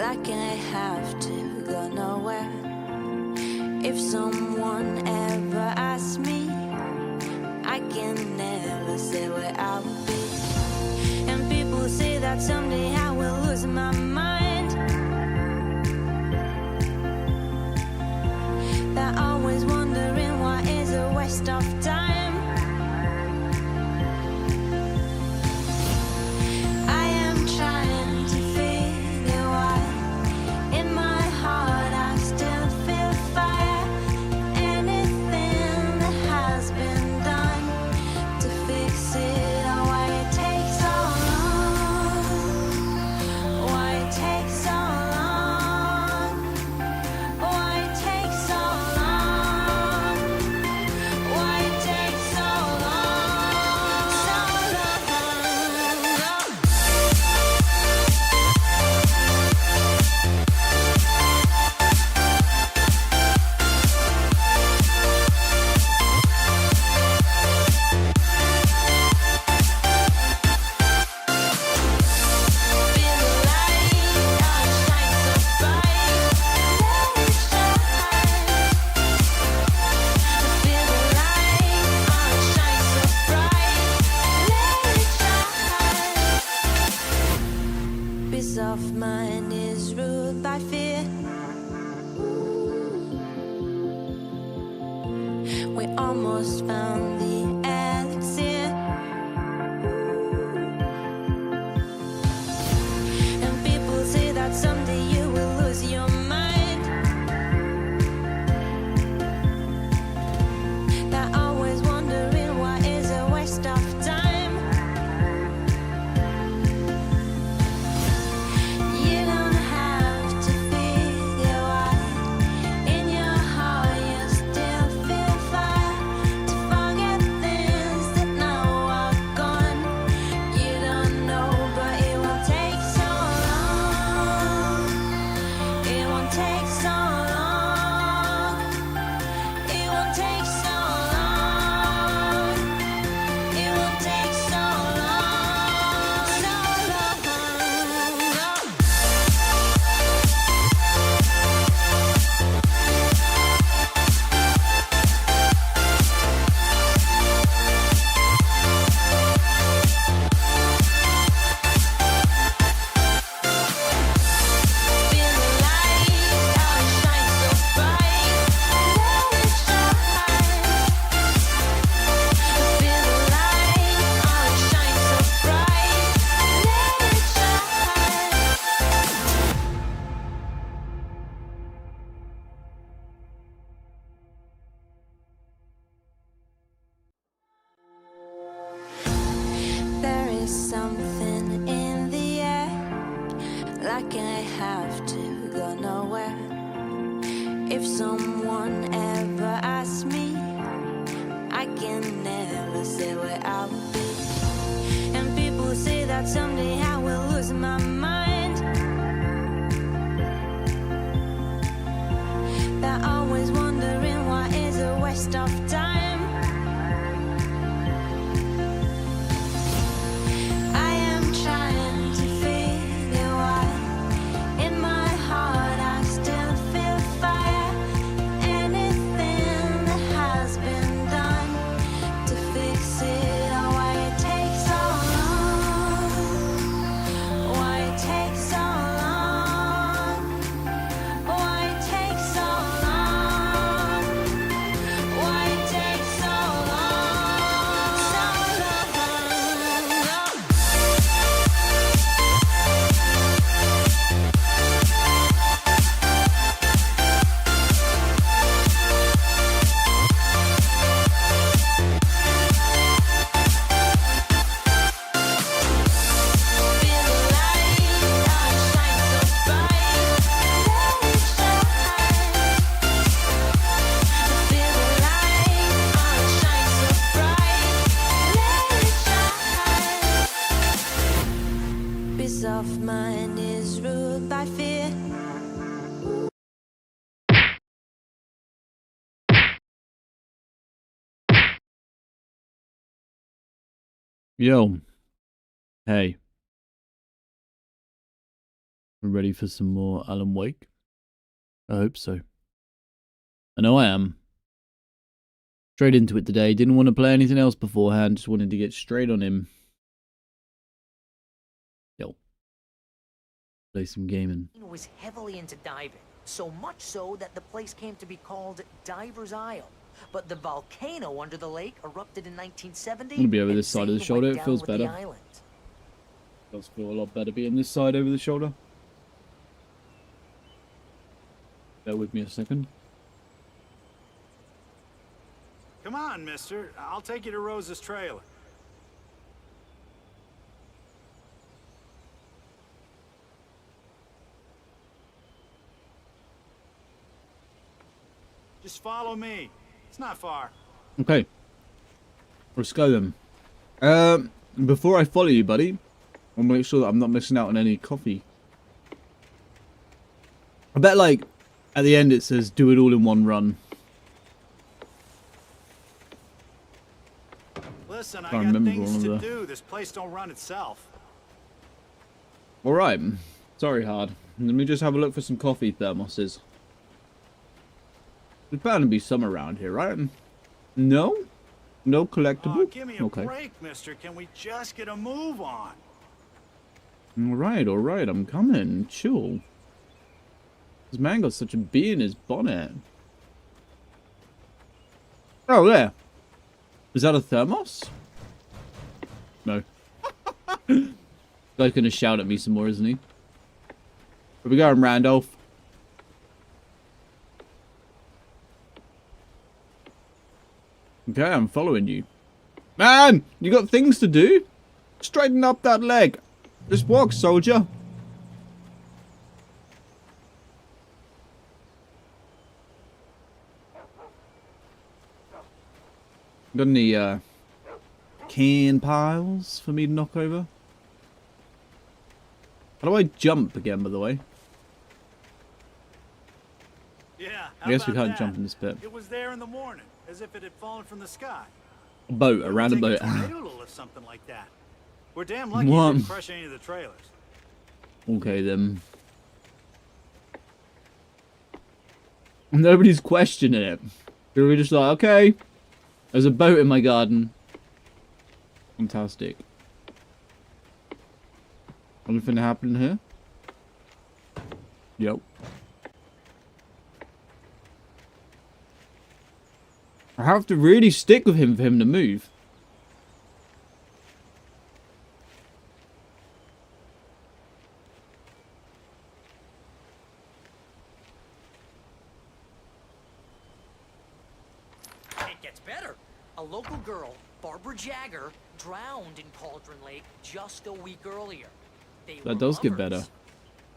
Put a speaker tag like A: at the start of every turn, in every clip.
A: like I have to go nowhere. If someone ever asks me, I can never say where I'll be. And people say that someday I will lose my mind. They're always wondering why is a waste of time. I am trying to figure why in my heart I still feel fire. Anything that has been done to fix it, or why it takes so long, why it takes so long, why it takes so long, why it takes so long, so long. Feel the light, oh it shines so bright. Let it shine. Feel the light, oh it shines so bright. Let it shine. Peace of mind is ruled by fear. We almost found the elixir. And people say that someday you will lose your mind. They're always wondering why is a waste of time. You don't have to figure why in your heart you still feel fire. To forget things that now are gone. You don't know, but it won't take so long. It won't take so long. It won't take so long. It won't take so long. So long. Feel the light, oh it shines so bright. Let it shine. Feel the light, oh it shines so bright. Let it shine. There is something in the air, like I have to go nowhere. If someone ever asks me, I can never say where I'll be. And people say that someday I will lose my mind. They're always wondering why is a waste of time. I am trying to figure why in my heart I still feel fire. Anything that has been done to fix it, or why it takes so long, why it takes so long, why it takes so long, why it takes so long, so long. Feel the light, oh it shines so bright. Let it shine. Feel the light, oh it shines so bright. Let it shine. Peace of mind is ruled by fear.
B: Yo, hey, We're ready for some more Alan Wake? I hope so. I know I am. Straight into it today. Didn't want to play anything else beforehand. Just wanted to get straight on him. Yo. Play some gaming.
C: He was heavily into diving, so much so that the place came to be called Diver's Isle. But the volcano under the lake erupted in 1970.
B: I'm gonna be over
C: and
B: this side of the
C: Zane
B: shoulder.
C: went
B: It feels
C: down with the
B: better.
C: island.
B: Does feel a lot better being this side over the shoulder. Bear with me a second.
D: Come on, mister. I'll take you to Rose's trailer. Just follow me. It's not far.
B: Okay. Let's go then. Before I follow you, buddy, I'll make sure that I'm not missing out on any coffee. I bet, like, at the end it says do it all in one run.
D: Listen, I
B: Can't
D: got
B: remember
D: things
B: all
D: to
B: of the-
D: do. This place don't run itself.
B: Alright. Sorry, Hard. Let me just have a look for some coffee thermoses. There's bound to be some around here, right? No? No collectible?
D: Oh, give me a
B: Okay.
D: break, mister. Can we just get a move on?
B: Alright, I'm coming. Chill. This man got such a bee in his bonnet. Oh, there. Is that a thermos? No. Guy's gonna shout at me some more, isn't he? Where we going, Randolph? Okay, I'm following you. Man, you got things to do? Straighten up that leg. Just walk, soldier. Got any can piles for me to knock over? How do I jump again, by the way?
D: Yeah.
B: I guess we
D: how about
B: can't jump
D: that?
B: in this bit.
D: It was there in the morning, as if it had fallen from the sky.
B: A boat,
D: It
B: around a
D: would take
B: boat.
D: tornado to lift something like that. We're damn lucky
B: What?
D: it didn't crush any of the trailers.
B: Okay, then. Nobody's questioning it. We're just like, okay, there's a boat in my garden. Fantastic. Anything happening here? Yep. I have to really stick with him for him to move.
C: It gets better. A local girl, Barbara Jagger, drowned in Cauldron Lake just a week earlier. They were
B: That does get better.
C: lovers.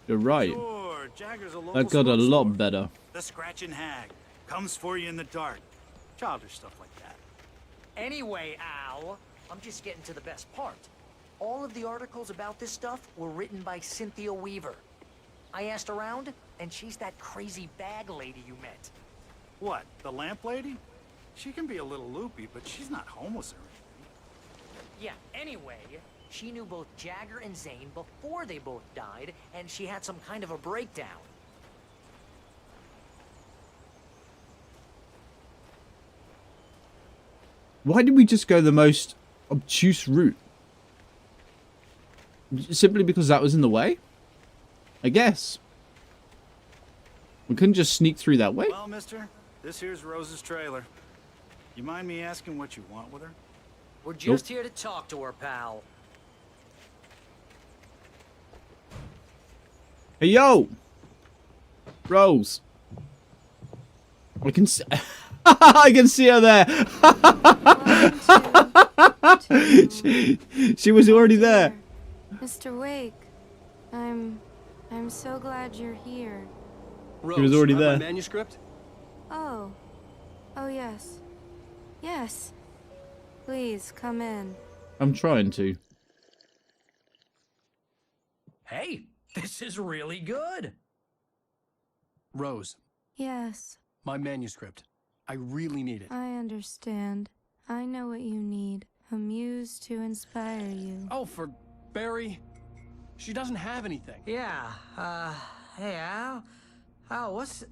B: You're right.
D: Sure, Jagger's a local
B: That got a
D: smoke
B: lot
D: store.
B: better.
D: The Scratching Hag comes for you in the dark. Childish stuff like that.
C: Anyway, Al, I'm just getting to the best part. All of the articles about this stuff were written by Cynthia Weaver. I asked around, and she's that crazy bag lady you met.
D: What, the lamp lady? She can be a little loopy, but she's not homeless or anything.
C: Yeah, anyway, she knew both Jagger and Zane before they both died, and she had some kind of a breakdown.
B: Why did we just go the most obtuse route? Simply because that was in the way? I guess. We couldn't just sneak through that way?
D: Well, mister, this here's Rose's trailer. You mind me asking what you want with her?
C: We're just here to talk to her, pal.
B: Hey, yo! Rose. I can see... I can see her there! she was already there.
E: Mr. Wake, I'm so glad you're here.
B: He was already
F: have
B: there.
F: My manuscript?
E: Oh. Oh, yes. Yes. Please, come in.
B: I'm trying to.
C: Hey, this is really good.
F: Rose,
E: Yes,
F: my manuscript. I really need it.
E: I understand. I know what you need. A muse to inspire you.
F: Oh, for Barry. She doesn't have anything.
C: Yeah, hey, Al? Al, what's...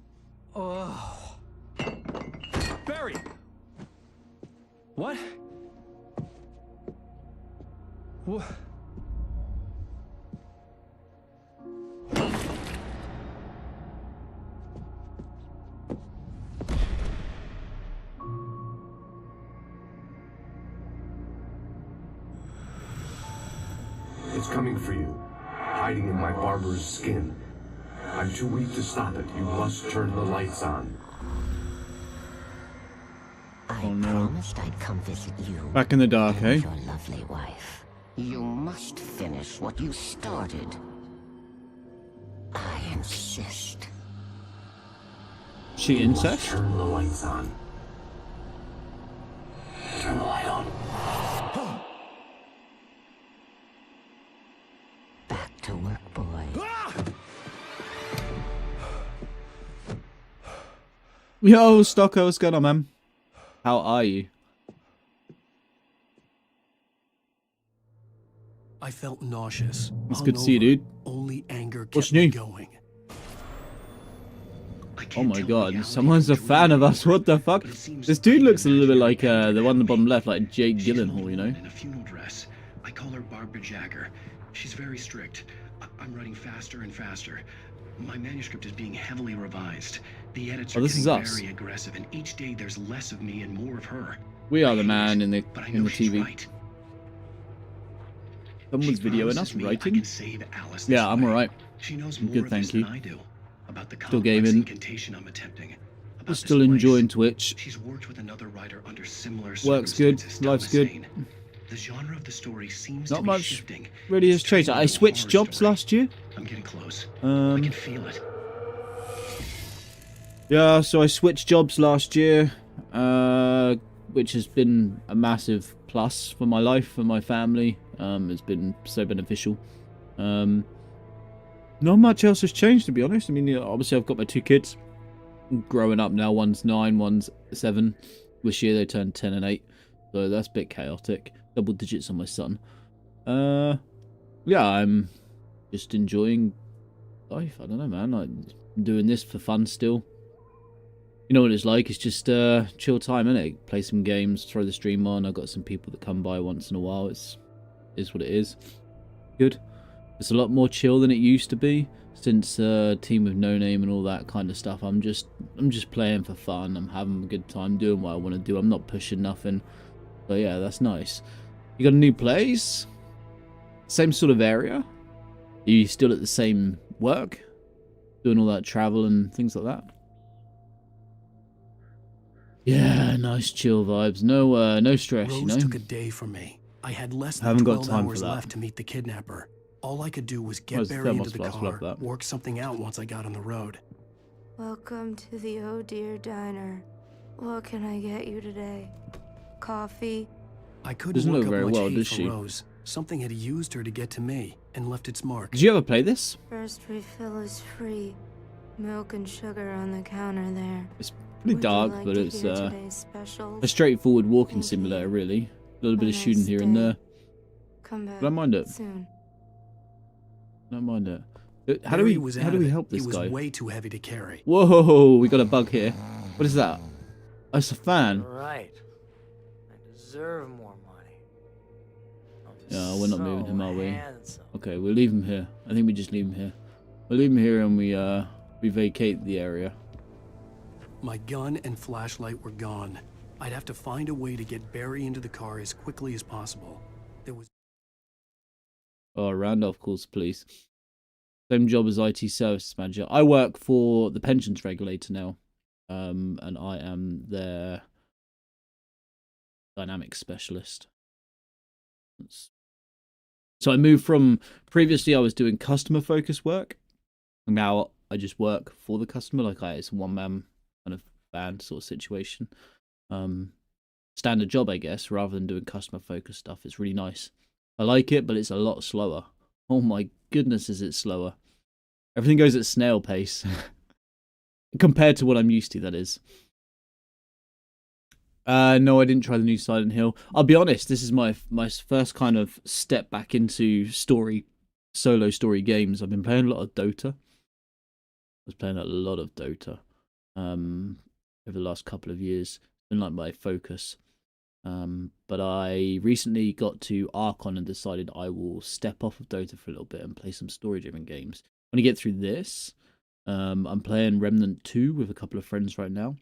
C: Oh...
F: Barry! What? What?
G: It's coming for you, hiding in my barber's skin. I'm too weak to stop it. You must turn the lights on.
H: I
B: Oh, no.
H: promised I'd come visit you.
B: Back in the dark,
H: and
B: eh?
H: your lovely wife. You must finish what you started. I insist.
B: She
G: You must
B: incest?
G: turn the lights on. Turn the light on.
H: Back to work, boy.
B: Yo, Stocko, what's going on, man? How are you?
F: I felt nauseous.
B: It's good to see you,
F: hungover.
B: dude.
F: Only anger kept
B: What's
F: me
B: new?
F: going.
B: Oh my god, someone's a fan of us. What the fuck? This dude looks a little bit like the one on the bottom left, like Jake Gyllenhaal, you know?
I: In a funeral dress. I call her Barbara Jagger. She's very strict. I'm writing faster and faster. My manuscript is being heavily revised. The edits are
B: Oh, this is
I: getting
B: us.
I: very aggressive, and each day there's less of me and more of her.
B: We are
I: I
B: the
I: hate
B: man
I: it,
B: in the
I: but I know she's
B: TV.
I: right.
B: Someone's
I: She
B: videoing
I: promises
B: us,
I: me I
B: writing.
I: can save Alice this
B: Yeah, I'm
I: way.
B: alright.
I: She knows
B: I'm
I: more
B: good,
I: of
B: thank
I: this
B: you.
I: than I do. About the
B: Still
I: complex
B: gaming.
I: incantation I'm attempting. About
B: We're
I: this
B: still
I: place.
B: enjoying Twitch.
I: She's worked with another writer under similar
B: Works good,
I: circumstances,
B: life's
I: Thomas
B: good.
I: Zane. The genre of the story seems
B: Not
I: to be
B: much
I: shifting.
B: really has
I: It's turning
B: changed. I
I: into a
B: switched
I: horror
B: jobs
I: story.
B: last year.
I: I'm getting close. I can feel it.
B: Yeah, so I switched jobs last year, which has been a massive plus for my life, for my family. It's been so beneficial. Not much else has changed, to be honest. I mean, obviously I've got my two kids growing up now. One's 9, one's 7. This year they turned 10 and 8, so that's a bit chaotic. Double digits on my son. Yeah, I'm just enjoying life. I don't know, man. I'm doing this for fun still. You know what it's like? It's just chill time, innit? Play some games, throw the stream on. I've got some people that come by once in a while. It's what it is. Good. It's a lot more chill than it used to be since Team with No Name and all that kind of stuff. I'm just playing for fun. I'm having a good time doing what I want to do. I'm not pushing nothing. So yeah, that's nice. You got a new place? Same sort of area? Are you still at the same work? Doing all that travel and things like that? Yeah, nice chill vibes. No stress,
F: Rose
B: you know?
F: took a day from me. I had less than
B: Haven't got
F: 12
B: time for
F: hours
B: that.
F: left to meet the kidnapper. All I could do was get
B: Where's the
F: Barry into
B: thermos
F: the
B: flask? Love
F: car,
B: that.
F: work something out once I got on the road.
E: Welcome to the Oh Dear Diner. What can I get you today? Coffee?
F: I couldn't
B: Doesn't
F: work
B: look
F: up
B: very
F: much
B: well,
F: hate
B: does
F: for
B: she?
F: Rose. Something had used her to get to me and left its mark.
B: Did you ever play this?
E: First refill is free. Milk and sugar on the counter there.
B: It's pretty
E: Would
B: dark,
E: you like
B: but
E: to
B: it's
E: hear today's specials?
B: a straightforward walking
E: Thank
B: simulator,
E: you.
B: really. A little bit of
E: Have a
B: shooting
E: nice
B: here and
E: day.
B: there.
E: Come back
B: Don't mind it.
E: soon.
B: Don't mind it. How
F: Barry
B: do
F: was
B: we
F: out of it.
B: help this
F: He was
B: guy?
F: way too heavy to carry.
B: Whoa, we got a bug here. What is that? Oh, it's a fan.
C: Right. I deserve more money. I'm
B: Yeah, we're not moving him, are we?
C: handsome.
B: Okay, we'll leave him here. I think we just leave him here. We'll leave him here and we vacate the area.
F: My gun and flashlight were gone. I'd have to find a way to get Barry into the car as quickly as possible. There was
B: Oh, Randolph calls the police. Same job as IT services manager. I work for the pensions regulator now. And I am their dynamics specialist. So I moved from, previously I was doing customer focused work. And now I just work for the customer. Like it's a one man kind of band sort of situation. Standard job, I guess, rather than doing customer focused stuff. It's really nice. I like it, but it's a lot slower. Oh my goodness, is it slower. Everything goes at snail pace. Compared to what I'm used to, that is. No, I didn't try the new Silent Hill. I'll be honest, this is my first kind of step back into story solo story games, I've been playing a lot of Dota. I was playing a lot of Dota over the last couple of years. It's been like my focus. But I recently got to Archon and decided I will step off of Dota for a little bit and play some story-driven games. When I get through this, I'm playing Remnant 2 with a couple of friends right now.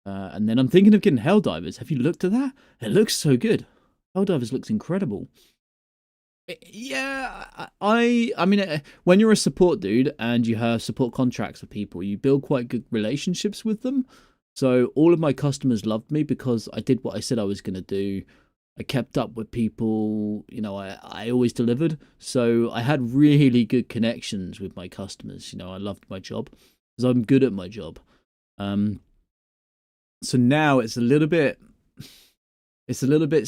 B: And then I'm thinking of getting Helldivers. Have you looked at that? It looks so good. Helldivers looks incredible. Yeah, I mean, when you're a support dude and you have support contracts with people, you build quite good relationships with them. So all of my customers loved me because I did what I said I was going to do. I kept up with people, you know, I always delivered. So I had really good connections with my customers. You know, I loved my job because I'm good at my job. So now it's a little bit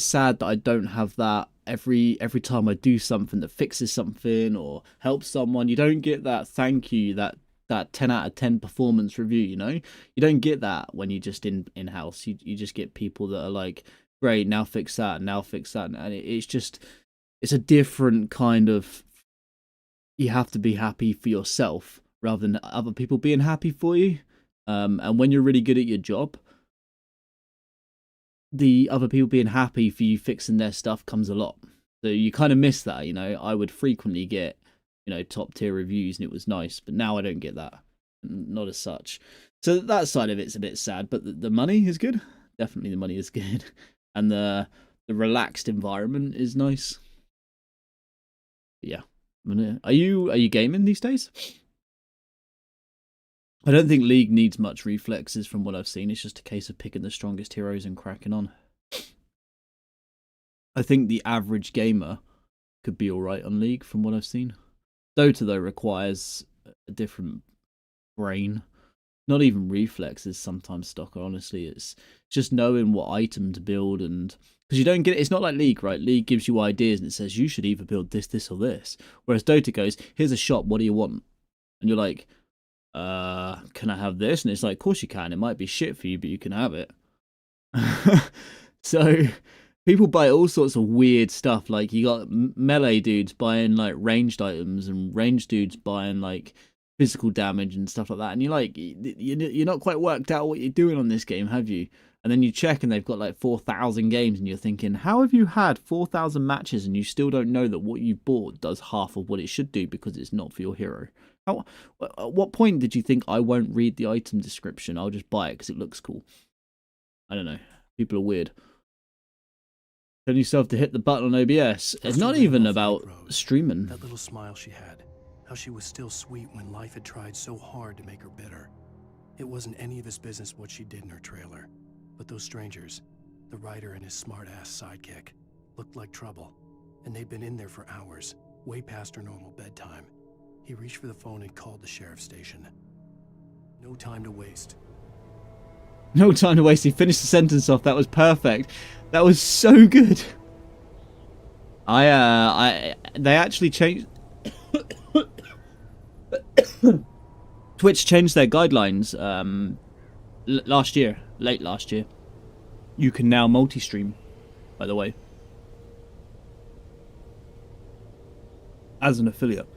B: sad that I don't have that every time I do something that fixes something or helps someone. You don't get that thank you, that 10 out of 10 performance review, you know? You don't get that when you just in-house. You just get people that are like, great, now fix that, now fix that. And it's a different kind of, you have to be happy for yourself rather than other people being happy for you. And when you're really good at your job, the other people being happy for you fixing their stuff comes a lot. So you kind of miss that, you know? I would frequently get, you know, top tier reviews and it was nice, but now I don't get that, not as such. So that side of it's a bit sad, but the money is good. Definitely the money is good. And the relaxed environment is nice. Yeah. Are you gaming these days? I don't think League needs much reflexes from what I've seen. It's just a case of picking the strongest heroes and cracking on. I think the average gamer could be alright on League from what I've seen. Dota, though, requires a different brain. Not even reflexes sometimes, Stocker, honestly. It's just knowing what item to build. And because you don't get it, it's not like League, right? League gives you ideas and it says you should either build this, this, or this. Whereas Dota goes, here's a shop, what do you want? And you're like, can I have this? And it's like, of course you can. It might be shit for you, but you can have it. So people buy all sorts of weird stuff. Like you got melee dudes buying like ranged items and ranged dudes buying like physical damage and stuff like that. And you're like, you're not quite worked out what you're doing on this game, have you? And then you check and they've got like 4,000 games and you're thinking, how have you had 4,000 matches and you still don't know that what you bought does half of what it should do because it's not for your hero? At what point did you think I won't read the item description? I'll just buy it because it looks cool. I don't know. People are weird. Tell yourself to hit the button on OBS. It's not even about streaming.
F: That little smile she had. How she was still sweet when life had tried so hard to make her bitter. It wasn't any of his business what she did in her trailer. But those strangers, the writer and his smart-ass sidekick, looked like trouble. And they'd been in there for hours, way past her normal bedtime. He reached for the phone and called the sheriff's station. No time to waste.
B: No time to waste. He finished the sentence off. That was perfect. That was so good. They actually changed. Twitch changed their guidelines last year, late last year. You can now multi-stream, by the way, as an affiliate.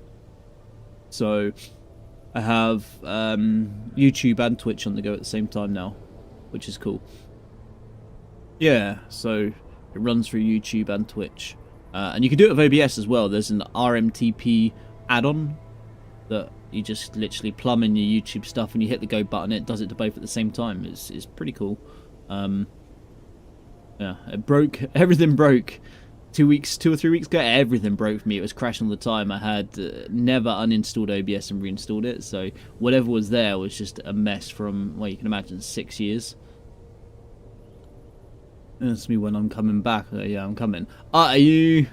B: So I have YouTube and Twitch on the go at the same time now, which is cool. Yeah, so it runs through YouTube and Twitch. And you can do it with OBS as well. There's an RMTP add-on that you just literally plumb in your YouTube stuff and you hit the go button. It does it to both at the same time. It's pretty cool. Yeah, it broke. Everything broke. 2 or 3 weeks ago, everything broke for me. It was crashing all the time. I had never uninstalled OBS and reinstalled it. So whatever was there was just a mess from, well, you can imagine, 6 years. That's me when I'm coming back. Yeah, I'm coming. Are you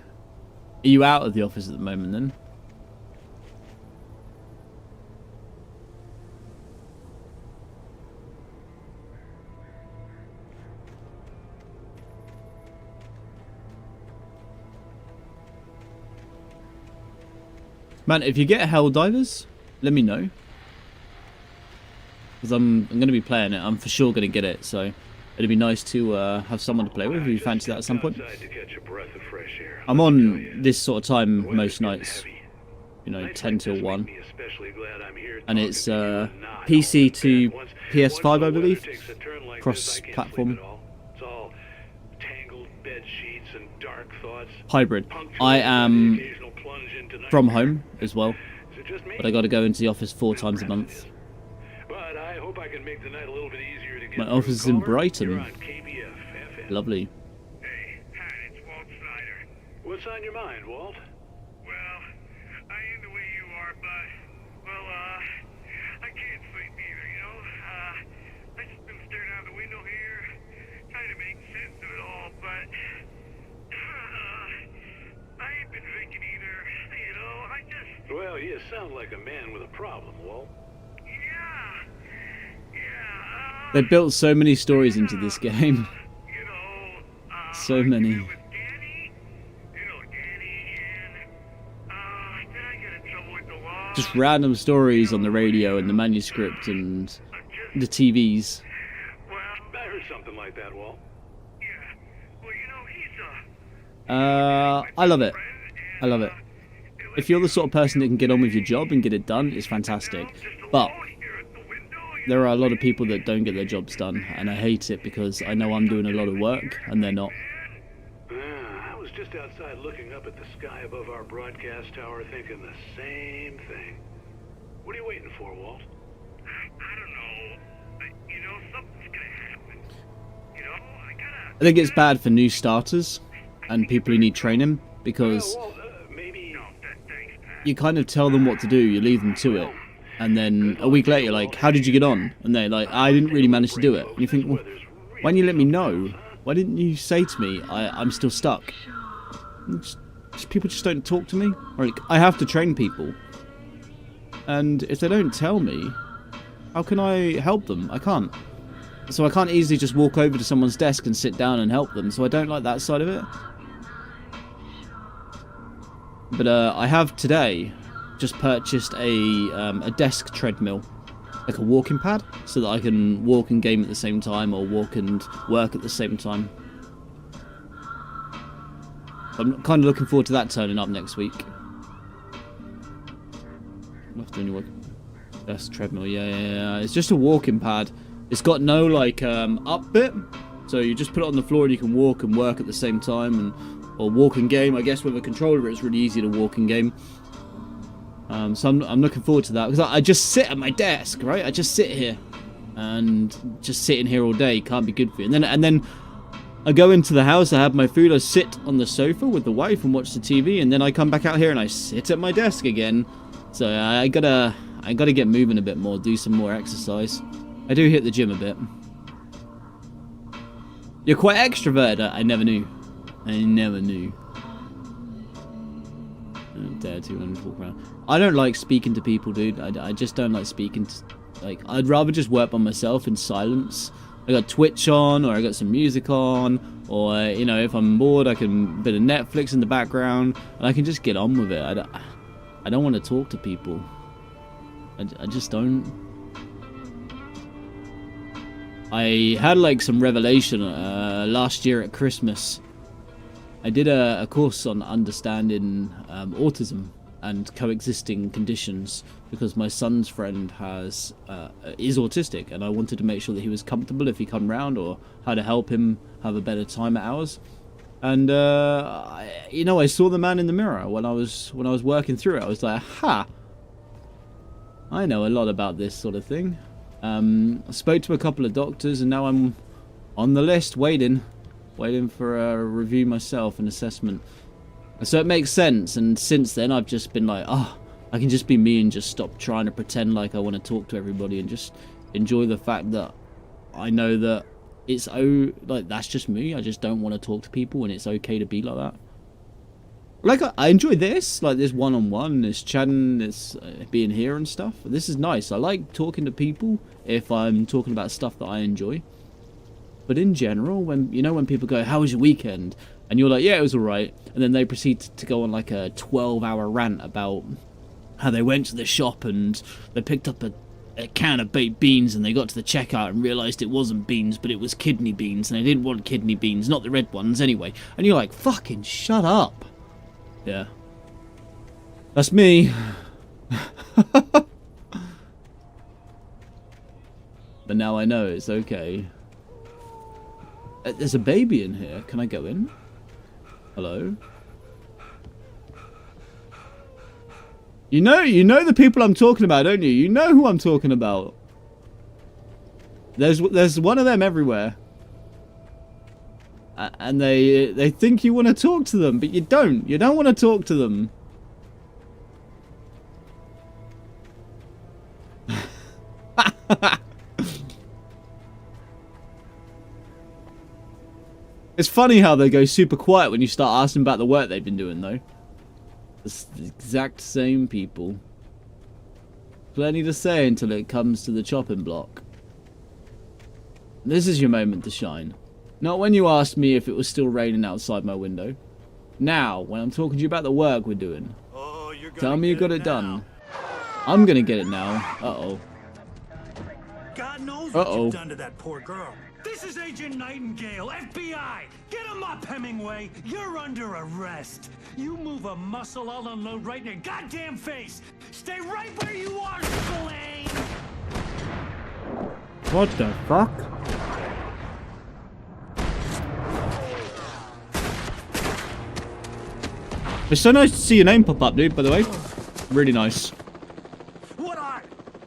B: out of the office at the moment then? Man, if you get Helldivers, let me know. Because I'm going to be playing it. I'm for sure going to get it. So it'd be nice to have someone to play with if you fancy that at some point. I'm on this sort of time most nights. you know, 10 till 1. And it's PC to PS5, I believe, cross-platform. Hybrid. I am from home as well, but I got to go into the office 4 times a month. My office is in Brighton. Lovely.
J: Hey, Pat, it's Walt Snyder.
K: What's on your mind, Walt?
J: Well, I ain't the way you are, but, well, I can't sleep either, you know? I just been staring out the window here, trying to make sense of it all, but, I ain't been drinking either, you know? I just...
K: Well, you sound like a man with a problem, Walt.
B: They built so many stories into this game. So many. Just random stories on the radio and the manuscript and the TVs.
K: I heard something like that, Walt.
B: I love it. I love it. If you're the sort of person that can get on with your job and get it done, it's fantastic. But there are a lot of people that don't get their jobs done, and I hate it because I know I'm doing a lot of work and they're not.
K: I was just outside looking up at the sky above our broadcast tower thinking the same thing. What are you waiting for, Walt?
J: I don't know. You know, something's gonna happen. You know,
B: I think it's bad for new starters and people who need training because you kind of tell them what to do, you leave them to it. And then a week later, you're like, how did you get on? And they're like, I didn't really manage to do it. And you think, well, why didn't you let me know? Why didn't you say to me, I'm still stuck? People just don't talk to me. Like, I have to train people. And if they don't tell me, how can I help them? I can't. So I can't easily just walk over to someone's desk and sit down and help them. So I don't like that side of it. But I have today just purchased a desk treadmill, like a walking pad, so that I can walk and game at the same time or walk and work at the same time. I'm kind of looking forward to that turning up next week. Desk treadmill, yeah. It's just a walking pad. It's got no like up bit, so you just put it on the floor and you can walk and work at the same time, or walk and game. I guess with a controller, it's really easy to walk and game. So I'm looking forward to that because I just sit at my desk, right? I just sit here, and just sitting here all day can't be good for you. And then I go into the house, I have my food, I sit on the sofa with the wife and watch the TV, and then I come back out here and I sit at my desk again. So I gotta get moving a bit more, do some more exercise. I do hit the gym a bit. You're quite extroverted. I never knew. I never knew. I don't dare to and walk around. I don't like speaking to people, dude. I just don't like speaking to, like, I'd rather just work by myself in silence. I got Twitch on, or I got some music on, or, you know, if I'm bored, I can bit of Netflix in the background, and I can just get on with it. I don't want to talk to people. I just don't. I had like some revelation last year at Christmas. I did a course on understanding autism and coexisting conditions because my son's friend is autistic, and I wanted to make sure that he was comfortable if he come round, or how to help him have a better time at ours. And you know, I saw the man in the mirror when I was working through it. I was like, ha! I know a lot about this sort of thing. I spoke to a couple of doctors, and now I'm on the list, waiting for a review myself, an assessment. So it makes sense, and since then I've just been like, I can just be me and just stop trying to pretend like I want to talk to everybody and just enjoy the fact that I know that it's like that's just me. I just don't want to talk to people, and it's okay to be like that. Like I enjoy this, like this one-on-one, this chatting, this being here and stuff. This is nice. I like talking to people if I'm talking about stuff that I enjoy. But in general, when people go, "How was your weekend?" and you're like, "Yeah, it was alright," and then they proceed to go on like a 12-hour rant about how they went to the shop and they picked up a can of baked beans and they got to the checkout and realised it wasn't beans, but it was kidney beans, and they didn't want kidney beans, not the red ones anyway. And you're like, fucking shut up. Yeah. That's me. But now I know it's okay. There's a baby in here. Can I go in? Hello? You know the people I'm talking about, don't you? You know who I'm talking about. There's one of them everywhere. And they think you want to talk to them, but you don't. You don't want to talk to them. It's funny how they go super quiet when you start asking about the work they've been doing, though. It's the exact same people. Plenty to say until it comes to the chopping block. This is your moment to shine. Not when you asked me if it was still raining outside my window. Now, when I'm talking to you about the work we're doing.
D: Oh, you're gonna
B: Tell me you
D: get
B: got it
D: now.
B: done. I'm gonna get it now. Uh-oh.
D: God knows what
B: Uh-oh.
D: you've done to that poor girl. This is Agent Nightingale, FBI! Get him up, Hemingway! You're under arrest! You move a muscle, I'll unload right in your goddamn face! Stay right where you are, Spillane!
B: What the fuck? It's so nice to see your name pop up, dude, by the way. Really nice.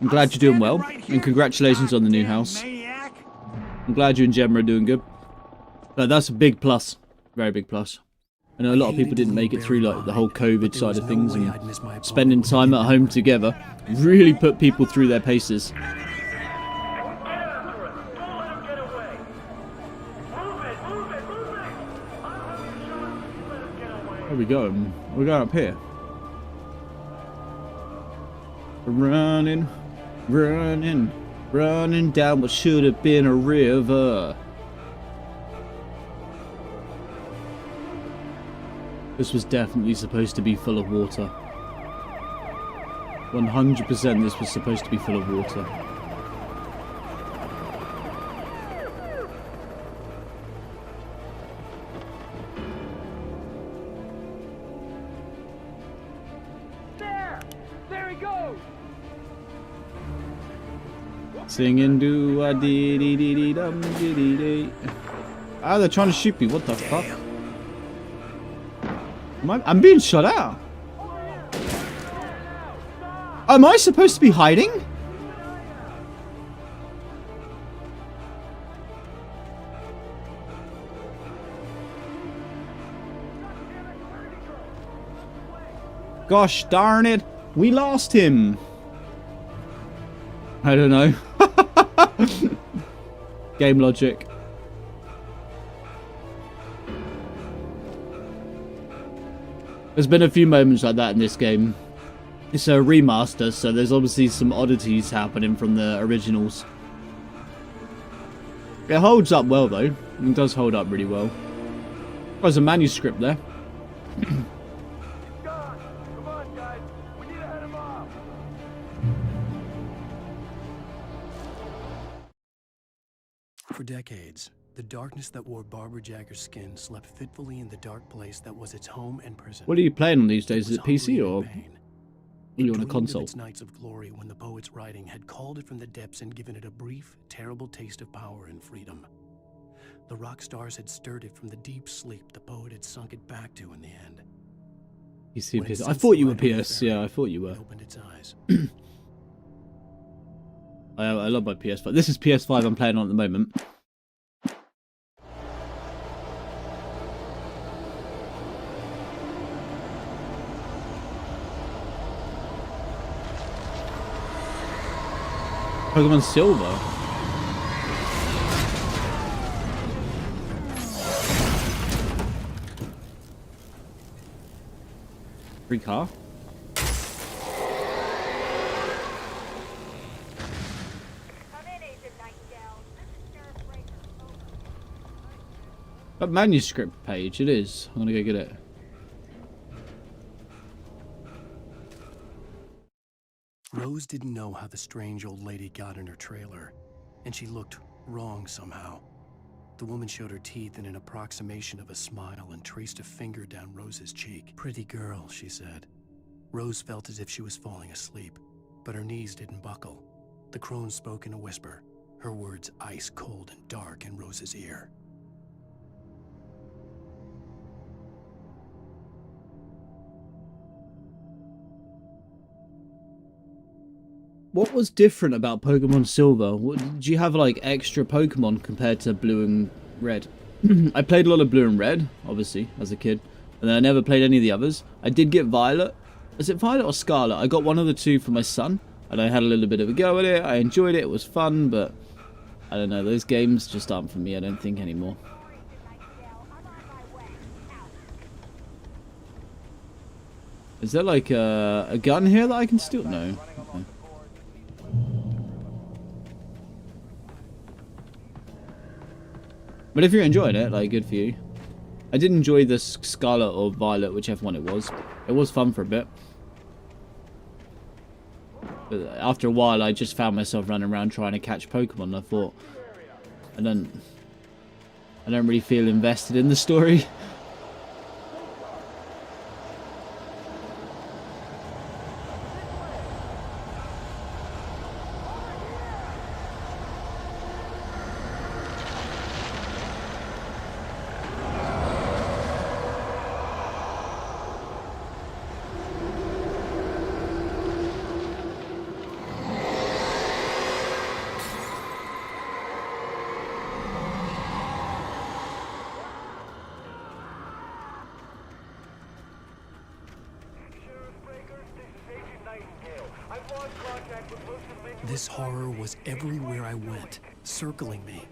B: I'm glad you're doing well, and congratulations on the new house. I'm glad you and Gemma are doing good. But that's a big plus. Very big plus. I know a lot of people didn't make it through like the whole COVID side of things, and spending time at home together really put people through their paces. Where are we going? We're going up here. Running, running, running down what should have been a river. This was definitely supposed to be full of water. 100% this was supposed to be full of water. Singing do a dee dee dee dee dum dee dee dee. Ah, they're trying to shoot me. What the fuck? I'm being shot out. Am I supposed to be hiding? Gosh darn it. We lost him. I don't know. Game logic. There's been a few moments like that in this game. It's a remaster, so there's obviously some oddities happening from the originals. It holds up well though. It does hold up really well. There's a manuscript there.
F: For decades, the darkness that wore Barbara Jagger's skin slept fitfully in the dark place that was its home and prison.
B: What are you playing on these days? Is it PC or are you on a
F: Dreamed
B: console?
F: of its nights of glory when the poet's writing had called it from the depths and given it a brief, terrible taste of power and freedom. The rock stars had stirred it from the deep sleep the poet had sunk it back to in the end.
B: PC and
F: When it
B: PS. I
F: sensed
B: thought
F: the
B: you were
F: light on the
B: PS.
F: ferry,
B: Yeah, I thought you were.
F: it opened its eyes.
B: I love my PS5. This is PS5 I'm playing on at the moment. Pokemon Silver. Free car. That manuscript page, it is. I'm gonna go get it.
F: Rose didn't know how the strange old lady got in her trailer, and she looked wrong somehow. The woman showed her teeth in an approximation of a smile and traced a finger down Rose's cheek. "Pretty girl," she said. Rose felt as if she was falling asleep, but her knees didn't buckle. The crone spoke in a whisper, her words ice cold and dark in Rose's ear.
B: What was different about Pokemon Silver? Did you have like extra Pokemon compared to Blue and Red? I played a lot of Blue and Red, obviously, as a kid. And then I never played any of the others. I did get Violet. Is it Violet or Scarlet? I got one of the two for my son. And I had a little bit of a go at it. I enjoyed it. It was fun, but I don't know. Those games just aren't for me, I don't think, anymore. Is there like a gun here that I can steal? No. Okay. But if you're enjoying it, like, good for you. I did enjoy the Scarlet or Violet, whichever one it was. It was fun for a bit. But after a while, I just found myself running around trying to catch Pokemon. I thought, I don't really feel invested in the story.
F: This horror was everywhere I went, circling me.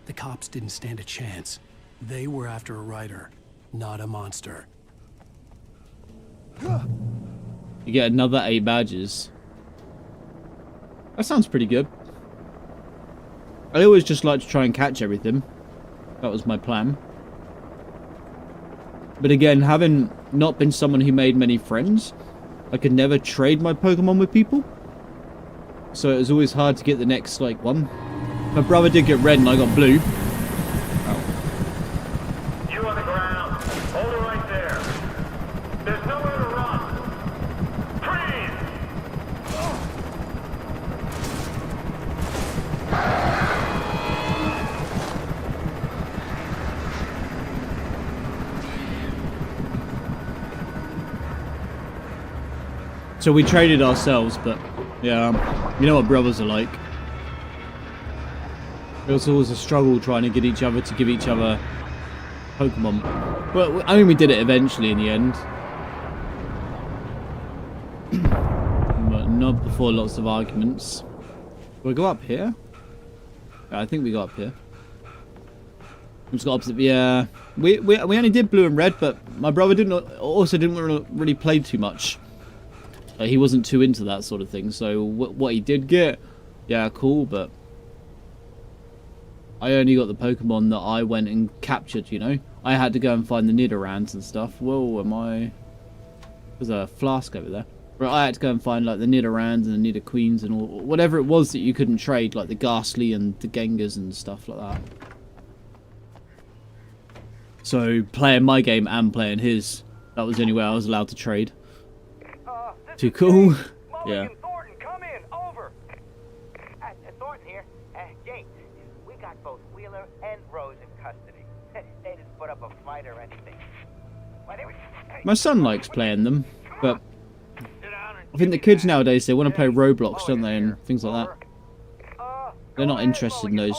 F: The cops didn't stand a chance. They were after a Ryder, not a monster.
B: You get another 8 badges. That sounds pretty good. I always just like to try and catch everything. That was my plan. But again, having not been someone who made many friends, I could never trade my Pokemon with people. So it was always hard to get the next, like, one. My brother did get red and I got blue.
J: You on the ground. Hold it right there. There's nowhere to run. Freeze!
B: So we traded ourselves, but yeah, you know what brothers are like. It was always a struggle trying to get each other to give each other Pokemon. Well, I mean, we did it eventually in the end. But not before lots of arguments. Do we go up here? Yeah, I think we go up here. We just got opposite. Yeah, we only did blue and red, but my brother didn't really play too much. He wasn't too into that sort of thing. So what he did get, yeah, cool, but I only got the Pokemon that I went and captured, you know? I had to go and find the Nidorans and stuff. Whoa, there's a flask over there. But I had to go and find, like, the Nidorans and the Nidoqueens and all, whatever it was that you couldn't trade, like the Ghastly and the Gengars and stuff like that. So, playing my game and playing his, that was the only way I was allowed to trade. Too cool. Yeah.
J: Thornton, come in. Over. Thornton here. Jake, we got both Wheeler and Rose in custody. They didn't put up a fight or anything.
B: My son likes playing them, but I think the kids nowadays, they want to play Roblox, don't they, and things like that. They're not interested in those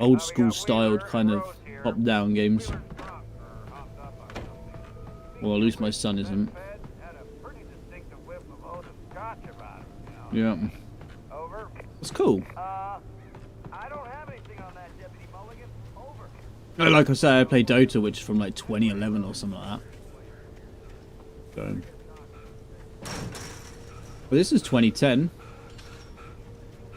B: old school styled kind of top-down games. Well, at least my son isn't. Yeah. It's cool.
J: I don't have anything on that, Deputy Mulligan. Over.
B: Like I said, I play Dota, which is from like 2011 or something like that. So. Well, this is 2010.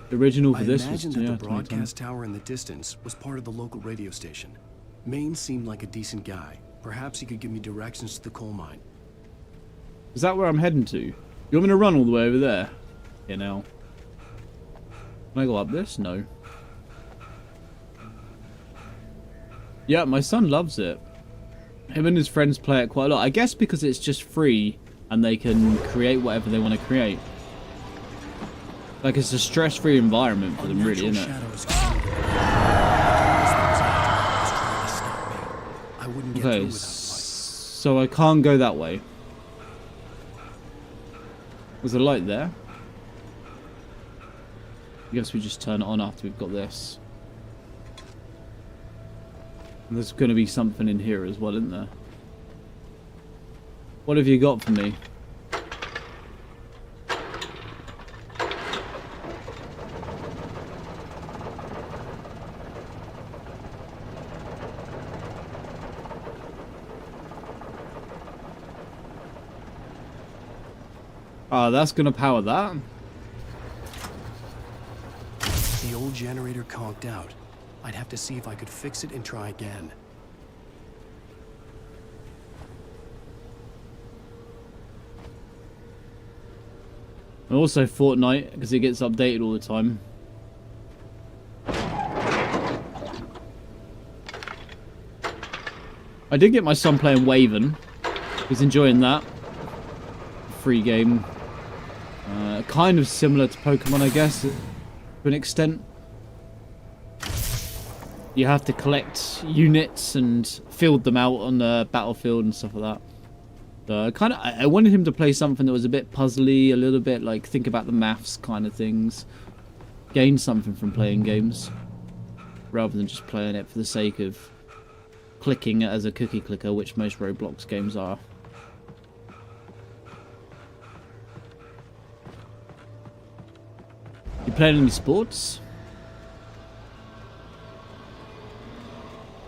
B: The original for this was,
F: that the
B: 2010.
F: broadcast tower in the distance was part of the local radio station. Maine seemed like a decent guy. Perhaps he could give me directions to the coal mine.
B: Is that where I'm heading to? You want me to run all the way over there? Yeah, now. Can I go up this? No. Yeah, my son loves it. Him and his friends play it quite a lot. I guess because it's just free and they can create whatever they want to create. Like, it's a stress-free environment for them, really, isn't it? Okay, so I can't go that way. There's a light there. I guess we just turn it on after we've got this. And there's going to be something in here as well, isn't there? What have you got for me? Oh, that's going to power that.
F: The old generator conked out. I'd have to see if I could fix it and try again.
B: And also Fortnite, because it gets updated all the time. I did get my son playing Waven. He's enjoying that. Free game. Kind of similar to Pokemon, I guess, to an extent. You have to collect units and field them out on the battlefield and stuff like that. I wanted him to play something that was a bit puzzly, a little bit like think about the maths kind of things. Gain something from playing games, rather than just playing it for the sake of clicking it as a cookie clicker, which most Roblox games are. You playing any sports?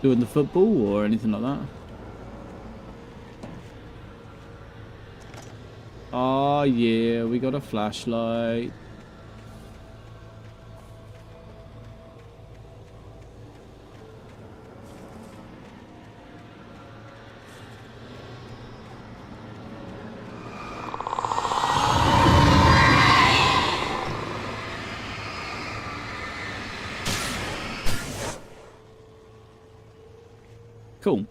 B: Doing the football or anything like that? Oh yeah, we got a flashlight. Cool.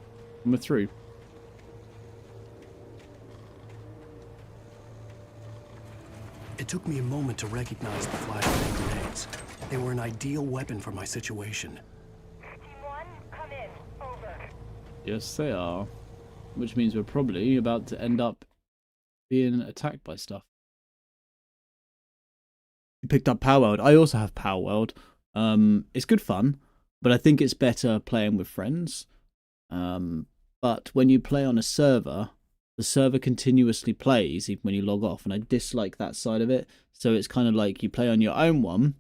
B: We're through.
F: It took me a moment to recognize the flashbang grenades. They were an ideal weapon for my situation.
L: Team 1, come in. Over.
B: Yes, they are. Which means we're probably about to end up being attacked by stuff. You picked up Power World. I also have Power World. It's good fun, but I think it's better playing with friends. But when you play on a server, the server continuously plays even when you log off, and I dislike that side of it. So it's kind of like you play on your own one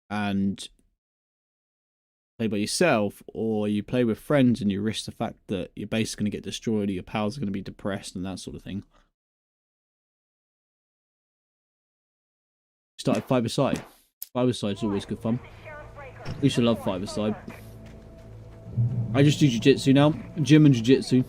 B: and play by yourself, or you play with friends and you risk the fact that your base is going to get destroyed or your powers are going to be depressed and that sort of thing. Started five-a-side. Five-a-side's always good fun. We should love five-a-side. I just do jiu-jitsu now. Gym and jiu-jitsu.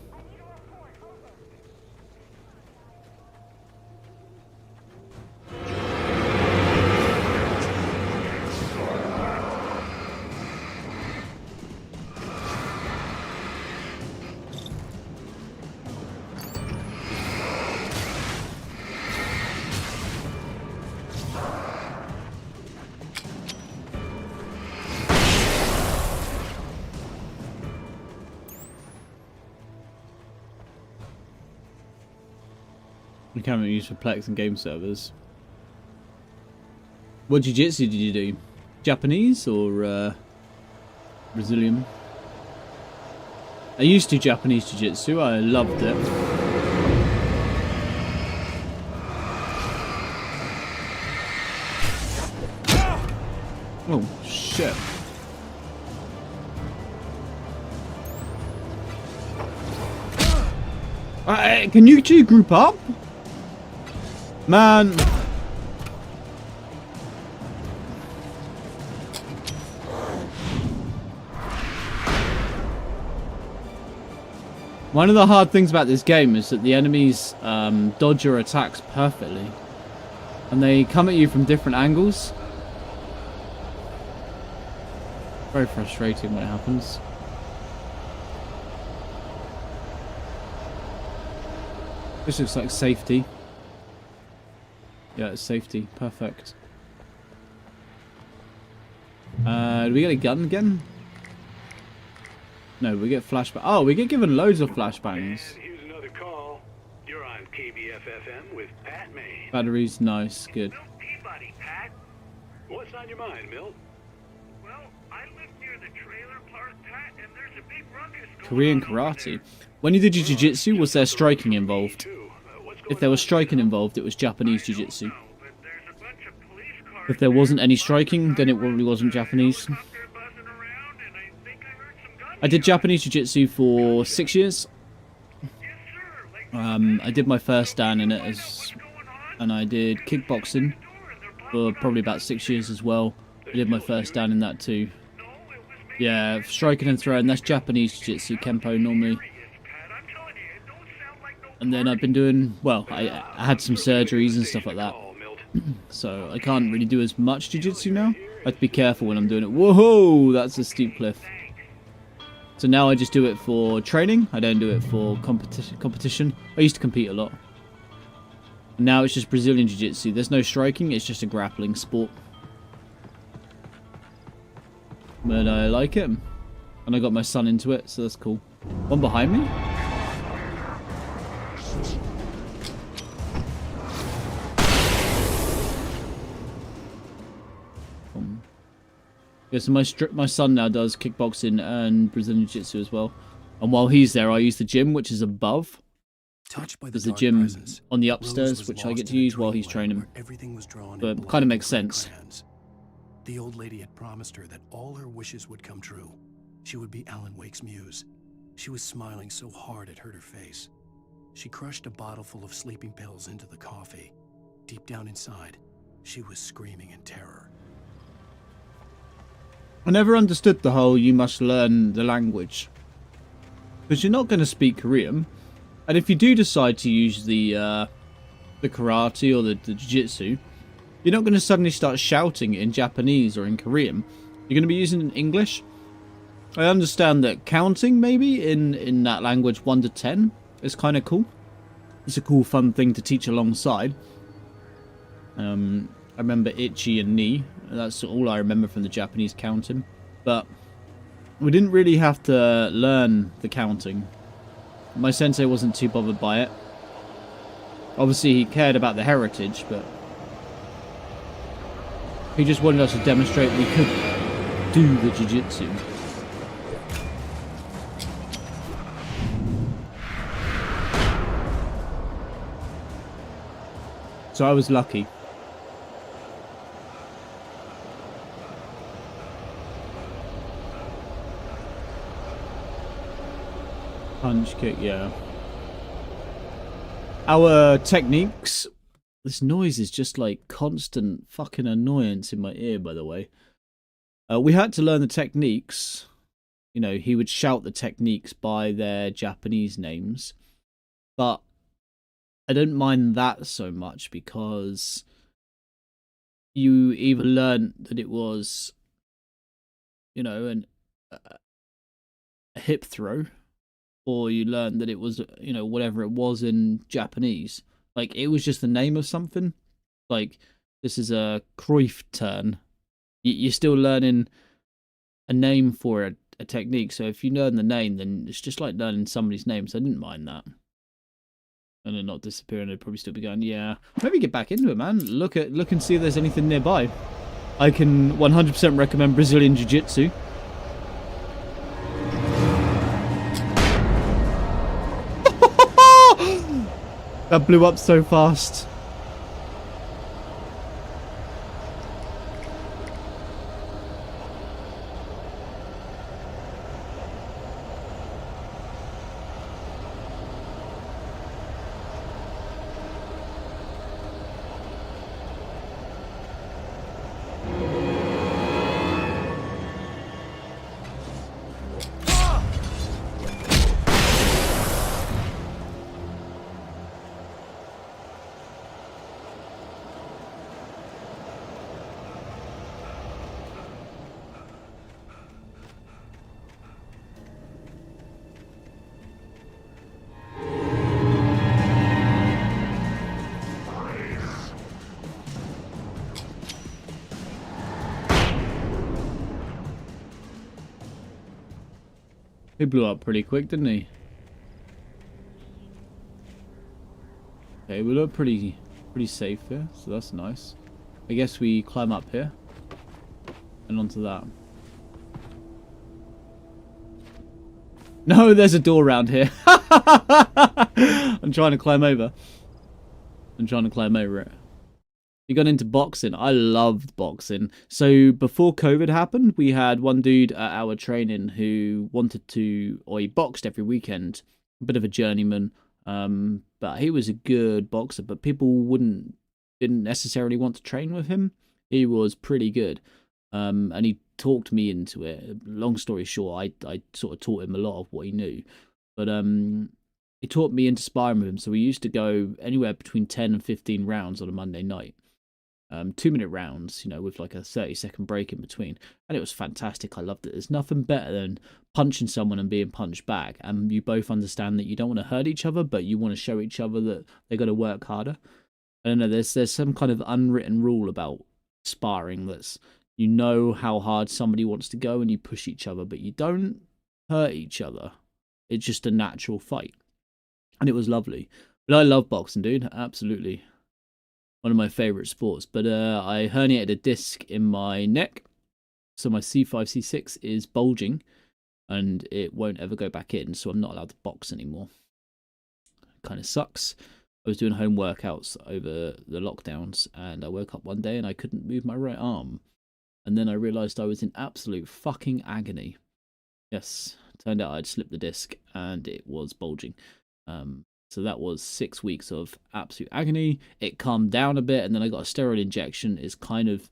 B: The camera used for Plex and game servers. What jiu-jitsu did you do? Japanese or Brazilian? I used to do Japanese jiu-jitsu. I loved it. Oh shit. Can you two group up? Man. One of the hard things about this game is that the enemies dodge your attacks perfectly. And they come at you from different angles. Very frustrating when it happens. This looks like safety. Yeah, it's safety. Perfect. Do we get a gun again? No, we get flashbang. Oh, we get given loads of flashbangs.
K: And here's another call. You're on KBFFM with Pat May.
B: Batteries, nice, good.
J: Milt Peabody, Pat.
K: What's on your mind, Milt?
J: Well, I live near the trailer park, Pat, and there's a big ruckus going
B: Korean
J: on over
B: karate. When you did your jiu-jitsu, was there striking involved?
K: What's
B: If there was striking involved, it was Japanese jiu-jitsu.
J: there. But there's a bunch of police cars
B: If there wasn't any striking, then it probably wasn't Japanese.
J: helicopter buzzing around, and I think I heard some guns.
B: I did Japanese jiu-jitsu for 6 years. I did my first dan in it and I did kickboxing for probably about 6 years as well. I did my first dan in that too. Yeah, striking and throwing, that's Japanese jiu-jitsu, Kempo normally. And then I've been doing, well, I had some surgeries and stuff like that. So I can't really do as much jiu-jitsu now. I have to be careful when I'm doing it. Whoa, that's a steep cliff. So now I just do it for training. I don't do it for competition. I used to compete a lot. Now it's just Brazilian jiu-jitsu. There's no striking, it's just a grappling sport. But I like it. And I got my son into it, so that's cool. One behind me? Yeah, so my son now does kickboxing and Brazilian jiu-jitsu as well. And while he's there, I use the gym, which is above. There's a gym on the upstairs, which I get to use while he's training. But kind of makes sense.
F: The old lady had promised her that all her wishes would come true. She would be Alan Wake's muse. She was smiling so hard it hurt her face. She crushed a bottle full of sleeping pills into the coffee. Deep down inside, she was screaming in terror.
B: I never understood the whole you must learn the language. Because you're not going to speak Korean. And if you do decide to use the karate or the jiu-jitsu, you're not going to suddenly start shouting in Japanese or in Korean. You're going to be using it in English. I understand that counting, maybe, in that language 1 to 10 is kind of cool. It's a cool, fun thing to teach alongside. I remember Ichi and Ni. That's all I remember from the Japanese counting. But we didn't really have to learn the counting. My sensei wasn't too bothered by it. Obviously, he cared about the heritage, but he just wanted us to demonstrate we could do the jiu-jitsu. So I was lucky. Punch, kick, yeah. Our techniques... This noise is just like constant fucking annoyance in my ear, by the way. We had to learn the techniques. You know, he would shout the techniques by their Japanese names. But I don't mind that so much because you either learned that it was, you know, a hip throw, or you learned that it was, you know, whatever it was in Japanese. Like, it was just the name of something. Like, this is a Cruyff turn. You're still learning a name for a technique. So if you learn the name, then it's just like learning somebody's name. So I didn't mind that. And they're not disappearing. They'd probably still be going, yeah. Maybe get back into it, man. Look and see if there's anything nearby. I can 100% recommend Brazilian Jiu-Jitsu. That blew up so fast. He blew up pretty quick, didn't he? Okay, we look pretty safe here, so that's nice. I guess we climb up here and onto that. No, there's a door around here. I'm trying to climb over. I'm trying to climb over it. You got into boxing. I loved boxing. So before COVID happened, we had one dude at our training who wanted to, or he boxed every weekend. A bit of a journeyman. But he was a good boxer, but people didn't necessarily want to train with him. He was pretty good. And he talked me into it. Long story short, I sort of taught him a lot of what he knew. But he taught me into sparring with him. So we used to go anywhere between 10 and 15 rounds on a Monday night. 2-minute rounds, you know, with like a 30-second break in between. And it was fantastic. I loved it. There's nothing better than punching someone and being punched back. And you both understand that you don't want to hurt each other, but you want to show each other that they got to work harder. I don't know, there's some kind of unwritten rule about sparring that's, you know how hard somebody wants to go and you push each other, but you don't hurt each other. It's just a natural fight. And it was lovely. But I love boxing, dude. Absolutely. One of my favourite sports. But I herniated a disc in my neck. So my C5, C6 is bulging. And it won't ever go back in. So I'm not allowed to box anymore. Kind of sucks. I was doing home workouts over the lockdowns. And I woke up one day and I couldn't move my right arm. And then I realised I was in absolute fucking agony. Yes, turned out I'd slipped the disc and it was bulging. So that was 6 weeks of absolute agony. It calmed down a bit and then I got a steroid injection. It's kind of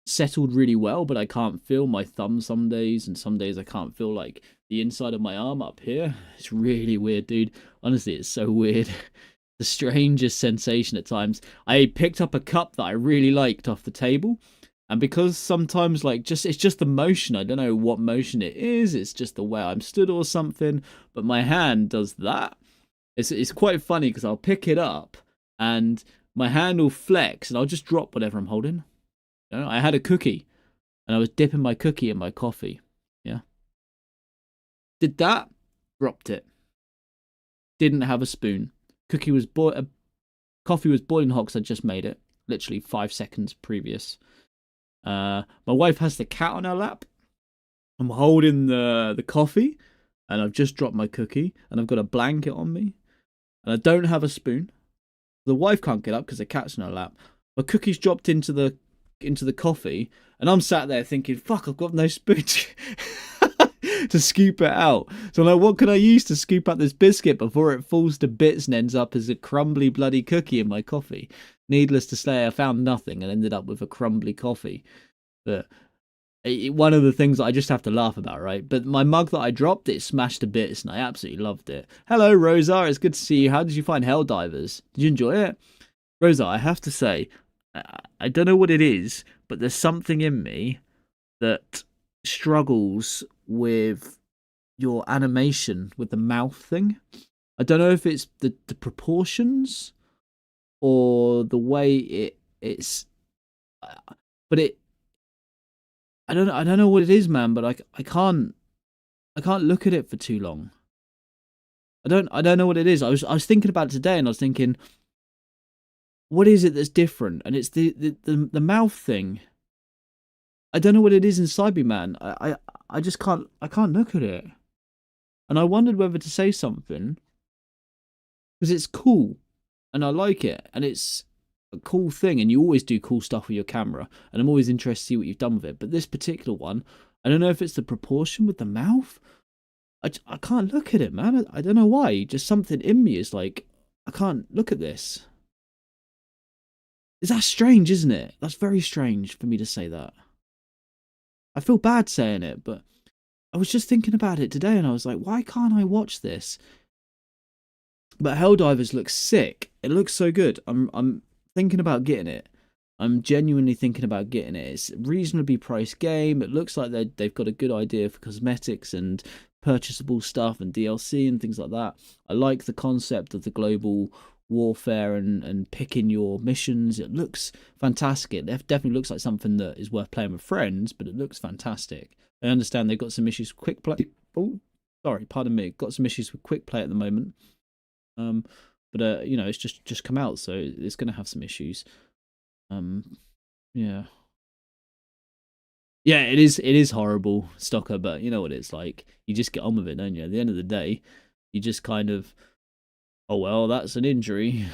B: settled really well, but I can't feel my thumb some days. And some days I can't feel like the inside of my arm up here. It's really weird, dude. Honestly, it's so weird. The strangest sensation at times. I picked up a cup that I really liked off the table. And because sometimes, like, it's just the motion. I don't know what motion it is. It's just the way I'm stood or something. But my hand does that. It's quite funny because I'll pick it up and my hand will flex and I'll just drop whatever I'm holding. You know, I had a cookie and I was dipping my cookie in my coffee. Yeah. Did that. Dropped it. Didn't have a spoon. Coffee was boiling hot because I just made it. Literally 5 seconds previous. My wife has the cat on her lap. I'm holding the coffee and I've just dropped my cookie and I've got a blanket on me and I don't have a spoon. The wife can't get up because the cat's on her lap. My cookie's dropped into the coffee and I'm sat there thinking, fuck, I've got no spoon to scoop it out. So I'm like, what can I use to scoop out this biscuit before it falls to bits and ends up as a crumbly bloody cookie in my coffee? Needless to say, I found nothing and ended up with a crumbly coffee. But one of the things that I just have to laugh about, right? But my mug that I dropped, it smashed to bits and I absolutely loved it. Hello, Rosa. It's good to see you. How did you find Helldivers? Did you enjoy it? Rosa, I have to say, I don't know what it is, but there's something in me that struggles with your animation with the mouth thing. I don't know if it's the proportions or the way it's but I don't know what it is, man, but I can't look at it for too long. I don't know what it is. I was thinking about it today and I was thinking, what is it that's different? And it's the mouth thing. I don't know what it is inside me, man. I just can't look at it. And I wondered whether to say something because it's cool and I like it and it's a cool thing and you always do cool stuff with your camera and I'm always interested to see what you've done with it. But this particular one, I don't know if it's the proportion with the mouth. I can't look at it, man. I don't know why. Just something in me is like, I can't look at this. Is that strange, isn't it? That's very strange for me to say that. I feel bad saying it, but I was just thinking about it today and I was like, why can't I watch this? But Helldivers looks sick. It looks so good. I'm thinking about getting it. I'm genuinely thinking about getting it. It's a reasonably priced game. It looks like they've got a good idea for cosmetics and purchasable stuff and DLC and things like that. I like the concept of the global warfare and picking your missions. It looks fantastic. It definitely looks like something that is worth playing with friends, but it looks fantastic. I understand they've got some issues with quick play. Oh, Sorry, pardon me. Got some issues with quick play at the moment. But you know, it's just come out, so it's going to have some issues. Yeah. Yeah, it is horrible, Stocker, but you know what it's like. You just get on with it, don't you? At the end of the day, you just kind of, oh well, that's an injury.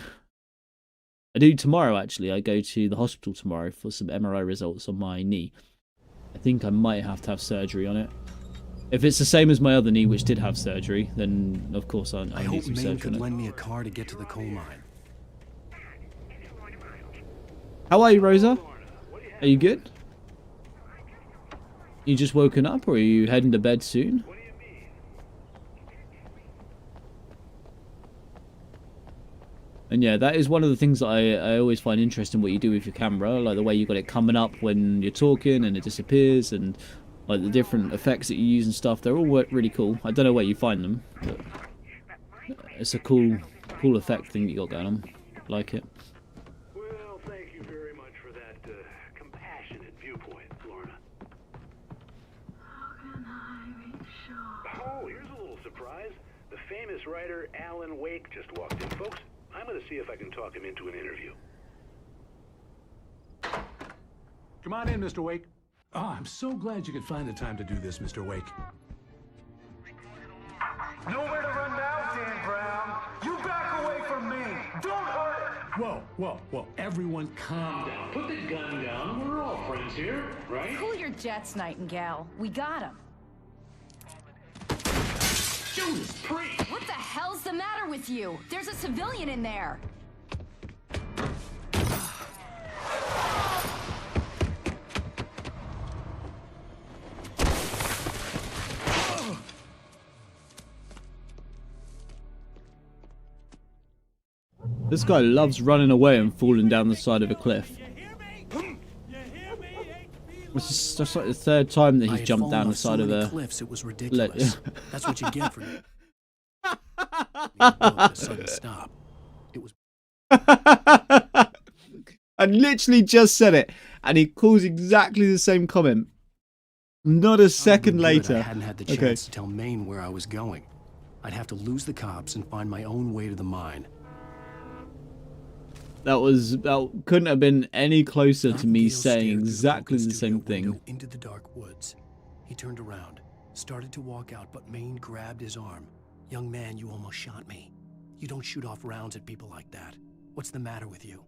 B: I do tomorrow, actually. I go to the hospital tomorrow for some MRI results on my knee. I think I might have to have surgery on it. If it's the same as my other knee, which did have surgery, then of course I
F: I
B: need
F: hope
B: some
F: Maine
B: surgery
F: could
B: on it.
F: lend me a car to get to the coal mine.
B: How are you, Rosa? Are you good? You just woken up, or are you heading to bed soon? And yeah, that is one of the things that I always find interesting what you do with your camera, like the way you got it coming up when you're talking and it disappears, and like the different effects that you use and stuff. They're all really cool. I don't know where you find them, but it's a cool effect thing you got going on. I like it.
K: Well, thank you very much for that compassionate viewpoint, Lorna. Oh, here's a little surprise. The famous writer Alan Wake just walked in, folks. I'm going to see if I can talk him into an interview.
M: Come on in, Mr. Wake. Oh, I'm so glad you could find the time to do this, Mr. Wake.
D: Nowhere to run now, Dan Brown. You back away from me. Don't hurt it.
M: Whoa. Everyone calm down. Put the gun down. We're all friends here, right?
N: Cool your jets, Nightingale. We got him.
M: Judas Priest!
N: What the hell's the matter with you? There's a civilian in there.
B: This guy loves running away and falling down the side of a cliff. It's just like the third time that he's jumped down the side of a
F: cliffs. It was ridiculous. That's what you get for it. Sudden stop. It was.
B: I literally just said it, and he calls exactly the same comment. Not a second later.
F: I hadn't had the chance to tell Maine where I was going. I'd have to lose the cops and find my own way to the mine.
B: That couldn't have been any closer to me saying exactly the same thing.
F: Into the dark woods. He turned around, started to walk out, but Maine grabbed his arm. Young man, you almost shot me. You don't shoot off rounds at people like that. What's the matter with you?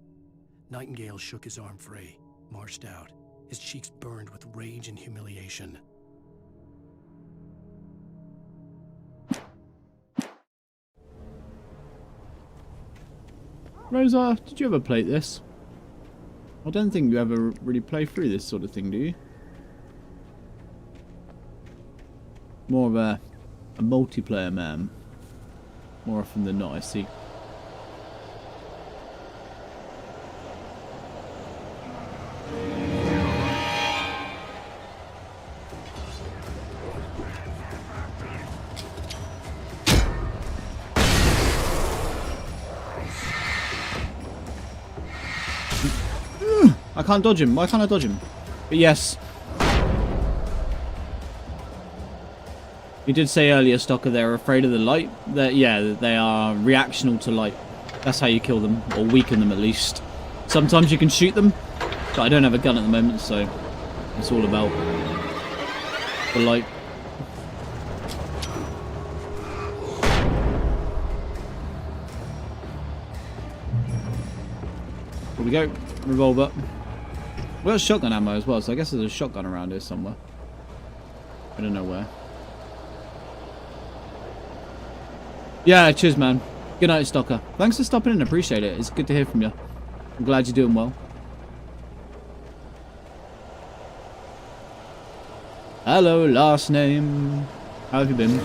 F: Nightingale shook his arm free, marched out. His cheeks burned with rage and humiliation.
B: Rosa, did you ever play this? I don't think you ever really play through this sort of thing, do you? More of a multiplayer man. More often than not, I see. I can't dodge him. Why can't I dodge him? But yes. You did say earlier, Stocker, they're afraid of the light. Yeah, they are reactional to light. That's how you kill them, or weaken them at least. Sometimes you can shoot them, but I don't have a gun at the moment, so it's all about the light. Here we go. Revolver. We got shotgun ammo as well, so I guess there's a shotgun around here somewhere. I don't know where. Yeah, cheers, man. Good night, Stocker. Thanks for stopping in. Appreciate it. It's good to hear from you. I'm glad you're doing well. Hello, last name. How have you been?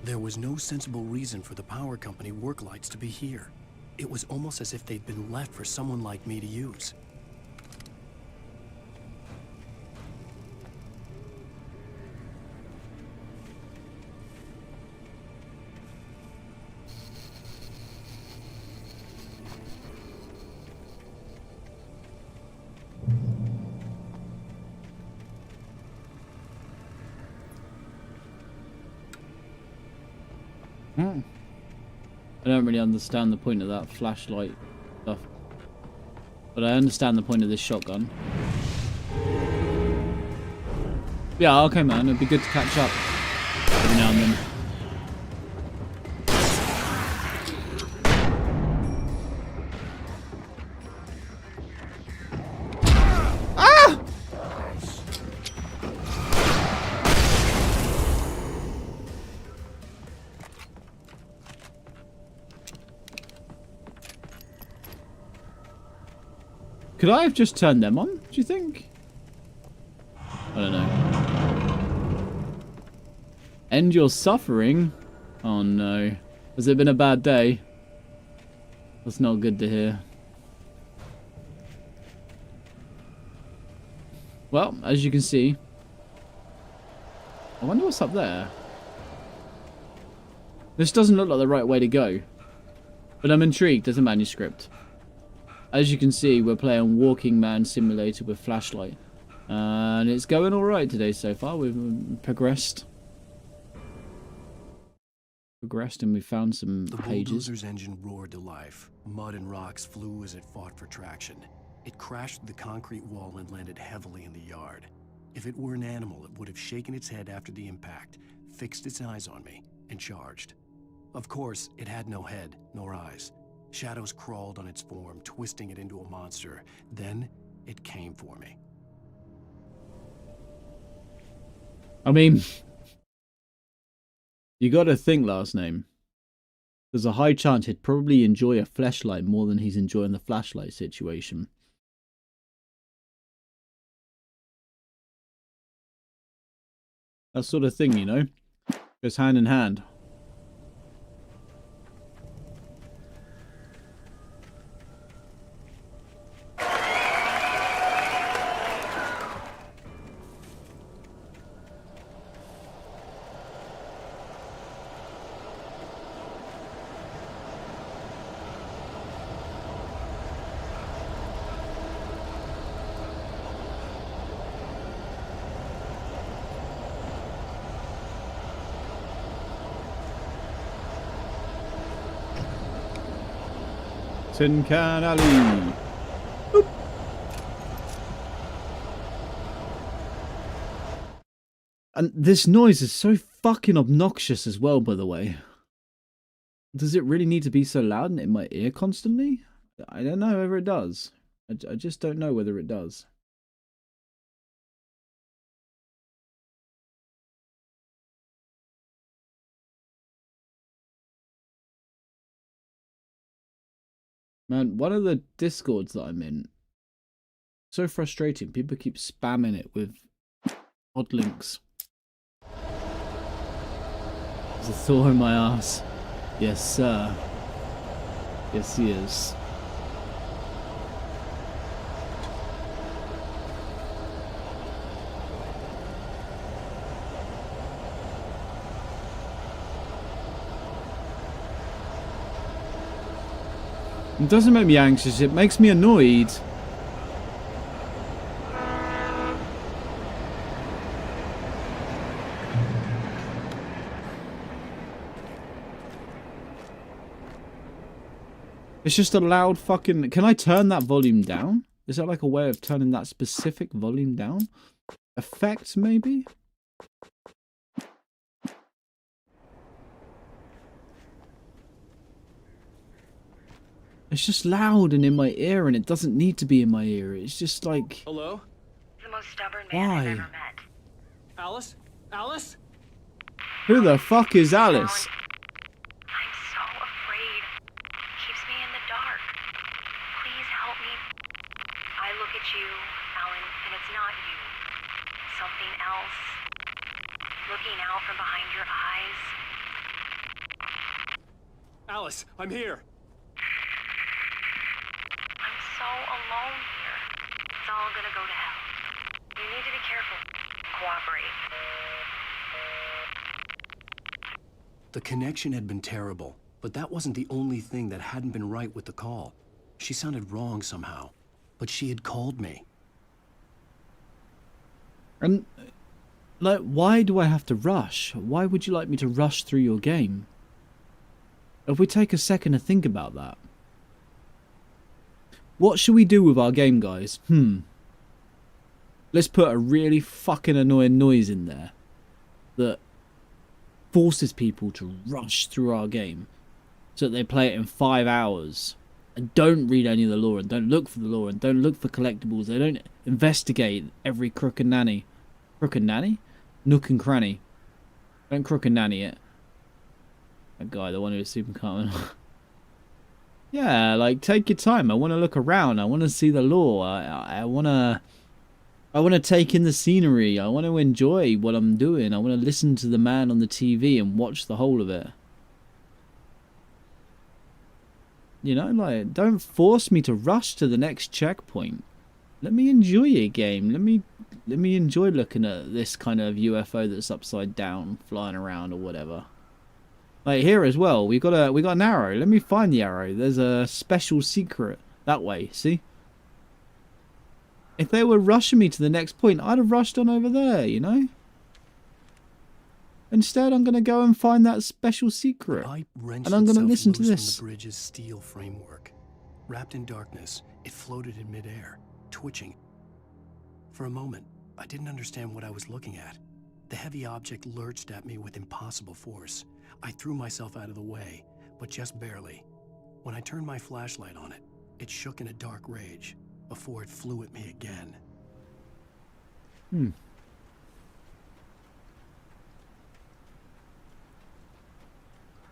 F: There was no sensible reason for the power company work lights to be here. It was almost as if they'd been left for someone like me to use.
B: I don't really understand the point of that flashlight stuff. But I understand the point of this shotgun. Yeah, okay man, it'd be good to catch up every now and then. Could I have just turned them on, do you think? I don't know. End your suffering? Oh no. Has it been a bad day? That's not good to hear. Well, as you can see... I wonder what's up there. This doesn't look like the right way to go. But I'm intrigued. There's a manuscript. As you can see, we're playing Walking Man Simulator with flashlight. And it's going alright today so far. We've progressed. And we found some
F: pages.
B: pages.
F: The bulldozer's engine roared to life. Mud and rocks flew as it fought for traction. It crashed through the concrete wall and landed heavily in the yard. If it were an animal, it would have shaken its head after the impact, fixed its eyes on me, and charged. Of course, it had no head, nor eyes. Shadows crawled on its form, twisting it into a monster. Then, it came for me.
B: I mean, you gotta think last name. There's a high chance he'd probably enjoy a flashlight more than he's enjoying the flashlight situation. That sort of thing, you know? Goes hand in hand. Tin Can Alley. Boop. And this noise is so fucking obnoxious as well, by the way. Does it really need to be so loud and in my ear constantly? I don't know whether it does. I just don't know whether it does. Man, one of the Discords that I'm in, so frustrating. People keep spamming it with odd links. There's a Thor in my ass. Yes, sir. Yes, he is. It doesn't make me anxious, it makes me annoyed. It's just a loud fucking... Can I turn that volume down? Is that like a way of turning that specific volume down? Effects, maybe? It's just loud and in my ear, and it doesn't need to be in my ear. It's just like...
O: Hello?
L: The most stubborn man I've ever
B: Why?
L: met.
O: Alice? Alice?
B: Who the fuck is Alice?
L: I'm so afraid. Keeps me in the dark. Please help me. I look at you, Alan, and it's not you. Something else. Looking out from behind your eyes.
O: Alice, I'm here.
L: I'm so alone here. It's all gonna go to hell. You need to be careful. Cooperate.
F: The connection had been terrible, but that wasn't the only thing that hadn't been right with the call. She sounded wrong somehow, but she had called me.
B: And, like, why do I have to rush? Why would you like me to rush through your game? If we take a second to think about that. What should we do with our game, guys? Let's put a really fucking annoying noise in there that forces people to rush through our game so that they play it in 5 hours and don't read any of the lore and don't look for the lore and don't look for collectibles. They don't investigate every crook and nanny. Crook and nanny? Nook and cranny. Don't crook and nanny it. That guy, the one who was super common. Yeah, like, take your time. I want to look around. I want to see the lore. I want to take in the scenery. I want to enjoy what I'm doing. I want to listen to the man on the TV and watch the whole of it. You know, like, don't force me to rush to the next checkpoint. Let me enjoy a game. Let me enjoy looking at this kind of UFO that's upside down, flying around or whatever. Like here as well, we got an arrow. Let me find the arrow. There's a special secret that way. See? If they were rushing me to the next point, I'd have rushed on over there. You know. Instead, I'm gonna go and find that special secret, and I'm gonna listen to this.
F: From the bridge's steel framework, wrapped in darkness, it floated in midair, twitching. For a moment, I didn't understand what I was looking at. The heavy object lurched at me with impossible force. I threw myself out of the way, but just barely. When I turned my flashlight on it, it shook in a dark rage before it flew at me again.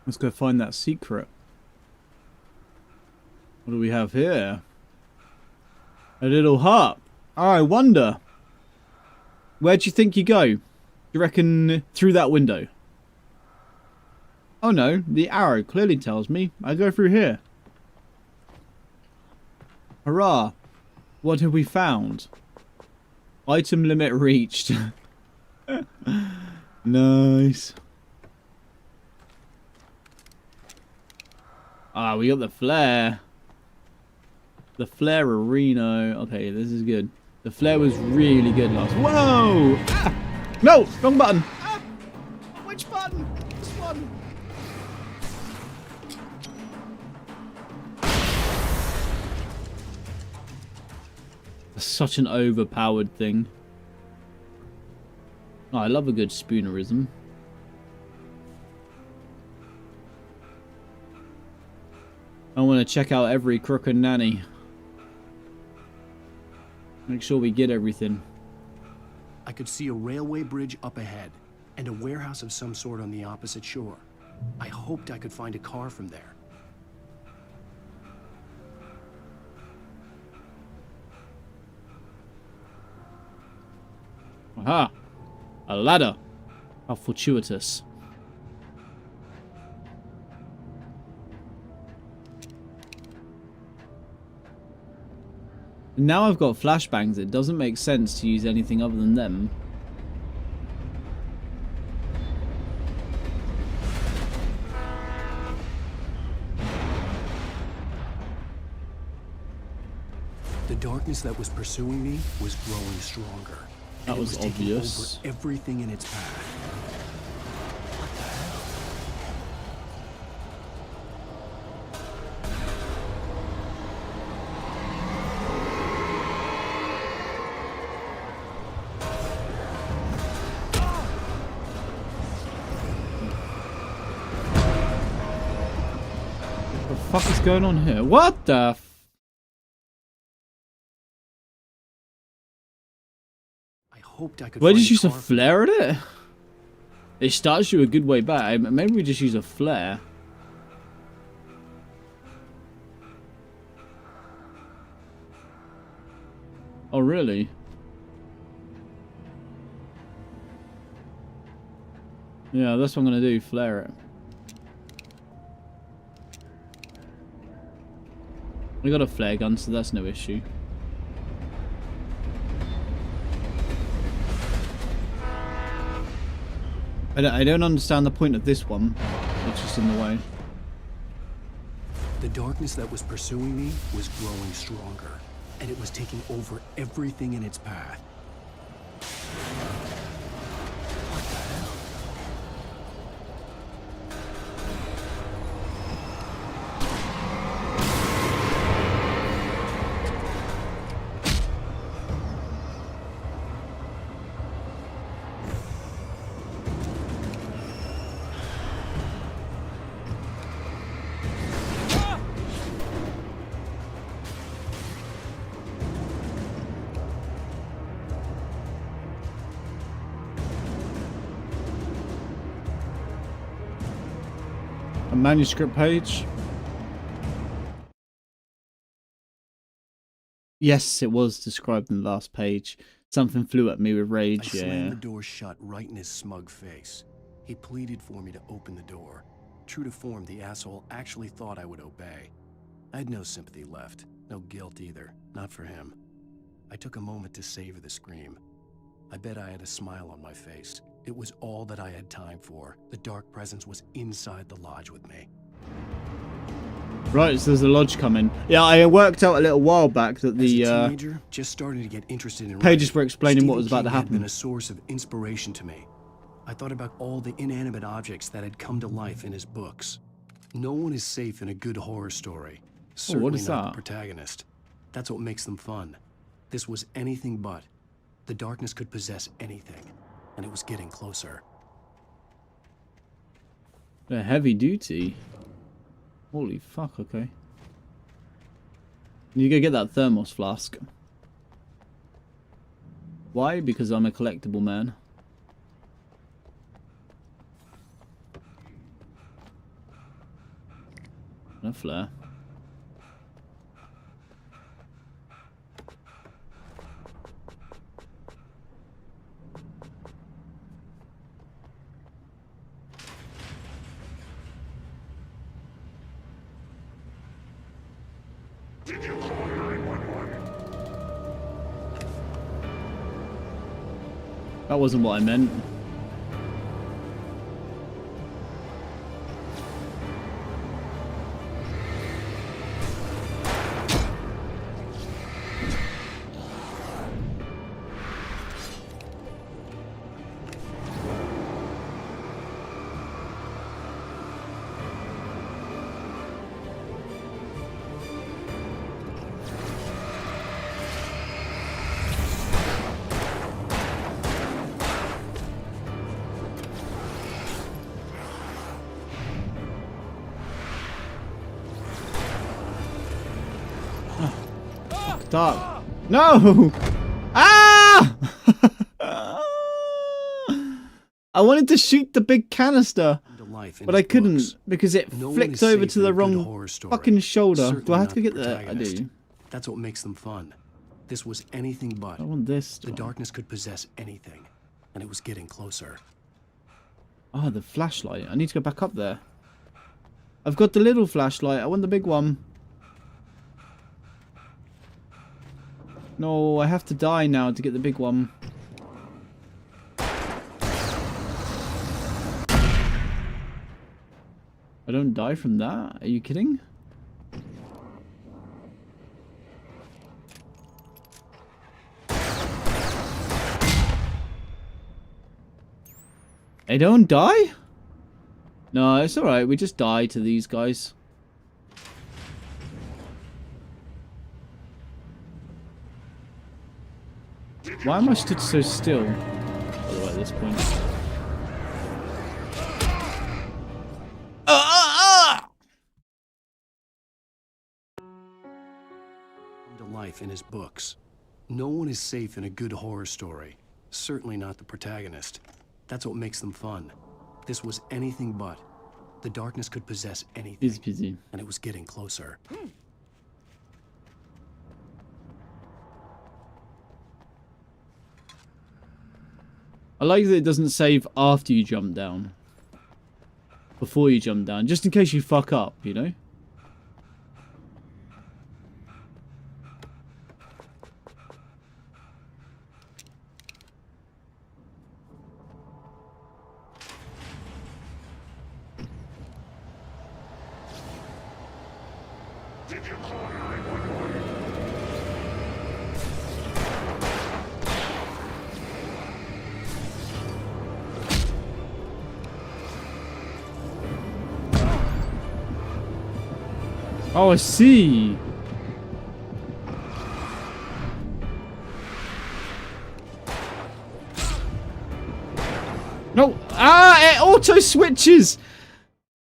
B: Let's go find that secret. What do we have here? A little harp. I wonder. Where do you think you go? You reckon through that window? Oh no, the arrow clearly tells me I go through here. Hurrah! What have we found? Item limit reached. Nice. Ah, we got the flare. The flare Reno. Okay, this is good. The flare was really good last. Whoa! Ah! No! Wrong button! Ah! Which button? This one. That's such an overpowered thing. Oh, I love a good spoonerism. I want to check out every crook and nanny. Make sure we get everything.
F: I could see a railway bridge up ahead and a warehouse of some sort on the opposite shore. I hoped I could find a car from there.
B: Aha! A ladder! How fortuitous. Now I've got flashbangs, it doesn't make sense to use anything other than them.
F: The darkness that was pursuing me was growing stronger.
B: That was obvious.
F: Over everything in its path.
B: What the fuck is going on here? What the f— Why just use a flare at it? It starts you a good way back. Maybe we just use a flare. Oh, really? Yeah, that's what I'm gonna do. Flare it. We got a flare gun, so that's no issue. I don't understand the point of this one. It's just in the way.
F: The darkness that was pursuing me was growing stronger, and it was taking over everything in its path. What the hell?
B: A manuscript page. Yes, it was described in the last page. Something flew at me with rage.
F: I
B: Yeah.
F: slammed the door shut right in his smug face. He pleaded for me to open the door. True to form, the asshole actually thought I would obey. I had no sympathy left, no guilt either, not for him. I took a moment to savor the scream. I bet I had a smile on my face. It was all that I had time for. The dark presence was inside the lodge with me.
B: Right, so there's a lodge coming. Yeah, I worked out a little while back that the
F: As a teenager, just starting to get interested in
B: pages
F: writing,
B: were explaining what
F: Stephen
B: was about to
F: King had
B: happen.
F: been a source of inspiration to me. I thought about all the inanimate objects that had come to life in his books. No one is safe in a good horror story. Certainly
B: is
F: not
B: that?
F: the protagonist. That's what makes them fun. This was anything but. The darkness could possess anything, and it was getting closer.
B: They're heavy duty. Holy fuck, okay. You go get that thermos flask. Why? Because I'm a collectible man. And a flare.
G: Did you call 911?
B: That wasn't what I meant. Stop. No! Ah! I wanted to shoot the big canister, but I couldn't because it flicked over to the wrong fucking shoulder. Do I have to get there? I do.
F: That's what makes them fun. This was anything but.
B: I want this.
F: The darkness could possess anything, and it was getting closer.
B: Oh, the flashlight. I need to go back up there. I've got the little flashlight. I want the big one. No, I have to die now to get the big one. I don't die from that? Are you kidding? They don't die? No, it's alright. We just die to these guys. Why am I stood so still? By the way, at this point.
F: Come to life in his books. No one is safe in a good horror story. Certainly not the protagonist. That's what makes them fun. This was anything but. The darkness could possess anything.
B: Busy.
F: And it was getting closer.
B: I like that it doesn't save after you jump down. Before you jump down. Just in case you fuck up, you know?
G: Did you call 911?
B: Oh, I see. No. Ah, it auto switches.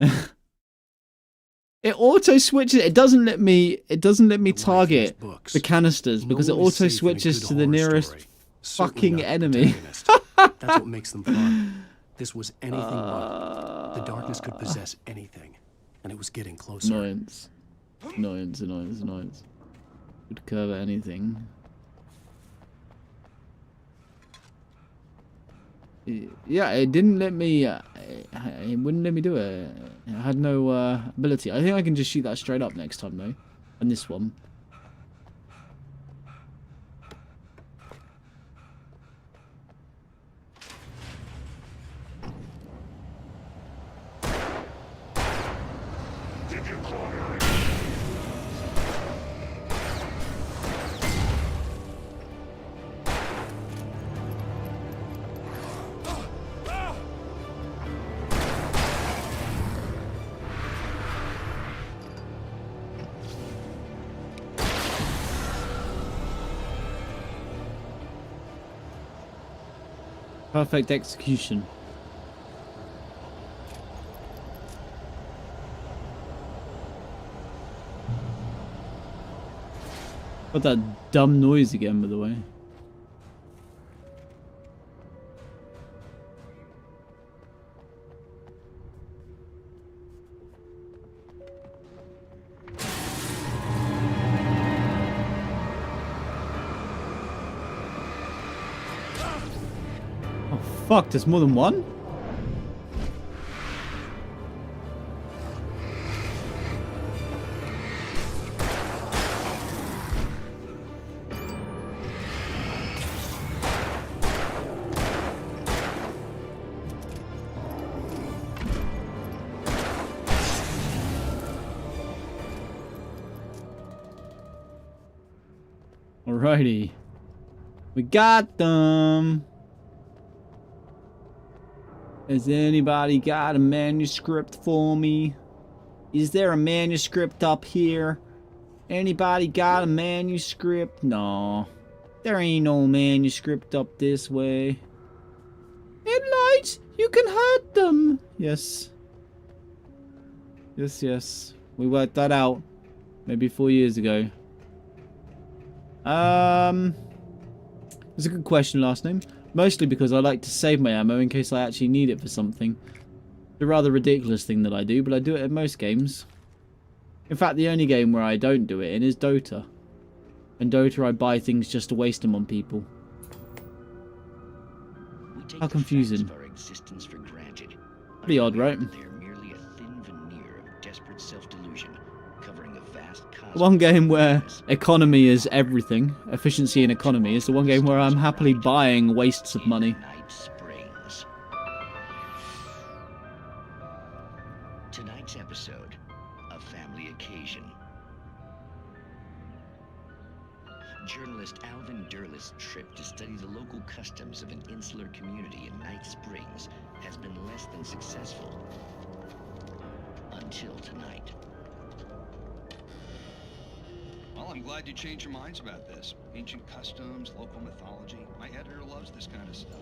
B: It auto switches. It doesn't let me target the canisters because it auto switches to the nearest fucking enemy.
F: That's what makes them fun. This was anything but. The darkness could possess anything, and it was getting closer.
B: Annoyance. Annoyance, annoyance, annoyance. Would curve at anything. Yeah, it didn't let me, it wouldn't let me do it. I had no ability. I think I can just shoot that straight up next time though. And this one. Perfect execution. What that dumb noise again, by the way. Fuck, there's more than one? Alrighty. We got them. Has anybody got a manuscript for me? Is there a manuscript up here? Anybody got a manuscript? No. There ain't no manuscript up this way. Headlights! You can hurt them! Yes. Yes, yes. We worked that out. Maybe 4 years ago. It's a good question, last name. Mostly because I like to save my ammo in case I actually need it for something. It's a rather ridiculous thing that I do, but I do it in most games. In fact, the only game where I don't do it in is Dota. In Dota, I buy things just to waste them on people. How confusing. Pretty odd, right? The one game where economy is everything, efficiency and economy, is the one game where I'm happily buying wastes of money.
P: Tonight's episode, a family occasion. Journalist Alvin Derlis' trip to study the local customs of an insular community in Night Springs has been less than successful. Until tonight.
Q: Well, I'm glad you changed your minds about this. Ancient customs, local mythology. My editor loves this kind of stuff.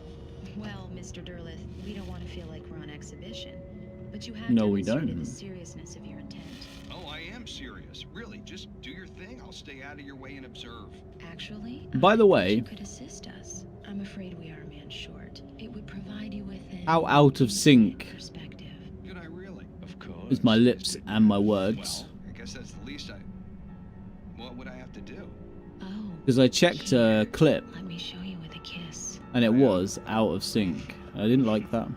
R: Well, Mr. Derleth, we don't want to feel like we're on exhibition, but you have
B: No, we
R: demonstrated
B: don't.
R: the seriousness of your intent.
Q: Oh, I am serious. Really, just do your thing. I'll stay out of your way and observe.
R: Actually,
B: By the way,
R: you could assist us. I'm afraid we are a man short. It would provide you with an
B: how out of sync
R: perspective.
Q: Could I really? Of course.
B: is my lips and my words?
Q: Well, I guess that's the least I... What would I have to do?
B: Because I checked a clip
R: Let me show you with a kiss.
B: and it was out of sync. I didn't like that.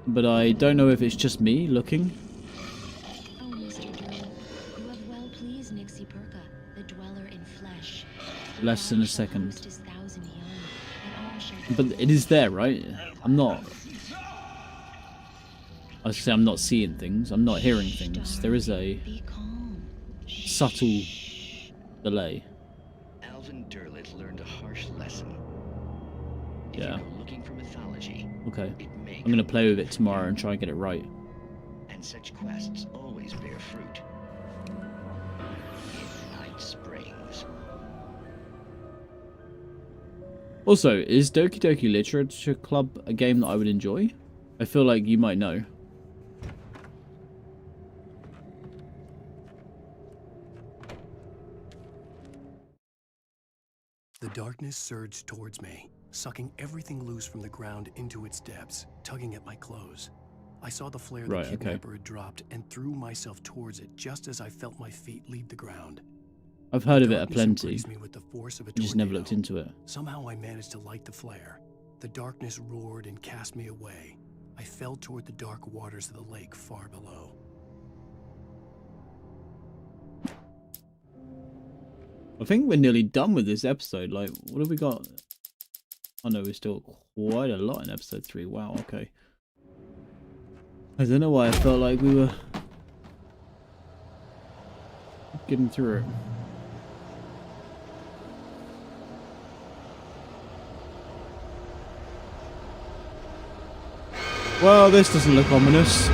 B: But I don't know if it's just me looking.
R: Oh, Mr. Derleth, you have well pleased Nixie Perka, the dweller in flesh.
B: Less than a second.
R: Host his thousand young, and all shall
B: But it is there, right? I'm not. I was say I'm not seeing things. I'm not hearing things. There is a subtle delay.
P: Alvin Derleth learned a harsh lesson.
B: Yeah.
P: Looking for mythology.
B: Okay. I'm gonna play with it tomorrow and try and get it right.
P: And such quests always bear fruit. In Night Springs.
B: Also, is Doki Doki Literature Club a game that I would enjoy? I feel like you might know.
F: The darkness surged towards me, sucking everything loose from the ground into its depths, tugging at my clothes. I saw the flare
B: Right,
F: the
B: okay.
F: kidnapper had dropped and threw myself towards it just as I felt my feet leave the ground.
B: I've heard of it a
F: Darkness
B: plenty.
F: embraced me with the force of a
B: Just never
F: tornado.
B: looked into it.
F: Somehow I managed to light the flare. The darkness roared and cast me away. I fell toward the dark waters of the lake far below.
B: I think we're nearly done with this episode. Like, what have we got? Oh no, we're still quite a lot in episode 3. Wow, okay. I don't know why I felt like we were getting through it. Well, this doesn't look ominous.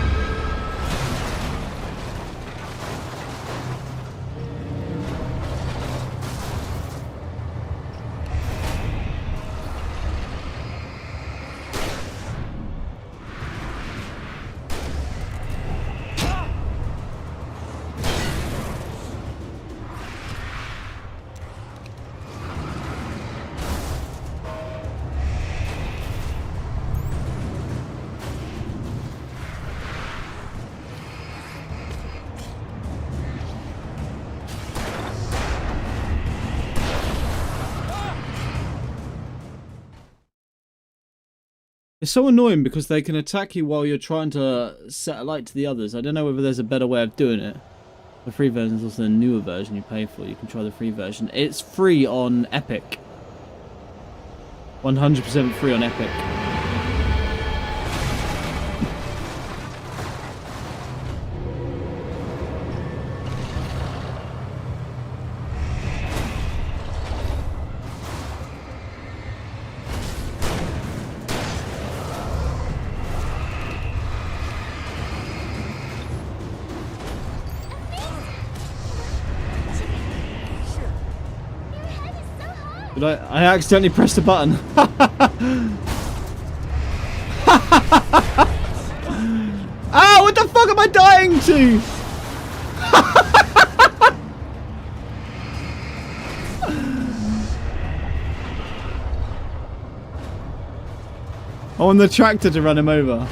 B: It's so annoying because they can attack you while you're trying to set a light to the others. I don't know whether there's a better way of doing it. The free version is also a newer version you pay for. You can try the free version. It's free on Epic. 100% free on Epic. But I accidentally pressed a button. Ah, what the fuck am I dying to? I want the tractor to run him over.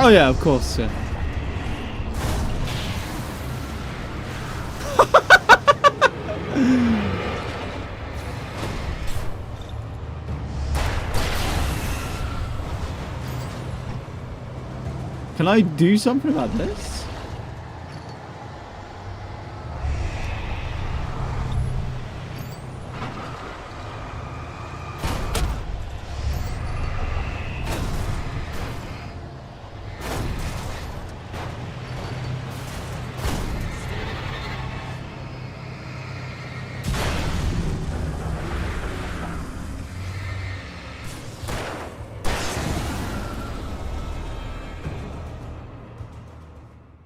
B: Oh yeah, of course, yeah. Can I do something about this?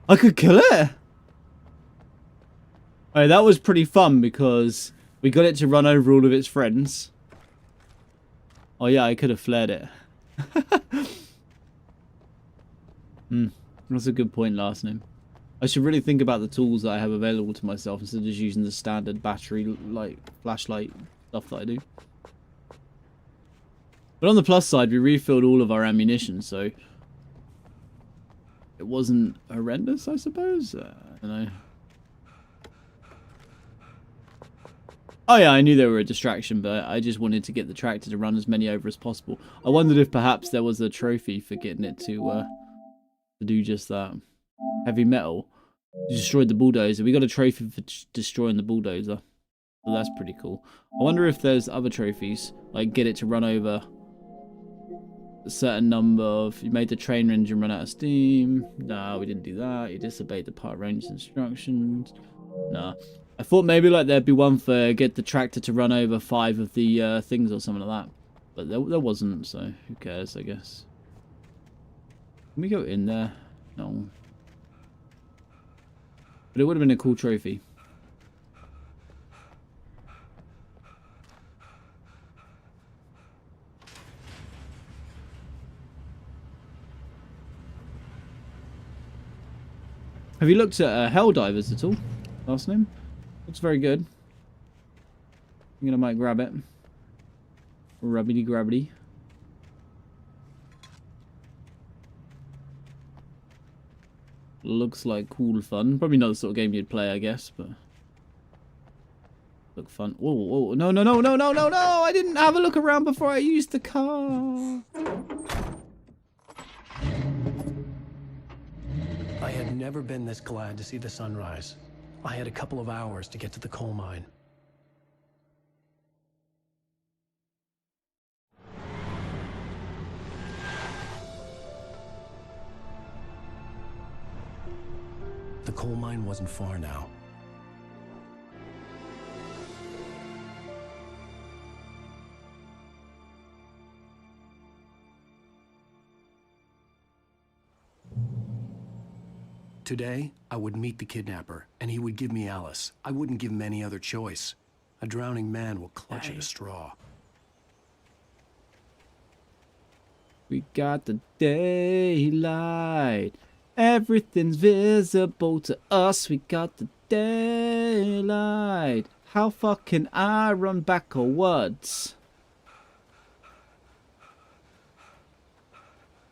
B: I could kill it. Alright, that was pretty fun because we got it to run over all of its friends. Oh yeah, I could have flared it. That's a good point, last name. I should really think about the tools that I have available to myself instead of just using the standard battery, like, flashlight stuff that I do. But on the plus side, we refilled all of our ammunition, so it wasn't horrendous, I suppose. I don't know. Oh yeah, I knew they were a distraction, but I just wanted to get the tractor to run as many over as possible. I wondered if perhaps there was a trophy for getting it to do just that. Heavy metal. You destroyed the bulldozer. We got a trophy for destroying the bulldozer. So that's pretty cool. I wonder if there's other trophies, like get it to run over a certain number of... You made the train engine run out of steam. No, we didn't do that. You disobeyed the part range instructions. No. I thought maybe like there'd be one for get the tractor to run over 5 of the things or something like that. But there wasn't, so who cares, I guess. Can we go in there? No. But it would have been a cool trophy. Have you looked at Helldivers at all? Last name? Looks very good. I think I might grab it. Rubbity grabbity. Looks like cool fun. Probably not the sort of game you'd play, I guess, but look fun. Oh, no, no, no, no, no, no, no! I didn't have a look around before I used the car.
F: I had never been this glad to see the sunrise. I had a couple of hours to get to the coal mine. The coal mine wasn't far now. Today, I would meet the kidnapper, and he would give me Alice. I wouldn't give him any other choice. A drowning man will clutch at a straw.
B: We got the daylight. Everything's visible to us. We got the daylight. How far can I run backwards?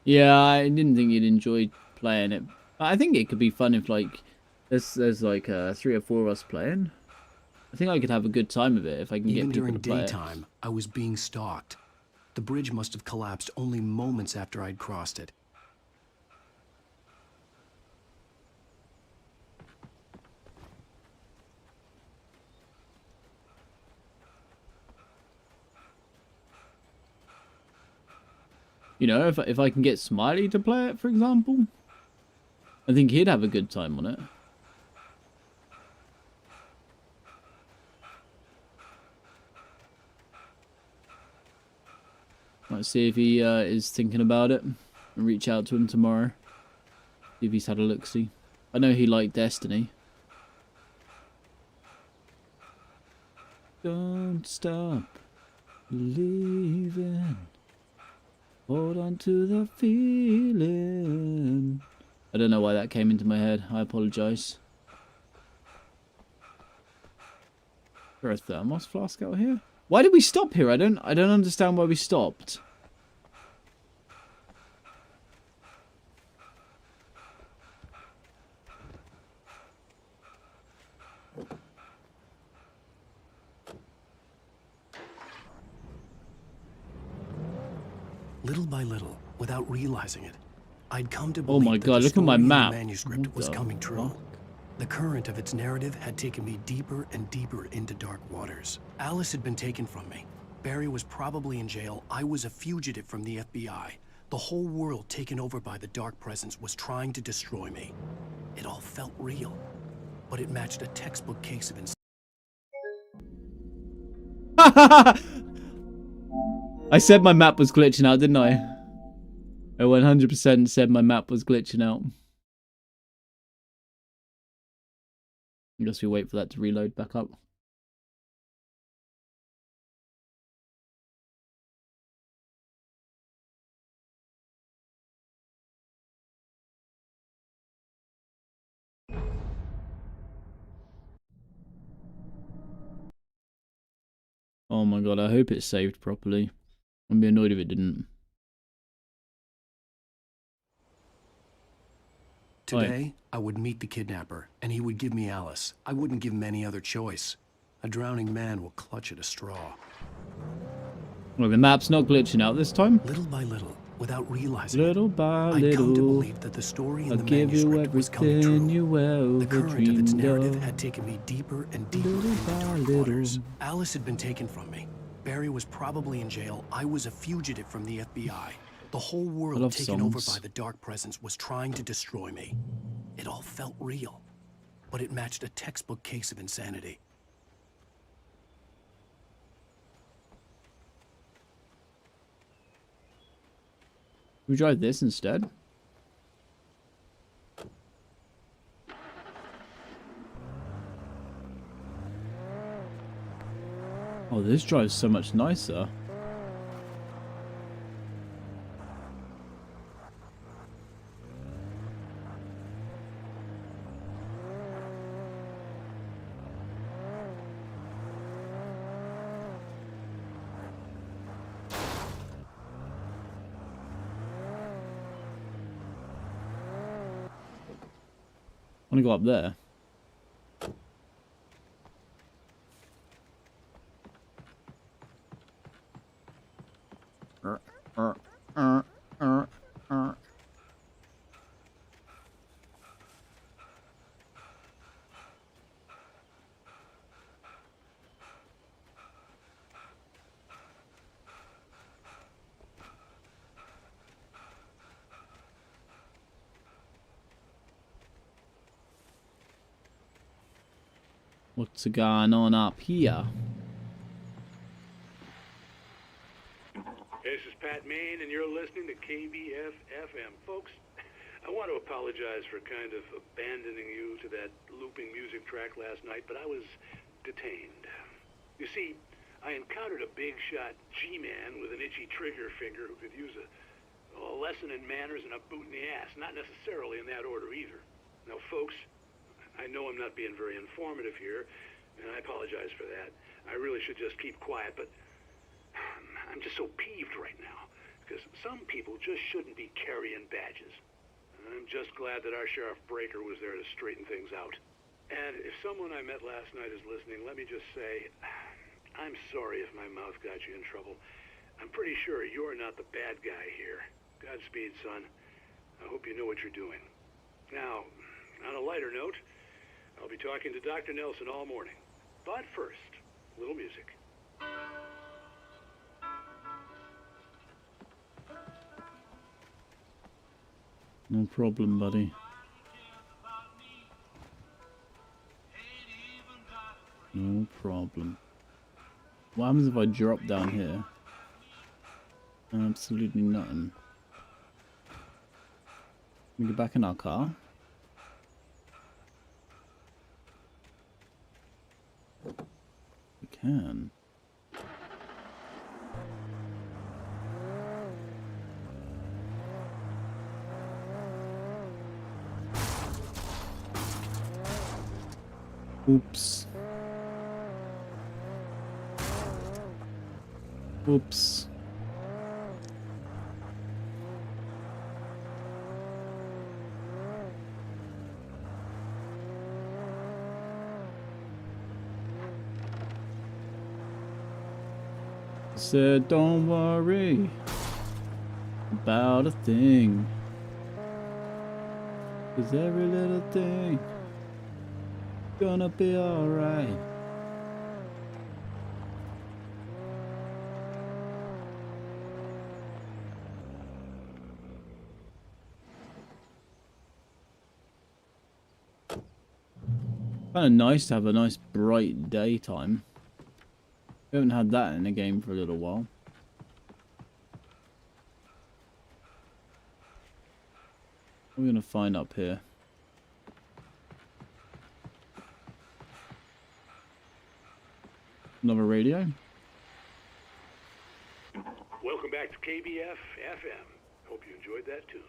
B: Yeah, I didn't think you'd enjoy playing it. I think it could be fun if like there's like 3 or 4 of us playing. I think I could have a good time of it if I can get people to play it.
F: Even during daytime, I was being stalked. The bridge must have collapsed only moments after I'd crossed it.
B: You know, if I can get Smiley to play it, for example, I think he'd have a good time on it. Might see if he is thinking about it and reach out to him tomorrow. See if he's had a look-see. I know he liked Destiny. Don't stop believing. Hold on to the feeling. I don't know why that came into my head. I apologise. Is there a thermos flask out here? Why did we stop here? I don't understand why we stopped.
F: Little by little, without realizing it, I'd come to
B: Oh
F: believe
B: my
F: that
B: god,
F: the
B: look at my
F: story in the
B: map.
F: manuscript
B: What
F: was
B: the
F: coming true.
B: fuck?
F: The current of its narrative had taken me deeper and deeper into dark waters. Alice had been taken from me. Barry was probably in jail. I was a fugitive from the FBI. The whole world taken over by the Dark Presence was trying to destroy me. It all felt real, but it matched a textbook case of insanity.
B: I said my map was glitching out, didn't I? I 100% said my map was glitching out. I guess we wait for that to reload back up. Oh my god, I hope it's saved properly. I'd be annoyed if it didn't.
F: Today, I would meet the kidnapper, and he would give me Alice. I wouldn't give him any other choice. A drowning man will clutch at a straw.
B: Well, the map's not glitching out this time.
F: Little by little, without realizing
B: Little
F: it,
B: by
F: I'd
B: little,
F: come to believe that the story in
B: I'll
F: the
B: give you
F: manuscript was coming true.
B: everything you ever
F: The current of its
B: dreamed
F: narrative
B: of.
F: had taken me deeper and deeper
B: Little
F: into
B: by
F: dark
B: little.
F: waters. Alice had been taken from me. Barry was probably in jail. I was a fugitive from the FBI. The whole
B: I
F: world
B: love
F: taken over
B: songs.
F: by the Dark Presence was trying to destroy me. It all felt real, but it matched a textbook case of insanity.
B: We drive this instead. Oh, this drive's so much nicer. I want to go up there. What's going on up here?
K: This is Pat Main, and you're listening to KBF FM. Folks, I want to apologize for kind of abandoning you to that looping music track last night, but I was detained. You see, I encountered a big shot G-man with an itchy trigger finger who could use a lesson in manners and a boot in the ass. Not necessarily in that order either. Now, folks, I know I'm not being very informative here, and I apologize for that. I really should just keep quiet, but I'm just so peeved right now, because some people just shouldn't be carrying badges. I'm just glad that our Sheriff Breaker was there to straighten things out. And if someone I met last night is listening, let me just say, I'm sorry if my mouth got you in trouble. I'm pretty sure you're not the bad guy here. Godspeed, son. I hope you know what you're doing. Now, on a lighter note, I'll be talking to Dr. Nelson all morning. But first, a little music.
B: No problem, buddy. No problem. What happens if I drop down here? Absolutely nothing. Can we get back in our car? We can. Oops. Oops. Said don't worry about a thing, 'cause every little thing gonna be alright. Kind of nice to have a nice bright daytime. We haven't had that in a game for a little while. What are we gonna find up here? Another radio?
K: Welcome back to KBF FM. Hope you enjoyed that tune.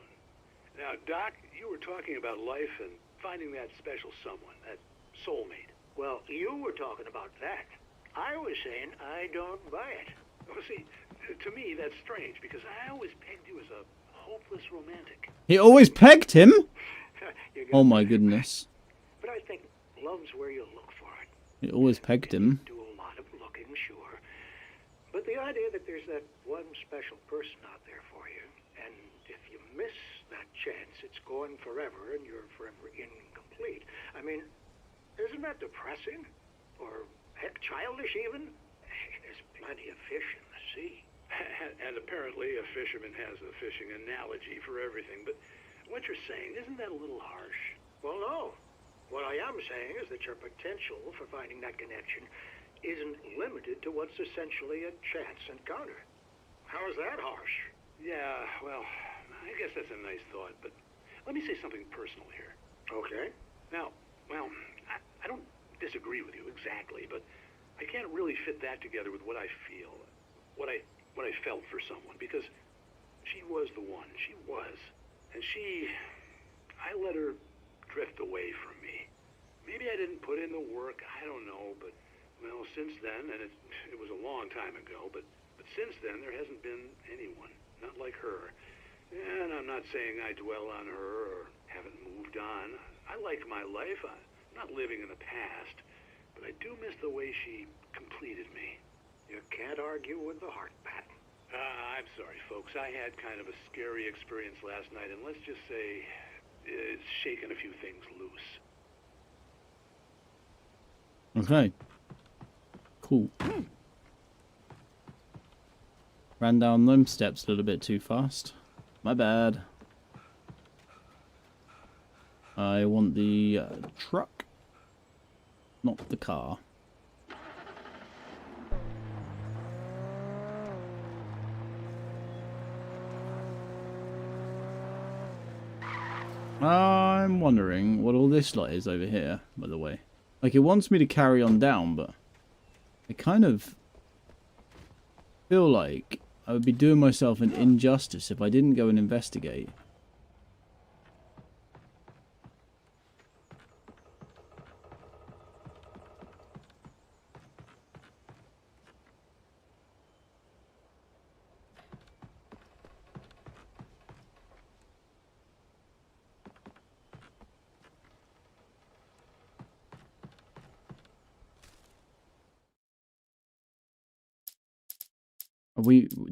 K: Now, Doc, you were talking about life and finding that special someone, that soulmate.
S: Well, you were talking about that. I was saying I don't buy it.
K: Well, see, to me, that's strange, because I always pegged you as a hopeless romantic.
B: He always pegged him?
S: You got
B: Oh my
S: that.
B: goodness.
S: But I think love's where you look for it.
B: He always pegged him.
S: Do a lot of looking, sure. But the idea that there's that one special person out there for you, and if you miss that chance, it's gone forever, and you're forever incomplete. I mean, isn't that depressing? Or heck, childish even? There's plenty of fish in the sea.
K: And apparently a fisherman has a fishing analogy for everything, but what you're saying, isn't that a little harsh?
S: Well, no. What I am saying is that your potential for finding that connection isn't limited to what's essentially a chance encounter. How is that harsh?
K: Yeah, well, I guess that's a nice thought, but let me say something personal here.
S: Okay.
K: Now, well, I don't disagree with you exactly, but I can't really fit that together with what I feel, what I felt for someone, because she was the one. She was. And I let her drift away from me. Maybe I didn't put in the work, I don't know, but, well, since then, and it was a long time ago, but since then there hasn't been anyone, not like her. And I'm not saying I dwell on her or haven't moved on. I like my life. I'm not living in the past, but I do miss the way she completed me.
S: You can't argue with the heart, Pat.
K: I'm sorry, folks. I had kind of a scary experience last night, and let's just say it's shaken a few things loose.
B: Okay. Cool. Ran down them steps a little bit too fast. My bad. I want the truck, not the car. I'm wondering what all this lot is over here, by the way. Like, it wants me to carry on down, but I kind of feel like I would be doing myself an injustice if I didn't go and investigate.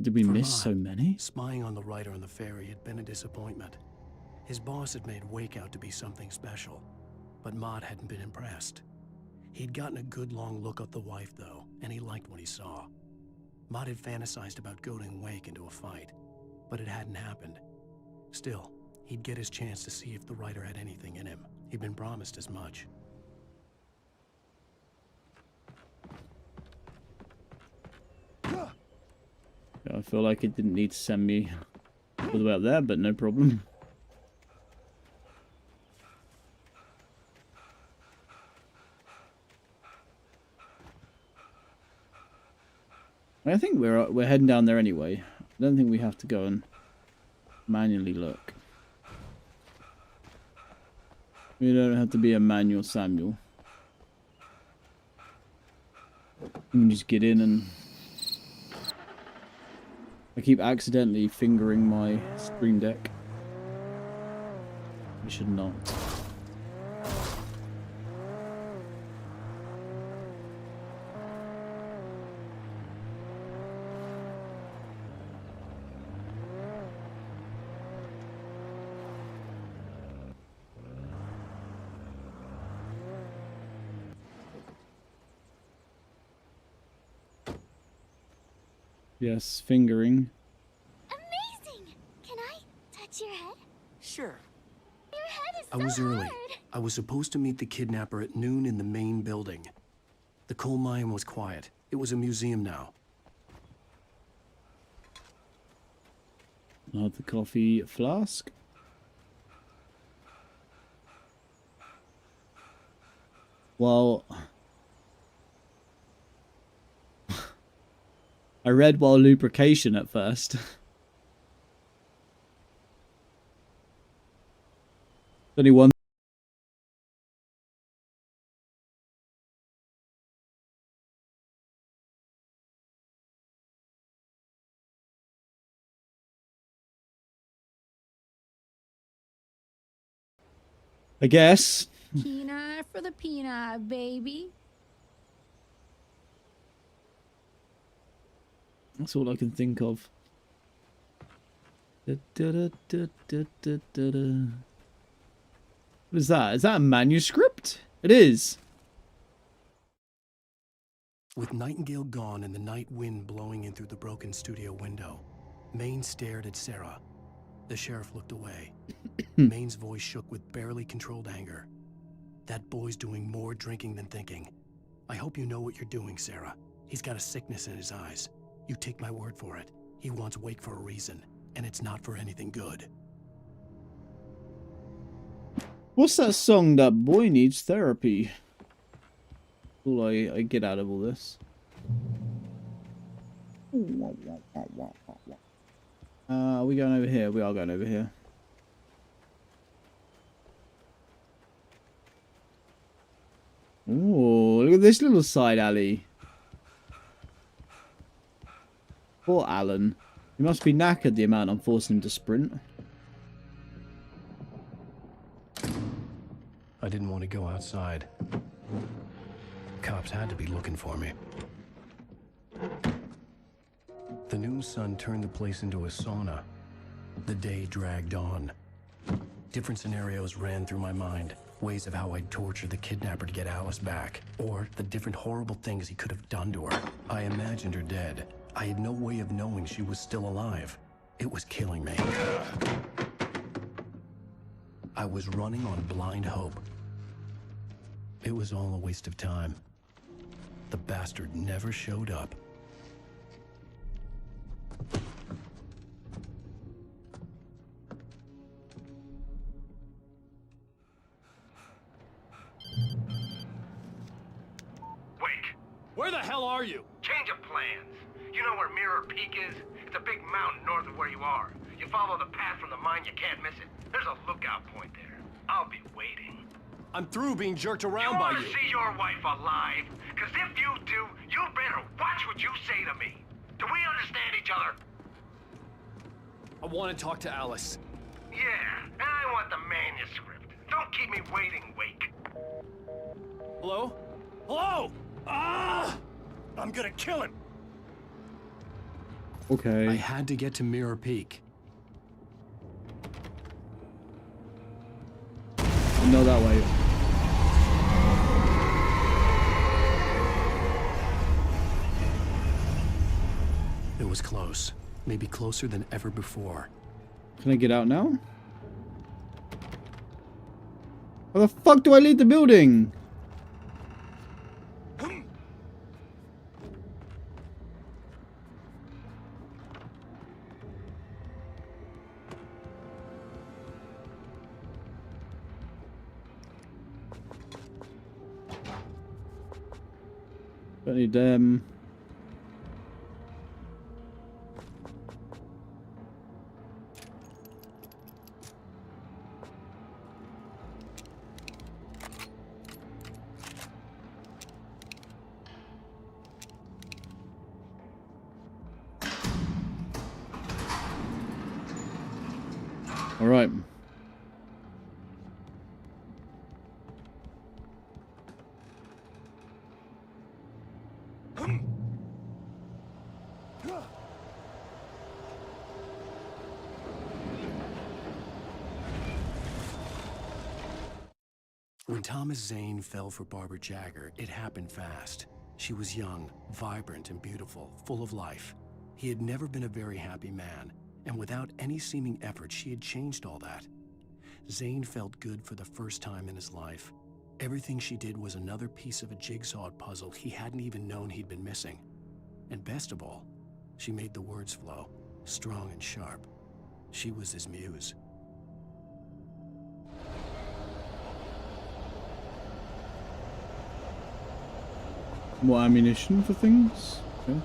B: Did we miss so many?
F: Spying on the writer on the ferry had been a disappointment. His boss had made Wake out to be something special, but Maude hadn't been impressed. He'd gotten a good long look at the wife, though, and he liked what he saw. Maude had fantasized about goading Wake into a fight, but it hadn't happened. Still, he'd get his chance to see if the writer had anything in him. He'd been promised as much.
B: I feel like it didn't need to send me all the way up there, but no problem. I think we're heading down there anyway. I don't think we have to go and manually look. We don't have to be a manual Samuel. We can just get in and... I keep accidentally fingering my Stream Deck. I should not. Yes, fingering.
A: Amazing! Can I touch your head?
C: Sure.
A: Your head is
F: I was early. I was supposed to meet the kidnapper at noon in the main building. The coal mine was quiet. It was a museum now.
B: Another coffee flask. Well... I read while lubrication at first. Only one. I guess.
N: Peanut for the peanut, baby.
B: That's all I can think of. What is that? Is that a manuscript? It is.
F: With Nightingale gone and the night wind blowing in through the broken studio window, Maine stared at Sarah. The sheriff looked away. Maine's voice shook with barely controlled anger. That boy's doing more drinking than thinking. I hope you know what you're doing, Sarah. He's got a sickness in his eyes. You take my word for it. He wants Wake for a reason, and it's not for anything good.
B: What's that song? That boy needs therapy. all I get out of all this. Are we going over here? We are going over here. Oh, look at this little side alley. Poor Alan. He must be knackered the amount I'm forcing him to sprint.
F: I didn't want to go outside. Cops had to be looking for me. The noon sun turned the place into a sauna. The day dragged on. Different scenarios ran through my mind. Ways of how I'd torture the kidnapper to get Alice back. Or the different horrible things he could have done to her. I imagined her dead. I had no way of knowing she was still alive. It was killing me. I was running on blind hope. It was all a waste of time. The bastard never showed up.
O: Wake! Where the hell are you?
T: Change of plans. You know where Mirror Peak is? It's a big mountain north of where you are. You follow the path from the mine, you can't miss it. There's a lookout point there. I'll be waiting.
O: I'm through being jerked around by
T: You
O: you.
T: want to see your wife alive? Because if you do, you better watch what you say to me. Do we understand each other?
O: I want to talk to Alice.
T: Yeah, and I want the manuscript. Don't keep me waiting, Wake.
O: Hello? Hello? Ah! I'm gonna kill him.
B: Okay.
F: I had to get to Mirror Peak.
B: No, that way.
F: It was close. Maybe closer than ever before.
B: Can I get out now? How the fuck do I leave the building? Don't need them. All right.
F: When Thomas Zane fell for Barbara Jagger, it happened fast. She was young, vibrant, and beautiful, full of life. He had never been a very happy man, and without any seeming effort, she had changed all that. Zane felt good for the first time in his life. Everything she did was another piece of a jigsaw puzzle he hadn't even known he'd been missing. And best of all, she made the words flow, strong and sharp. She was his muse.
B: More ammunition for things? Okay.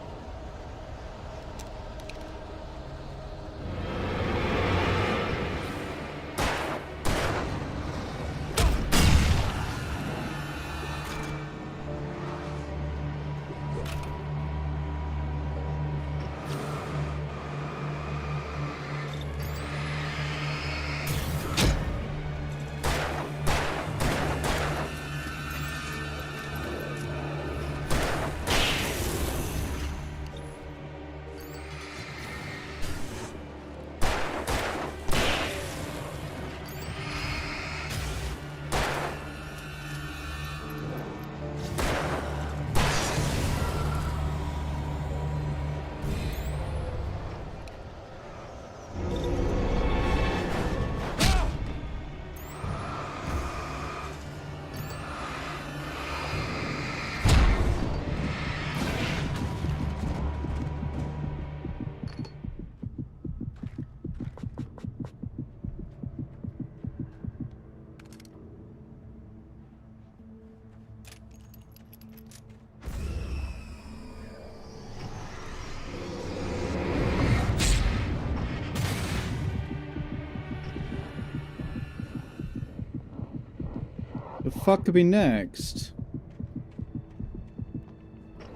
B: fuck could be next?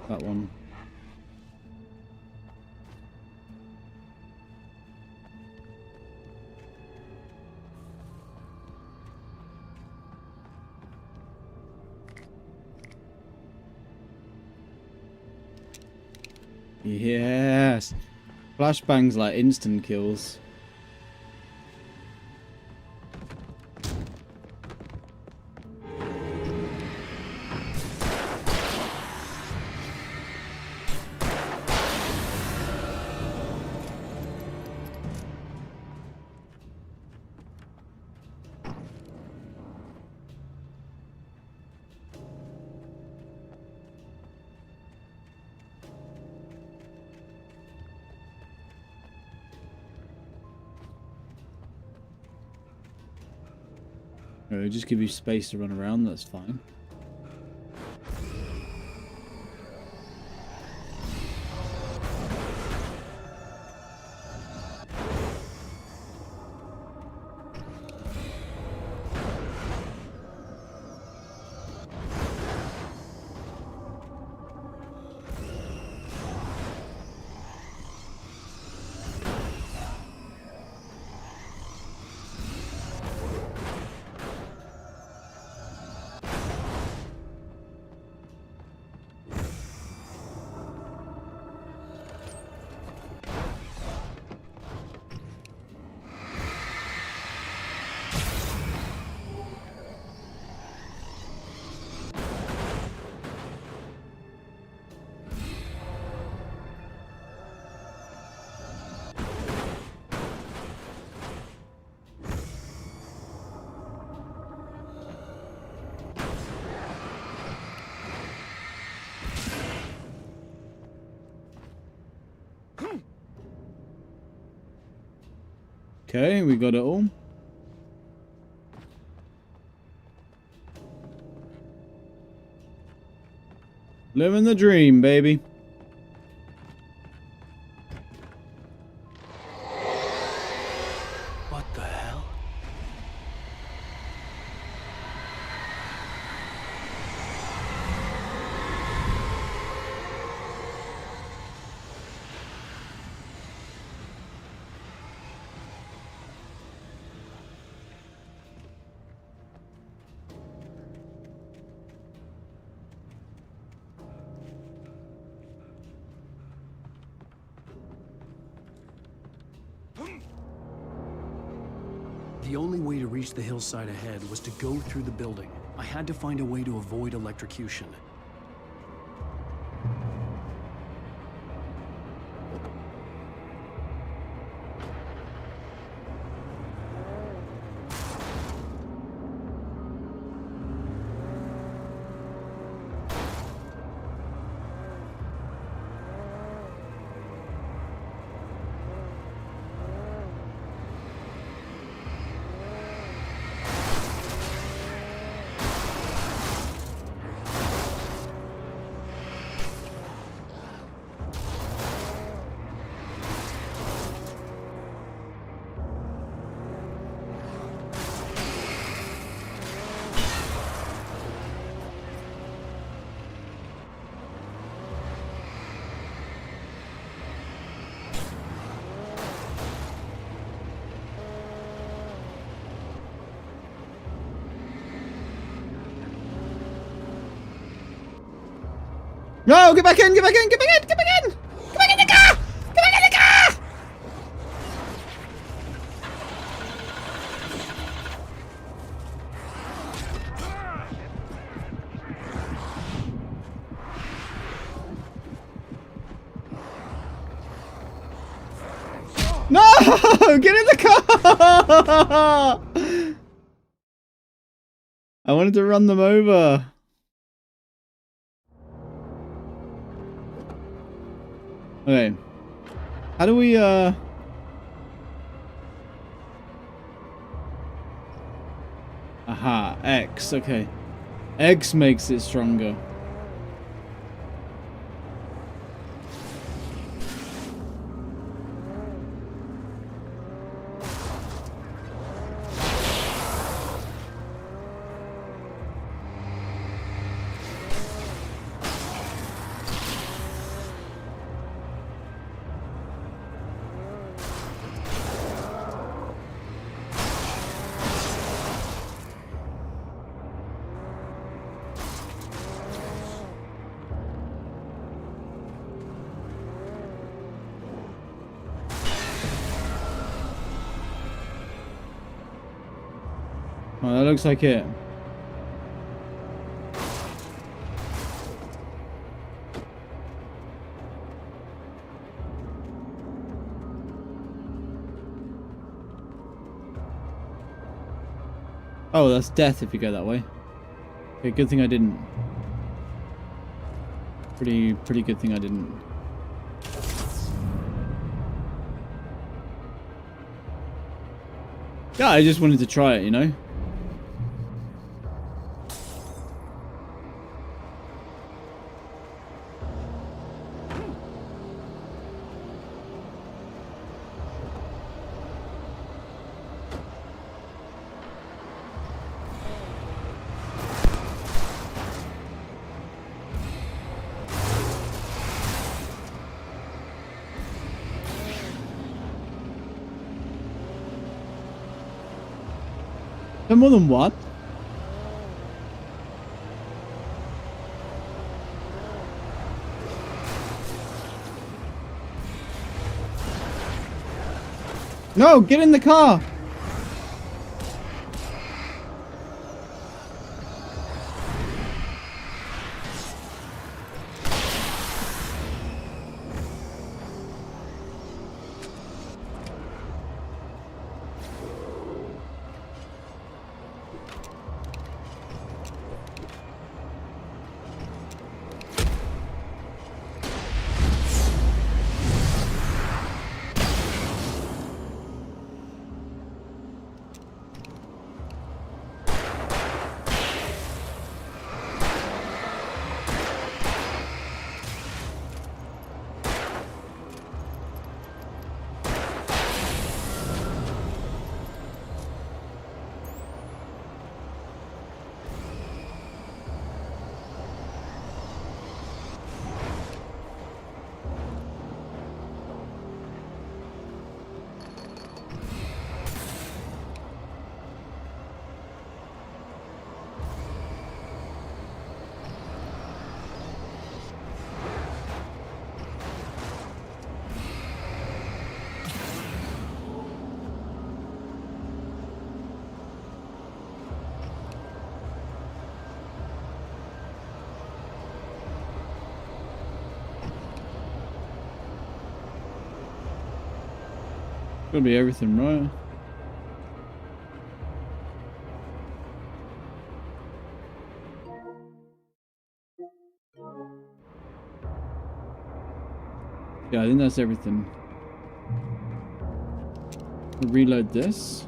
B: That one. Yes. Flashbangs like instant kills. It'll just give you space to run around, that's fine. Okay, we got it all. Living the dream, baby.
F: What the hell? The only way to reach the hillside ahead was to go through the building. I had to find a way to avoid electrocution.
B: No, get back in, get back in, get back in, get back in! Get back in the car! Get back in the car! No! Get in the car! I wanted to run them over. Okay. How do we, Aha, X, okay. X makes it stronger. Oh, that looks like it. Oh, that's death if you go that way. Okay, good thing I didn't. Pretty good thing I didn't. Yeah, I just wanted to try it, you know? There more than one? No, get in the car! Gotta be everything, right? Yeah, I think that's everything. Reload this.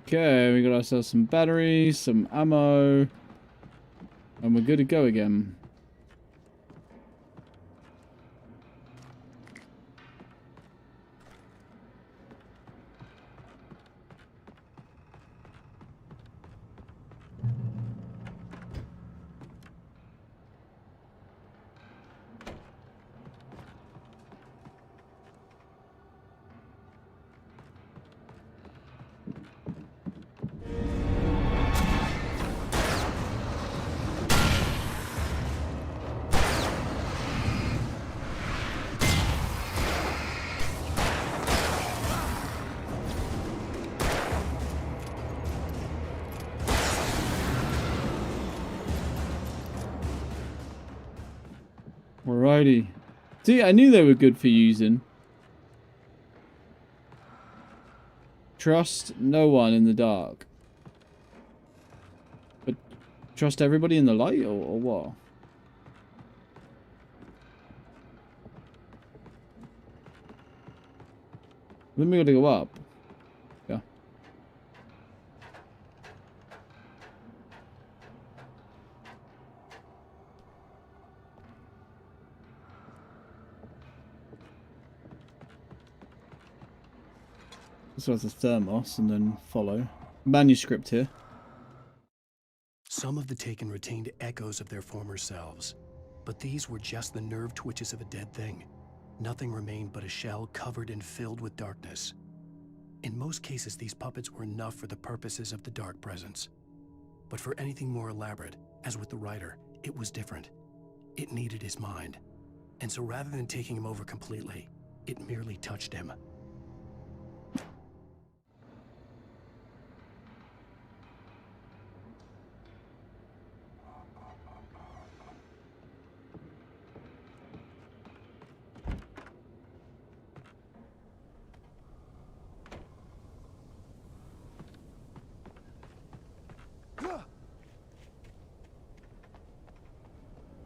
B: Okay, we got ourselves some batteries, some ammo, and we're good to go again. Alrighty. See, I knew they were good for using. Trust no one in the dark. But trust everybody in the light, or what? Then we gotta go up. Yeah. This was a thermos and then follow. Manuscript here.
F: Some of the Taken retained echoes of their former selves, but these were just the nerve twitches of a dead thing. Nothing remained but a shell covered and filled with darkness. In most cases, these puppets were enough for the purposes of the Dark Presence. But for anything more elaborate, as with the writer, it was different. It needed his mind. And so rather than taking him over completely, it merely touched him.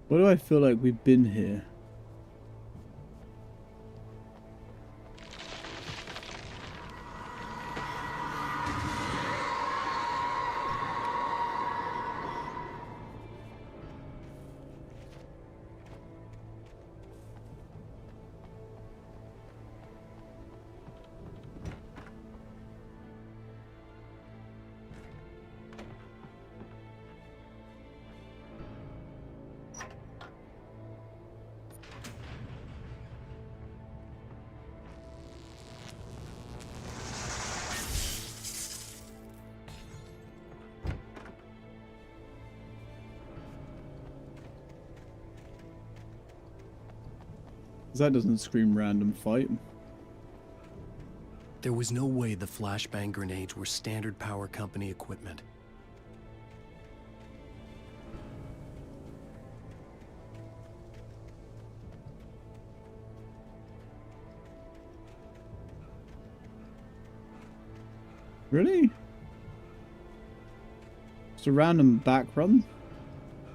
B: Why do I feel like we've been here? That doesn't scream random fight.
F: There was no way the flashbang grenades were standard power company equipment.
B: Really? Just a random back run?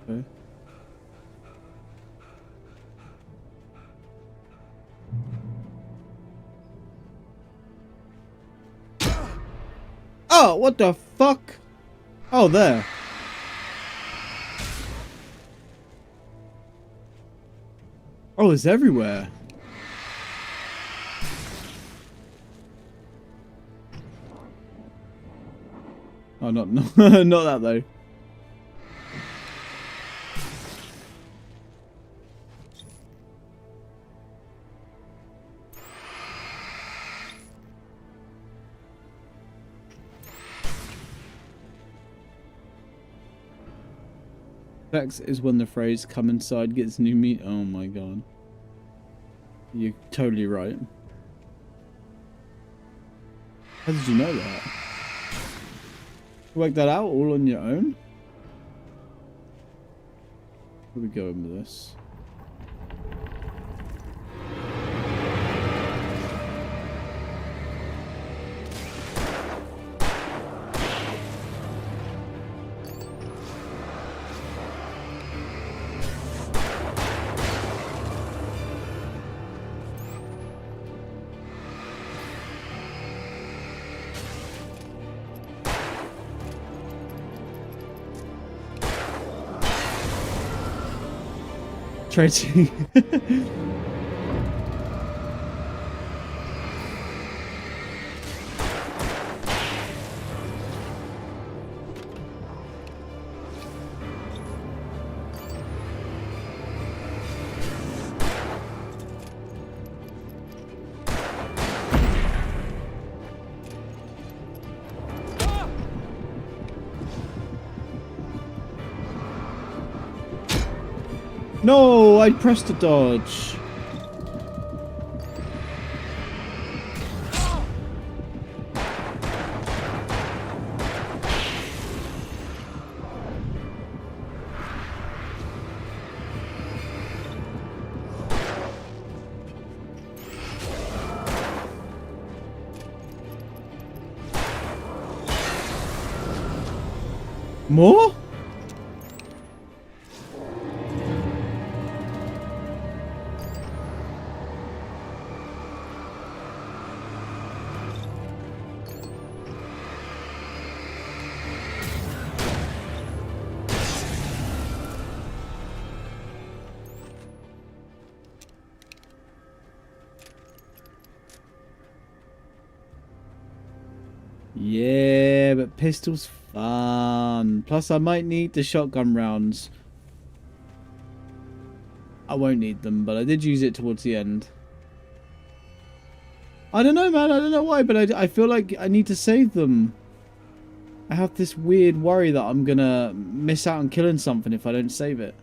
B: Okay. Oh, what the fuck? Oh, there. Oh, it's everywhere. Oh, not that though. Sex is when the phrase "come inside" gets new meat. Oh my god. You're totally right. How did you know that? You worked that out all on your own? Where are we going with this? Tracy. No, I pressed a dodge. More? Yeah, but pistol's fun. Plus, I might need the shotgun rounds. I won't need them, but I did use it towards the end. I don't know, man. I don't know why, but I feel like I need to save them. I have this weird worry that I'm gonna miss out on killing something if I don't save it.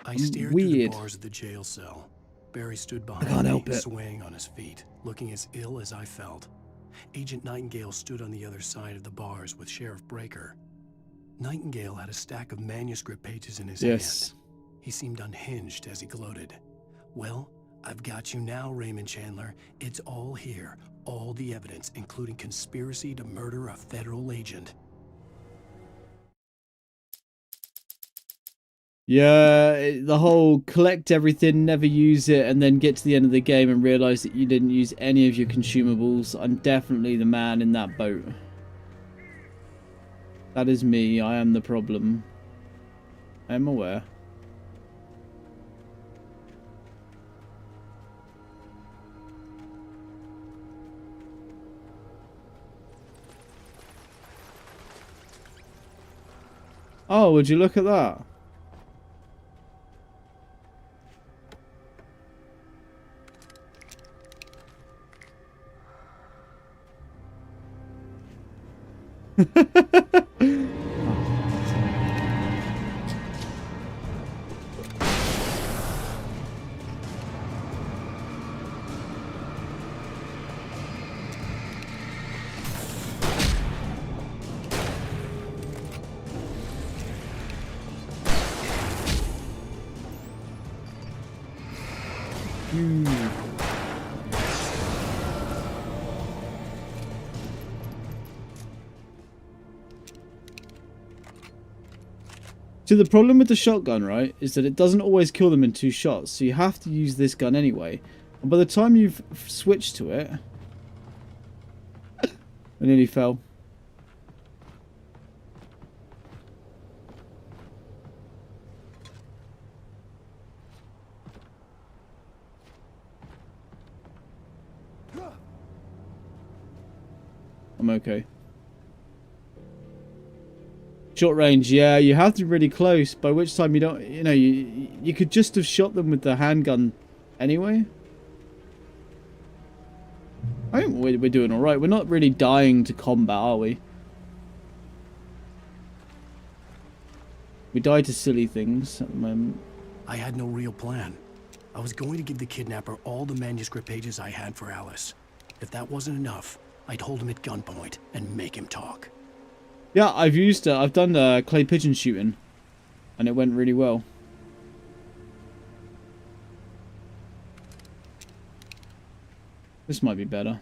F: I stared through the bars of the jail cell. Barry stood behind me, swaying on his feet, looking as ill as I felt. Agent Nightingale stood on the other side of the bars with Sheriff Breaker. Nightingale had a stack of manuscript pages in his hand. He seemed unhinged as he gloated. Well, I've got you now, Raymond Chandler. It's all here. All the evidence, including conspiracy to murder a federal agent.
B: Yeah, the whole collect everything, never use it, and then get to the end of the game and realize that you didn't use any of your consumables. I'm definitely the man in that boat. That is me. I am the problem. I am aware. Oh, would you look at that? So the problem with the shotgun, right, is that it doesn't always kill them in 2 shots. So you have to use this gun anyway. And by the time you've switched to it... I nearly fell. I'm okay. Short range, yeah, you have to be really close, by which time you don't, you know, you could just have shot them with the handgun anyway. I think we're doing alright. We're not really dying to combat, are we? We die to silly things at the moment.
F: I had no real plan. I was going to give the kidnapper all the manuscript pages I had for Alice. If that wasn't enough, I'd hold him at gunpoint and make him talk.
B: Yeah, I've done clay pigeon shooting, and it went really well. This might be better.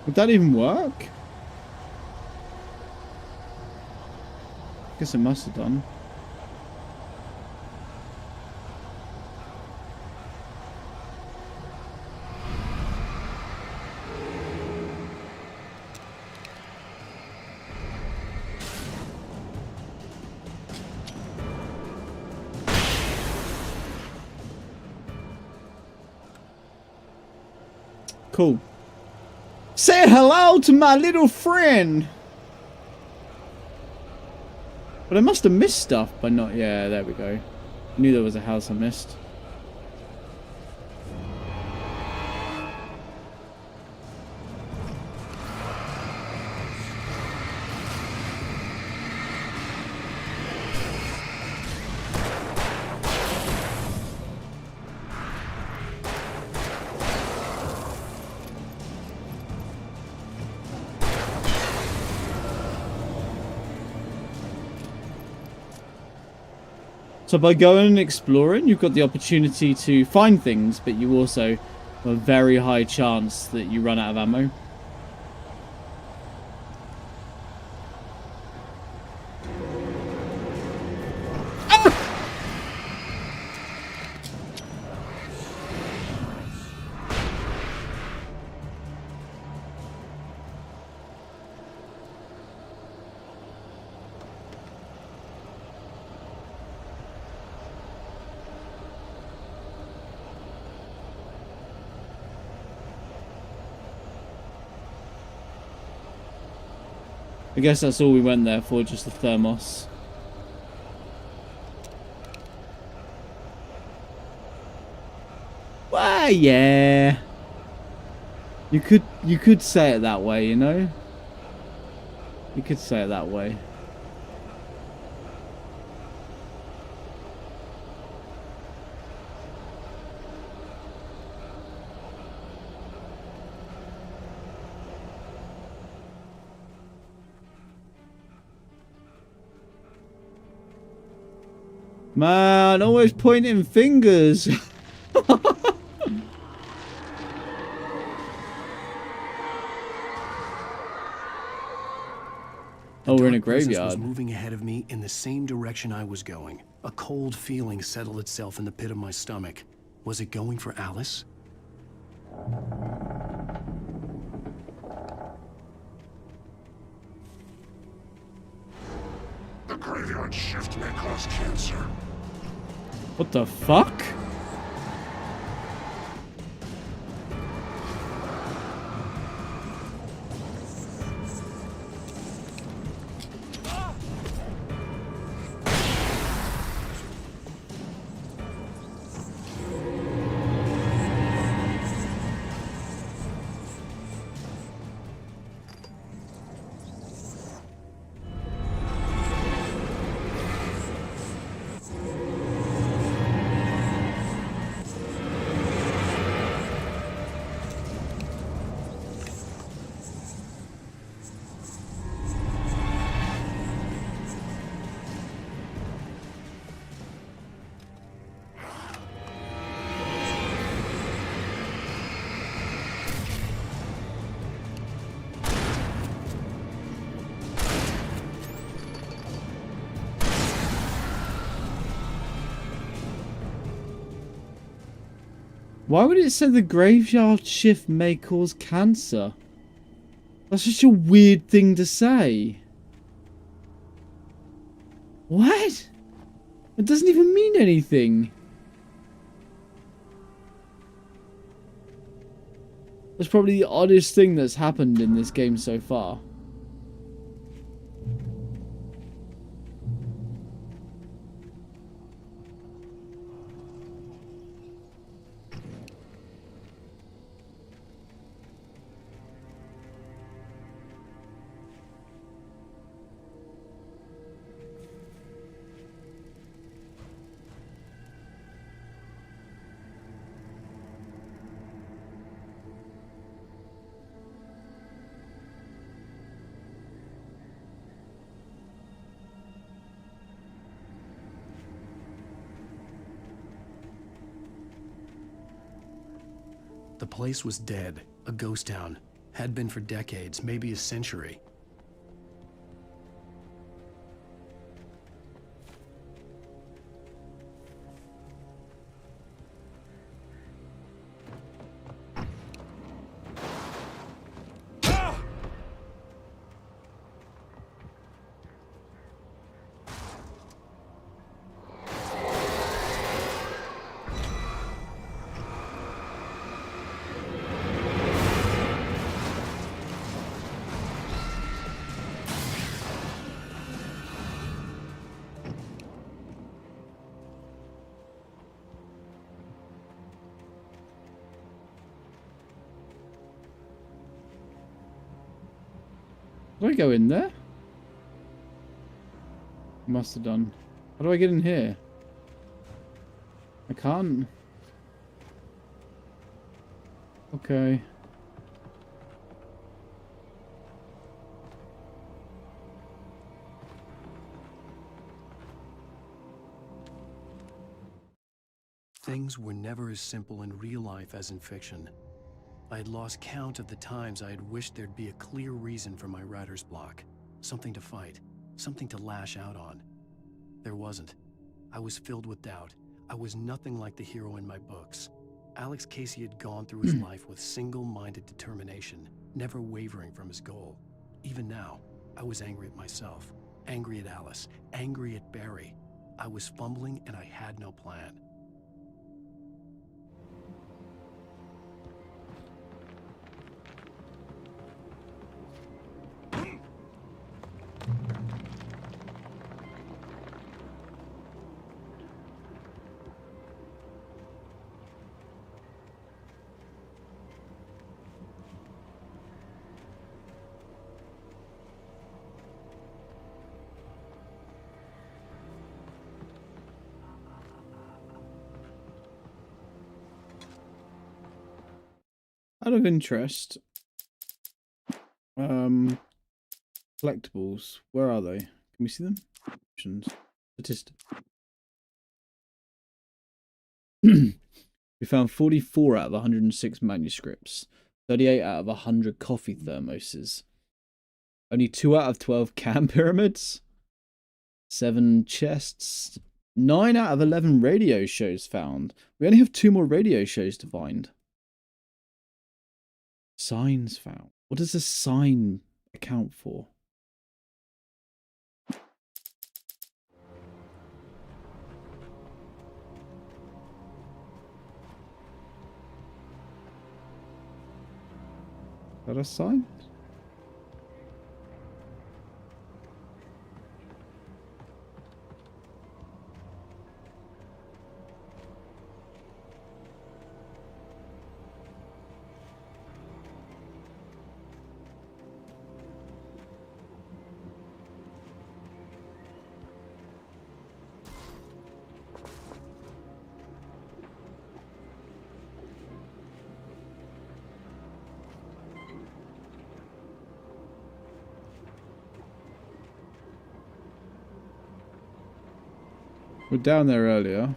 B: Would that even work? Guess it must have done. Cool. Say hello to my little friend. But I must have missed stuff by not... Yeah, there we go. I knew there was a house I missed. So by going and exploring, you've got the opportunity to find things, but you also have a very high chance that you run out of ammo. I guess that's all we went there for, just the thermos. Well, yeah. You could say it that way, you know? You could say it that way. Man, always pointing fingers. Oh, we're in a graveyard.
F: Was moving ahead of me in the same direction I was going. A cold feeling settled itself in the pit of my stomach. Was it going for Alice?
G: The graveyard shift may cause cancer.
B: What the fuck? Why would it say the graveyard shift may cause cancer? That's such a weird thing to say. What? It doesn't even mean anything. That's probably the oddest thing that's happened in this game so far.
F: The place was dead, a ghost town. Had been for decades, maybe a century.
B: Do I go in there? Must have done. How do I get in here? I can't. Okay.
F: Things were never as simple in real life as in fiction. I had lost count of the times I had wished there'd be a clear reason for my writer's block. Something to fight, something to lash out on. There wasn't. I was filled with doubt. I was nothing like the hero in my books. Alex Casey had gone through his life with single-minded determination, never wavering from his goal. Even now, I was angry at myself, angry at Alice, angry at Barry. I was fumbling and I had no plan.
B: Out of interest, collectibles, where are they? Can we see them? Options, statistics. We found 44 out of 106 manuscripts, 38 out of 100 coffee thermoses, only 2 out of 12 cam pyramids, 7 chests, 9 out of 11 radio shows found. We only have 2 more radio shows to find. Signs found. What does a sign account for? Is that a sign? We're down there earlier.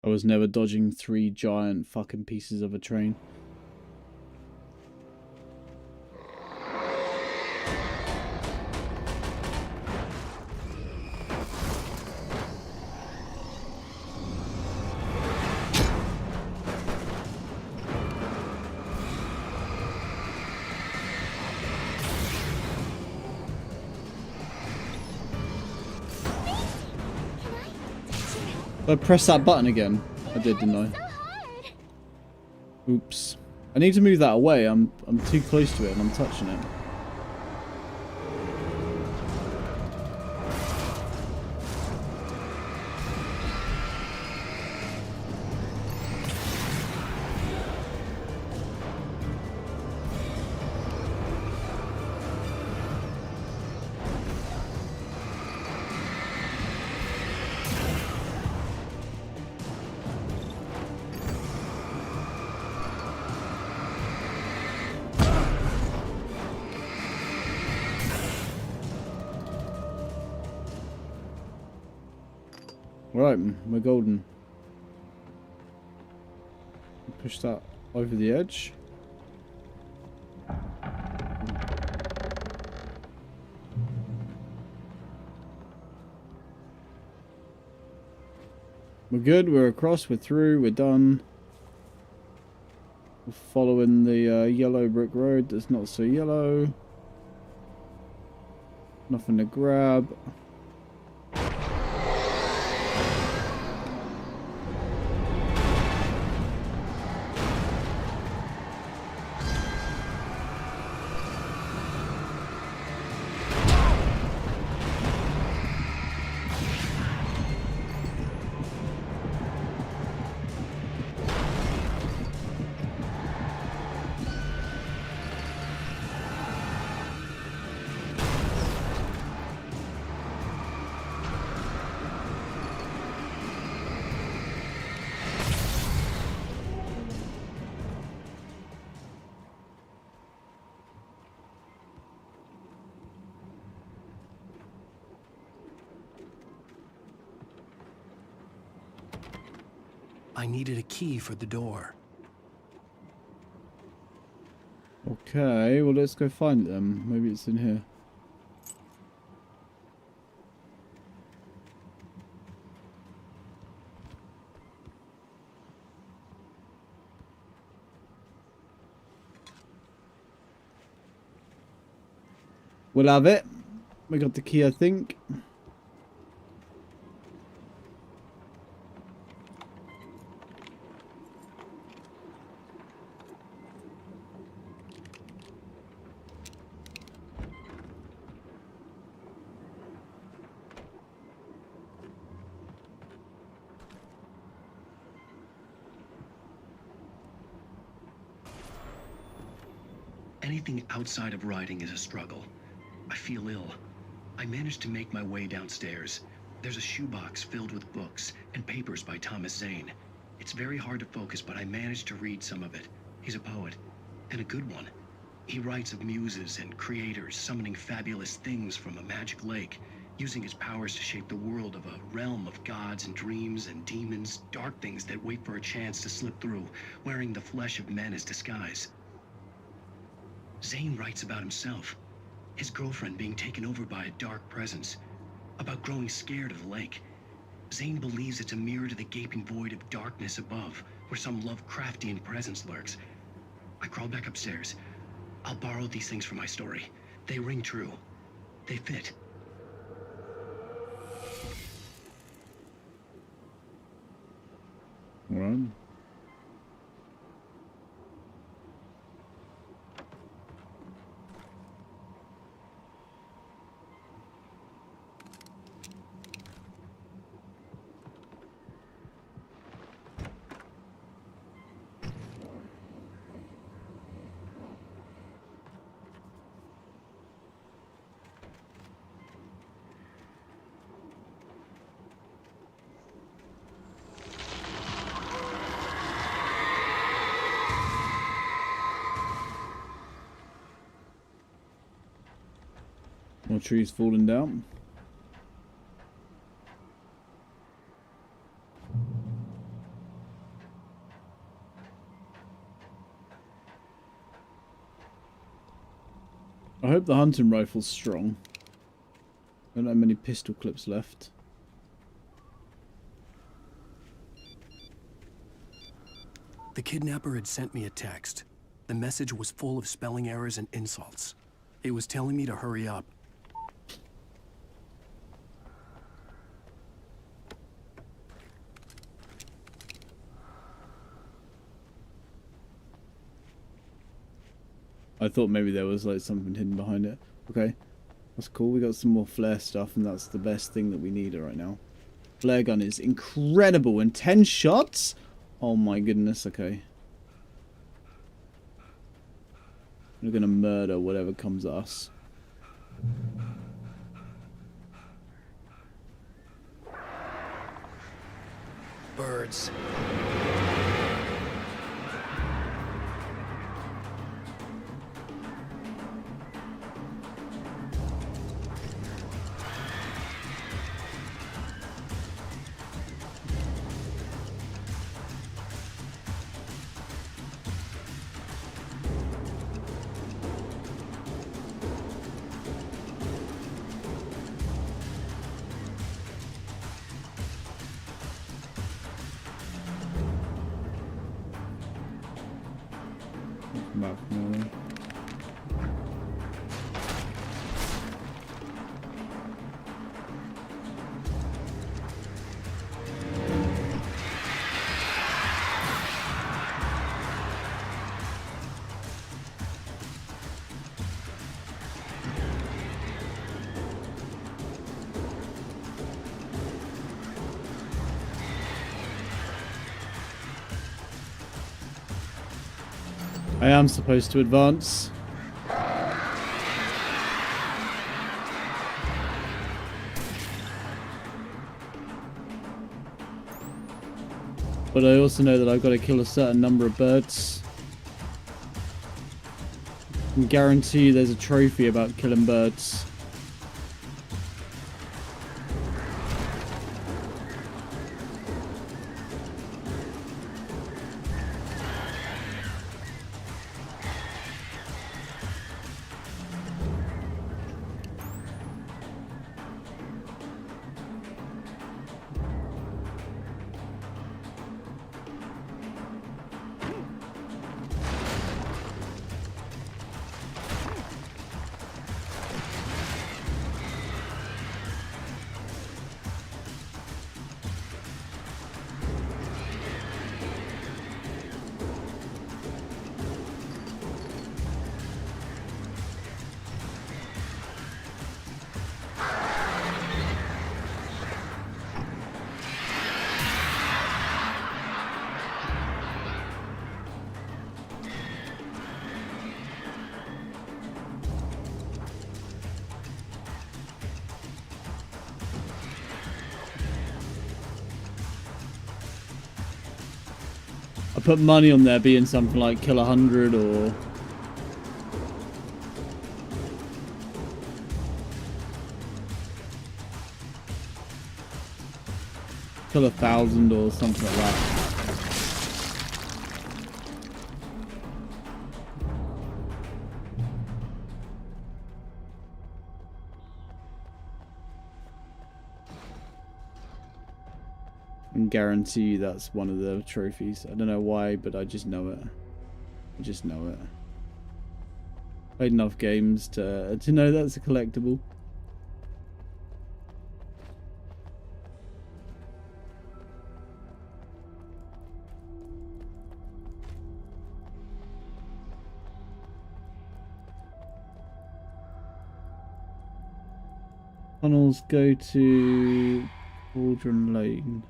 B: I was never dodging 3 giant fucking pieces of a train. I pressed that button again. I did, didn't I? Oops. I need to move that away. I'm too close to it and I'm touching it. Right, we're golden. Push that over the edge. We're good, we're across, we're through, we're done. We're following the yellow brick road that's not so yellow. Nothing to grab.
F: I needed a key for the door.
B: Okay, well let's go find them. Maybe it's in here. We'll have it. We got the key, I think.
I: Anything outside of writing is a struggle. I feel ill. I managed to make my way downstairs. There's a shoebox filled with books and papers by Thomas Zane. It's very hard to focus, but I managed to read some of it. He's a poet, and a good one. He writes of muses and creators summoning fabulous things from a magic lake, using his powers to shape the world of a realm of gods and dreams and demons, dark things that wait for a chance to slip through, wearing the flesh of men as disguise. Zane writes about himself, his girlfriend being taken over by a dark presence, about growing scared of the lake. Zane believes it's a mirror to the gaping void of darkness above, where some Lovecraftian presence lurks. I crawled back upstairs. I'll borrow these things for my story. They ring true. They fit.
B: Right. More trees falling down. I hope the hunting rifle's strong. Don't have many pistol clips left.
F: The kidnapper had sent me a text. The message was full of spelling errors and insults. It was telling me to hurry up.
B: I thought maybe there was like something hidden behind it. Okay, that's cool. We got some more flare stuff, and that's the best thing that we need right now. Flare gun is incredible, and 10 shots? Oh my goodness, okay. We're gonna murder whatever comes at us.
C: Birds.
B: Back from there. I am supposed to advance. But I also know that I've got to kill a certain number of birds. I can guarantee you there's a trophy about killing birds. I put money on there being something like kill 100 or kill 1,000 or something like that. And guarantee you that's one of the trophies. I don't know why, but I just know it. I just know it. Played enough games to know that's a collectible. Tunnels go to Cauldron Lane.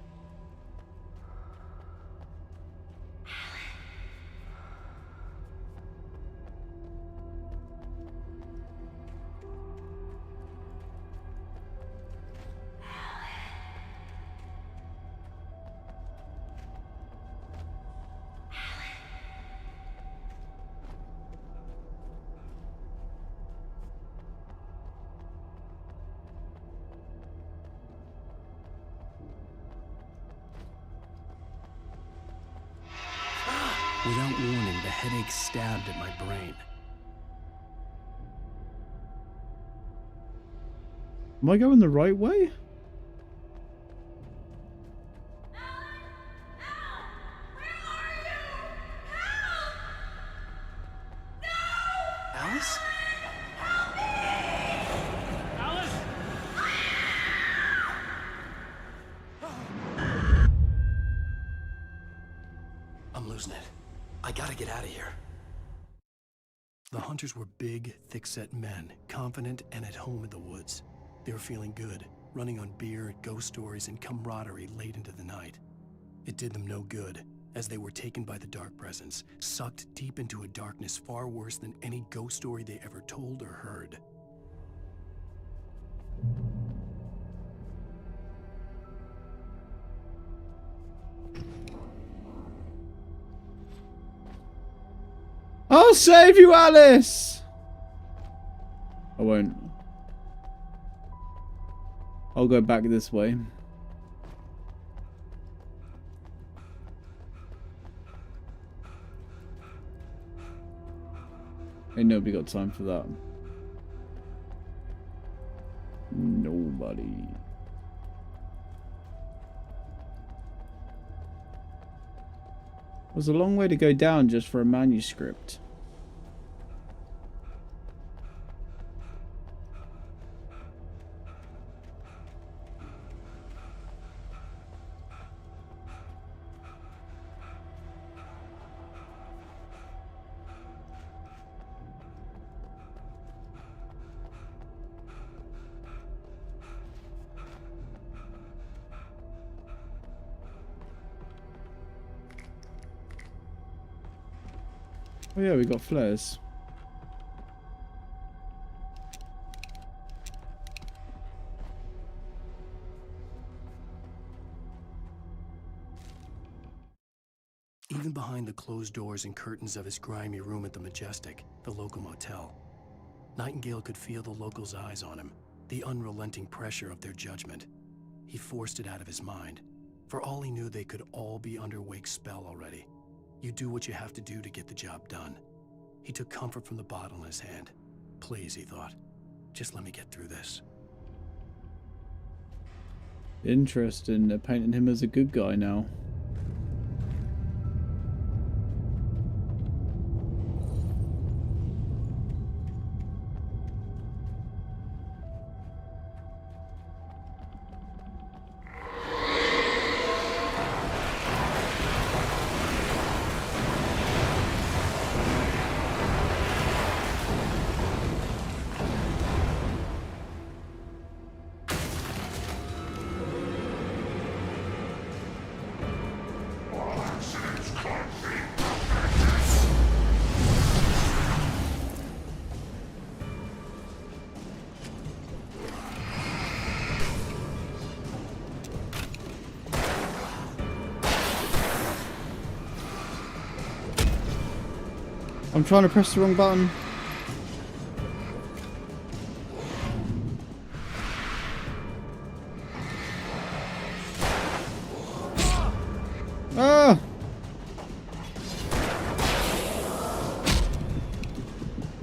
F: Without warning, the headache stabbed at my brain.
B: Am I going the right way?
F: Alice? I'm losing it. I gotta get out of here. The hunters were big, thick-set men, confident and at home in the woods. They were feeling good, running on beer, ghost stories, and camaraderie late into the night. It did them no good, as they were taken by the dark presence, sucked deep into a darkness far worse than any ghost story they ever told or heard.
B: I'll save you, Alice! I won't. I'll go back this way. Ain't nobody got time for that. Nobody. It was a long way to go down just for a manuscript. Oh yeah, we got flares.
F: Even behind the closed doors and curtains of his grimy room at the Majestic, the local motel, Nightingale could feel the locals' eyes on him, the unrelenting pressure of their judgment. He forced it out of his mind. For all he knew, they could all be under Wake's spell already. You do what you have to do to get the job done. He took comfort from the bottle in his hand. Please, he thought, just let me get through this.
B: Interesting, they're painting him as a good guy now. I'm trying to press the wrong button. Ah!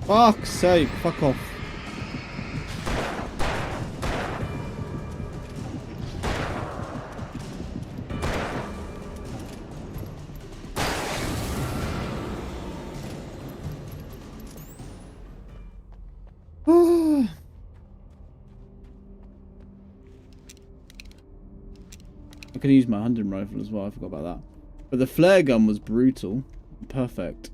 B: Fuck's sake, fuck off. I could use my hunting rifle as well, I forgot about that. But the flare gun was brutal. Perfect.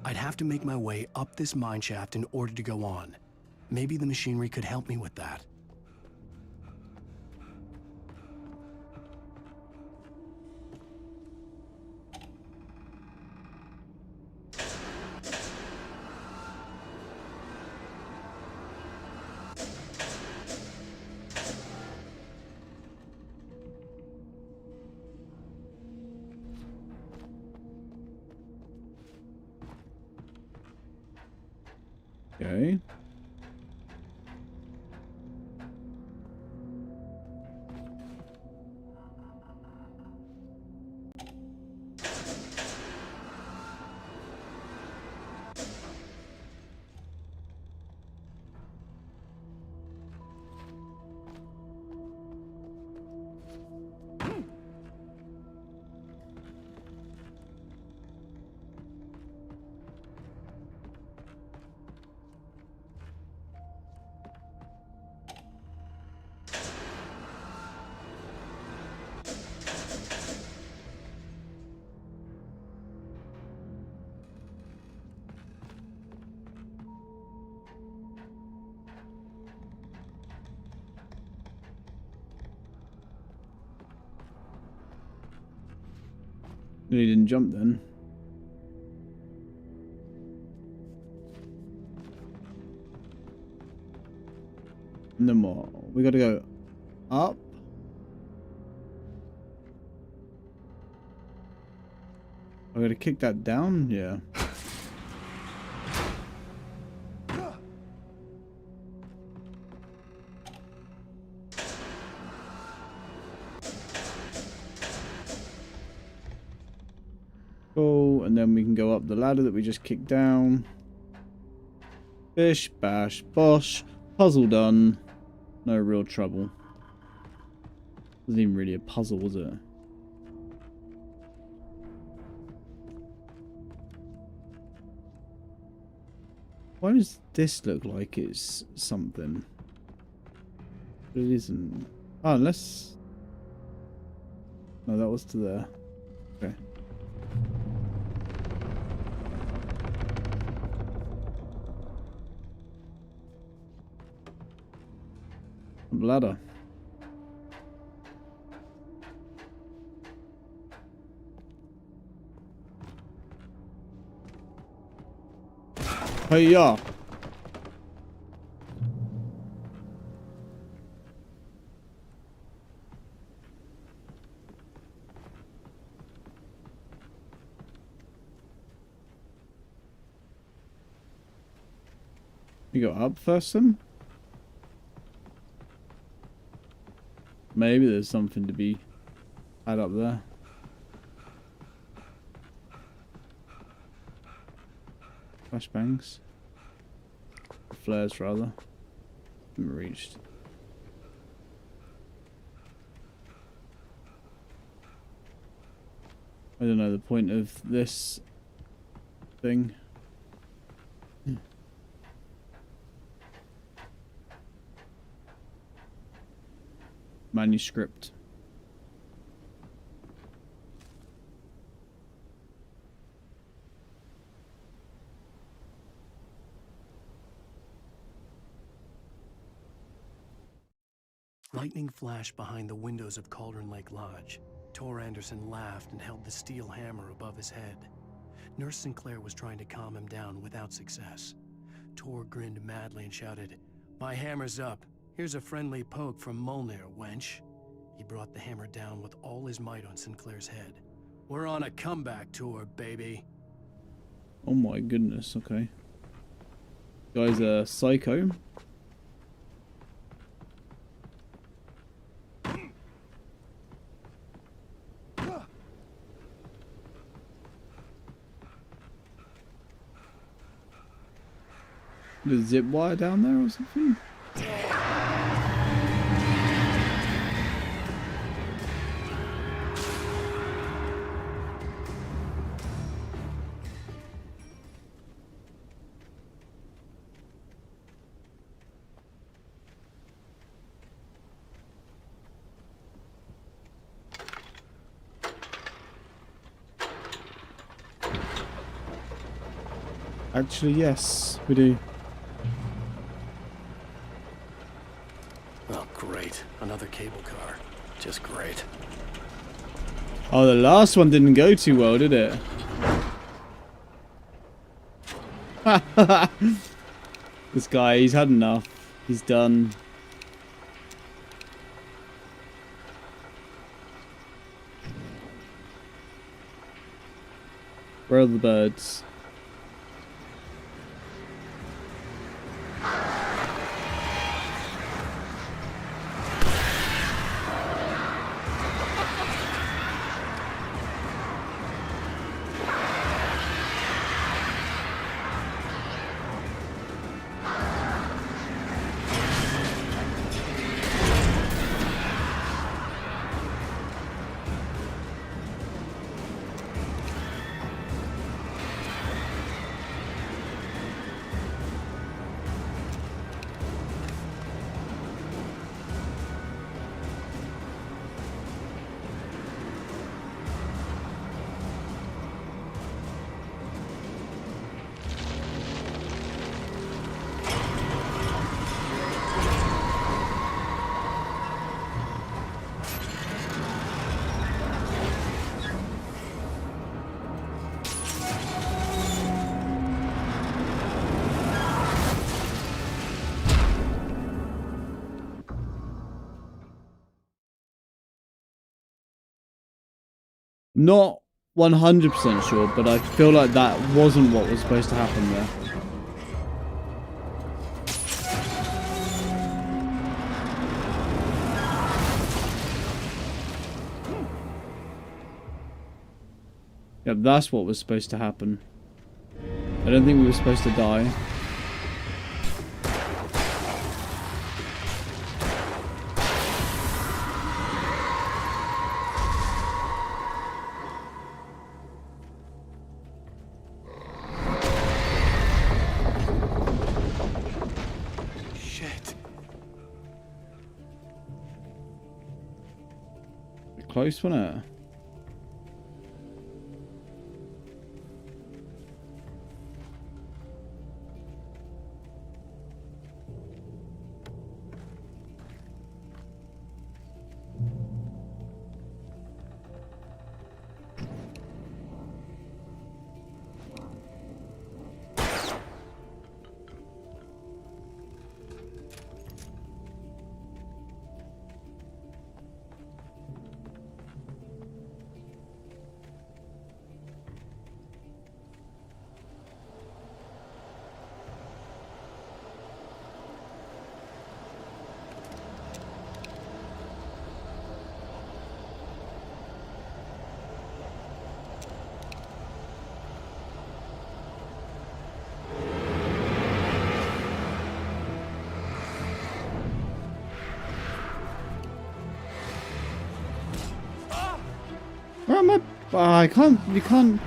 F: I'd have to make my way up this mine shaft in order to go on. Maybe the machinery could help me with that.
B: Okay. He didn't jump then. No more. We gotta go up. I gotta kick that down? Yeah. Cool, and then we can go up the ladder that we just kicked down. Bish, bash, bosh. Puzzle done. No real trouble. Wasn't even really a puzzle, was it? Why does this look like it's something? But it isn't. Oh, unless... No, that was to there. Okay. Ladder. Hey-ya! You go up first then? Maybe there's something to be had up there. Flashbangs. Flares, rather. Haven't reached. I don't know the point of this thing. Manuscript.
F: Lightning flashed behind the windows of Cauldron Lake Lodge. Tor Anderson laughed and held the steel hammer above his head. Nurse Sinclair was trying to calm him down without success. Tor grinned madly and shouted, "My hammer's up. Here's a friendly poke from Molnir, wench." He brought the hammer down with all his might on Sinclair's head. "We're on a comeback tour, baby."
B: Oh my goodness, okay. Guy's a psycho. The zip wire down there or something? Actually, yes, we do.
F: Oh, great. Another cable car. Just great.
B: Oh, the last one didn't go too well, did it? This guy, he's had enough. He's done. Where are the birds? Not 100% sure, but I feel like that wasn't what was supposed to happen there. Yep, that's what was supposed to happen. I don't think we were supposed to die.
F: Shit.
B: Close, wasn't it? Where am I? I can't. You can't.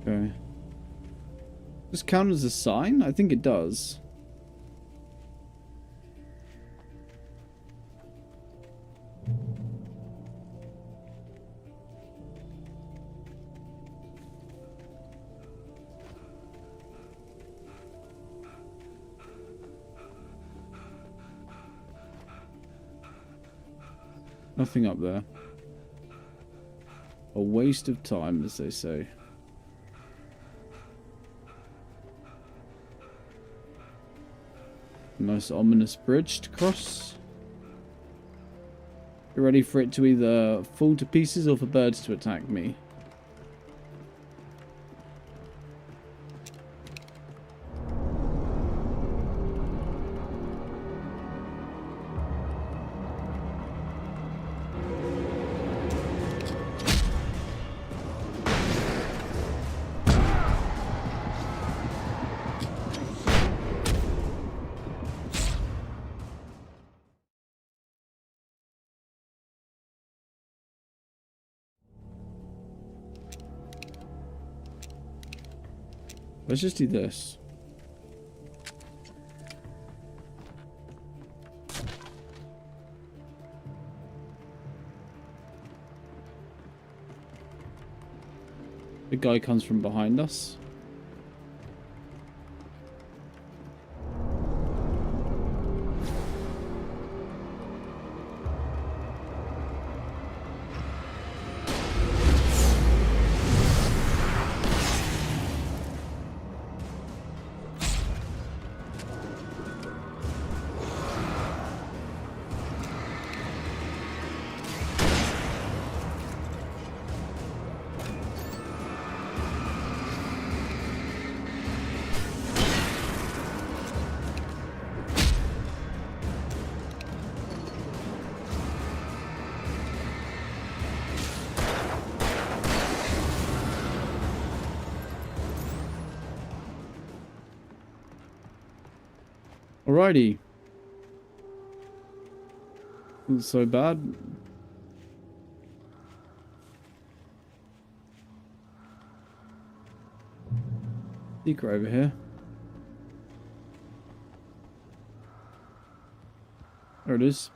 B: Okay. Does this count as a sign? I think it does. Nothing up there. A waste of time, as they say. Nice ominous bridge to cross. You're ready for it to either fall to pieces or for birds to attack me. Let's just do this. The guy comes from behind us. Alrighty. Not so bad. Secret over here. There it is.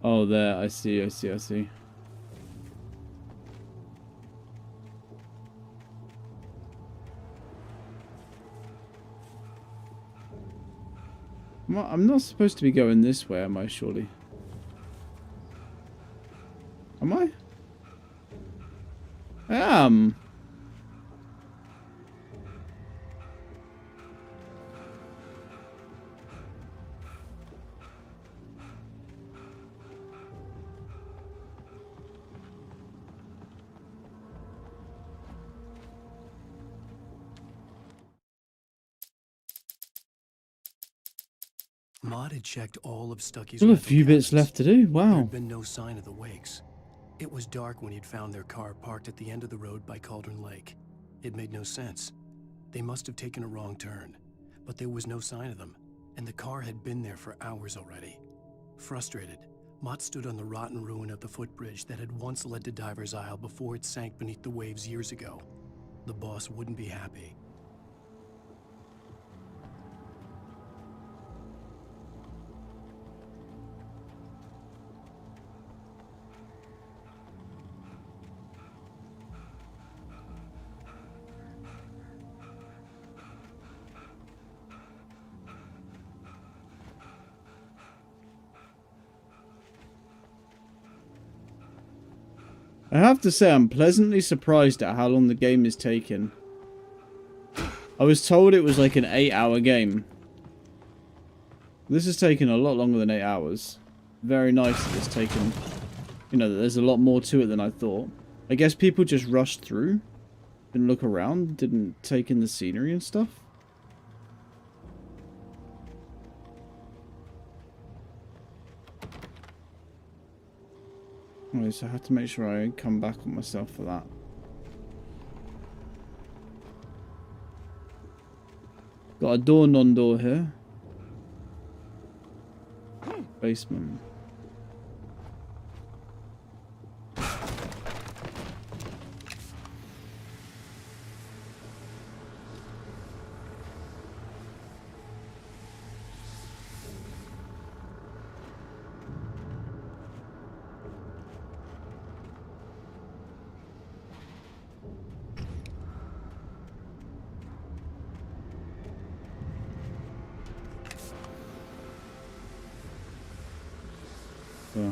B: Oh, there. I see. I see. I see. I'm not supposed to be going this way, am I, surely? Am I? I am.
F: Maud had checked all of Stucky's
B: Still a
F: rental
B: few bits
F: cabins.
B: left to do.
F: There
B: Wow.
F: had been no sign of the Wakes. It was dark when he'd found their car parked at the end of the road by Cauldron Lake. It made no sense. They must have taken a wrong turn, but there was no sign of them, and the car had been there for hours already. Frustrated, Mott stood on the rotten ruin of the footbridge that had once led to Diver's Isle before it sank beneath the waves years ago. The boss wouldn't be happy.
B: I have to say, I'm pleasantly surprised at how long the game is taking. I was told it was like an 8-hour game. This has taken a lot longer than 8 hours. Very nice that it's taken, you know, that there's a lot more to it than I thought. I guess people just rushed through, didn't look around, didn't take in the scenery and stuff. Alright, so I have to make sure I come back on myself for that. Got a door, non-door here. Basement. So.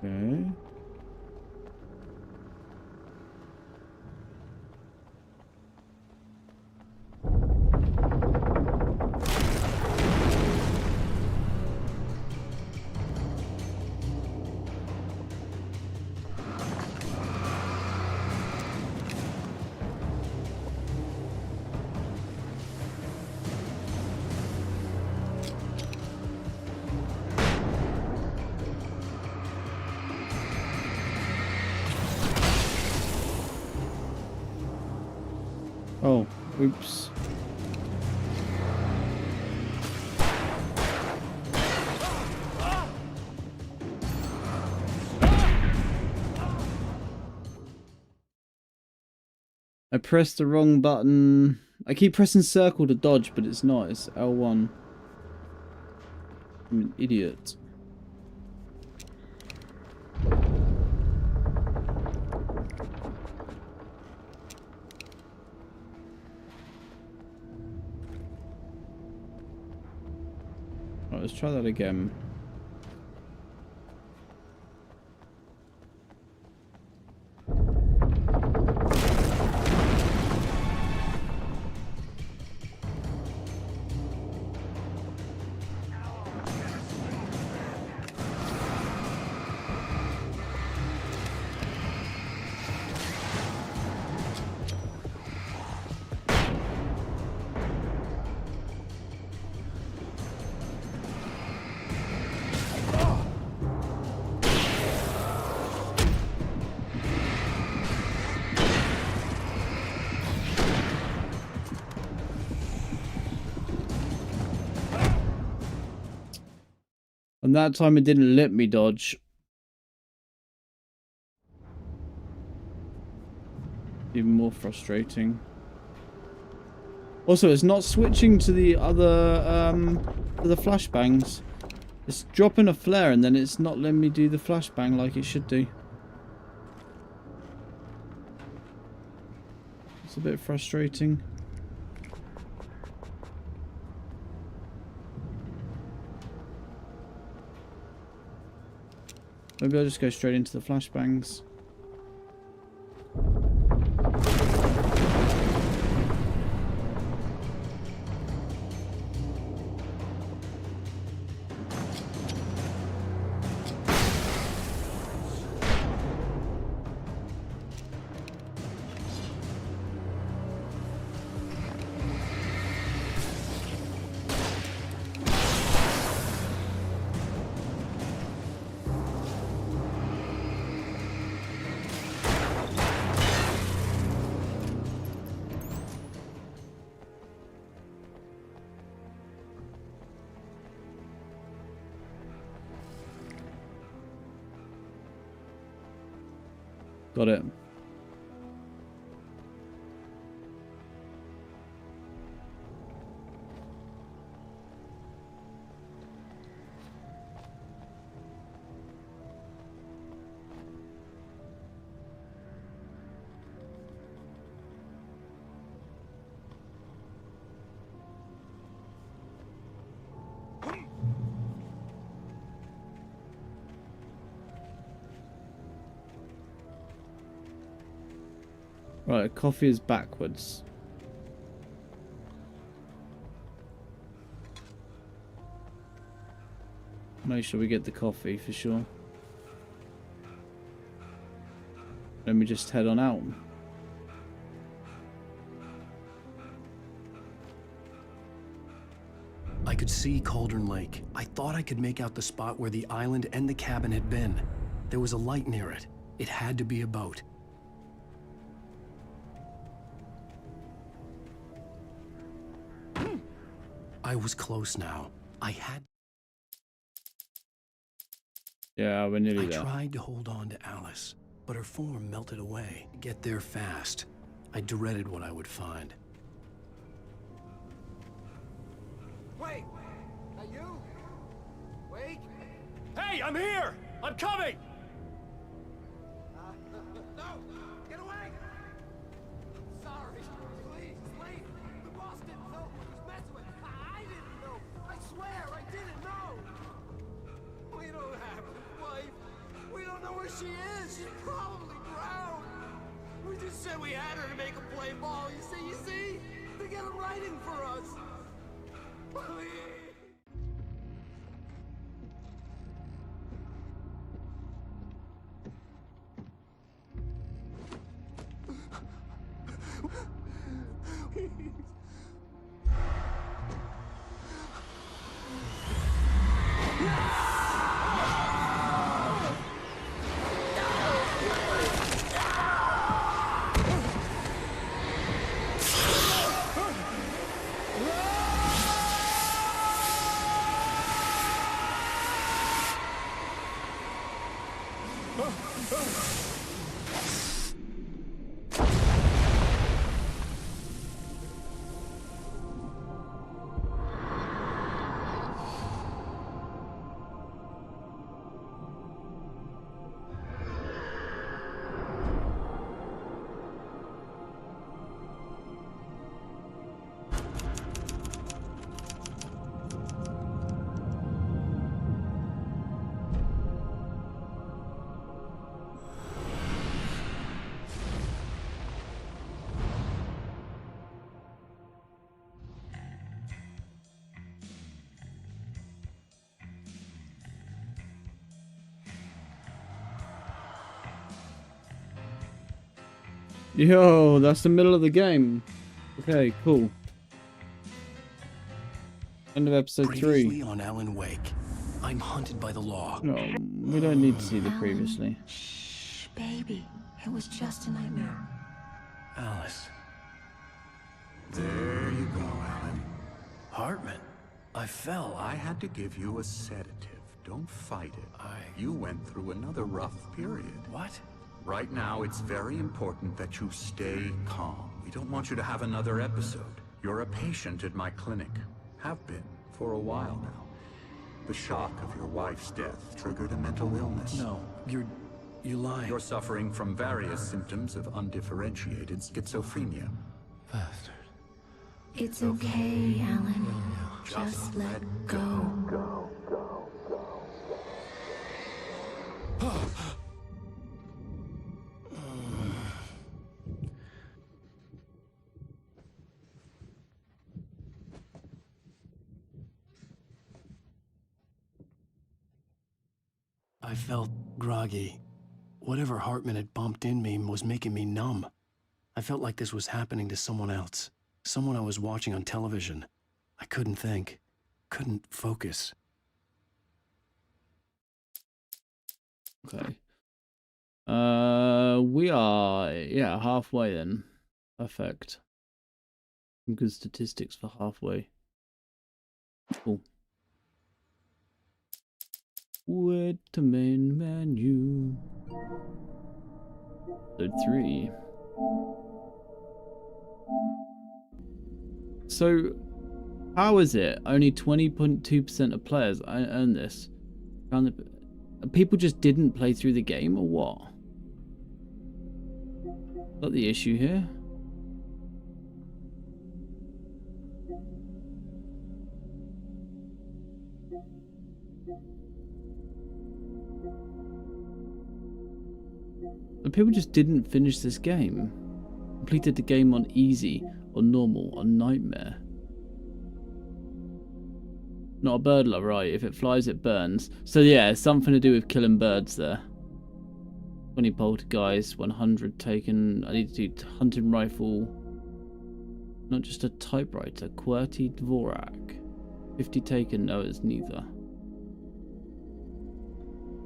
B: Okay. Oh, oops. I pressed the wrong button. I keep pressing circle to dodge, but it's not. It's L1. I'm an idiot. Alright, let's try that again. And that time it didn't let me dodge. Even more frustrating. Also, it's not switching to the other, to the flashbangs. It's dropping a flare and then it's not letting me do the flashbang like it should do. It's a bit frustrating. Maybe I'll just go straight into the flashbangs. Got it. Right, coffee is backwards. Make sure we get the coffee for sure. Let me just head on out.
F: I could see Cauldron Lake. I thought I could make out the spot where the island and the cabin had been. There was a light near it. It had to be a boat. I was close now. I had...
B: Yeah, we're nearly there.
F: I tried to hold on to Alice, but her form melted away. Get there fast. I dreaded what I would find.
T: Wait! Are you? Wait!
O: Hey, I'm here! I'm coming!
T: No! Get away! I'm sorry. Please, leave. The boss didn't know what he was messing with. I didn't know. I swear, I didn't know. We don't have a wife. We don't know where she is. She's probably drowned. We just said we had her to make a play ball. You see? They got him writing for us. Please.
B: Yo, that's the middle of the game. Okay, cool. End of episode 3.
F: Previously on Alan Wake, I'm hunted by the law.
B: No, we don't need to see the previously.
E: Shh, baby. It was just a nightmare.
F: Alice. There you go, Alan. Hartman, I fell.
U: I had to give you a sedative Don't fight it. You went through another rough period.
F: What?
U: Right now, it's very important that you stay calm. We don't want you to have another episode. You're a patient at my clinic. Have been for a while now. The shock of your wife's death triggered a mental illness.
F: No, you lie.
U: You're suffering from various symptoms of undifferentiated schizophrenia.
F: Bastard.
E: It's okay, Alan. Just let go.
F: I felt groggy. Whatever Hartman had bumped in me was making me numb. I felt like this was happening to someone else. Someone I was watching on television. I couldn't think. Couldn't focus.
B: Okay. We are, halfway then. Perfect. Some good statistics for halfway. Cool. Wait a minute, menu. Episode 3. So, how is it? Only 20.2% of players earn this. People just didn't play through the game, or what? Is that the issue here? But people just didn't finish this game. Completed the game on easy, or normal, or nightmare. Not a burglar, right? If it flies, it burns. So yeah, something to do with killing birds there. 20 poltergeist, 100 taken. I need to do hunting rifle. Not just a typewriter. QWERTY Dvorak. 50 taken. No, it's neither.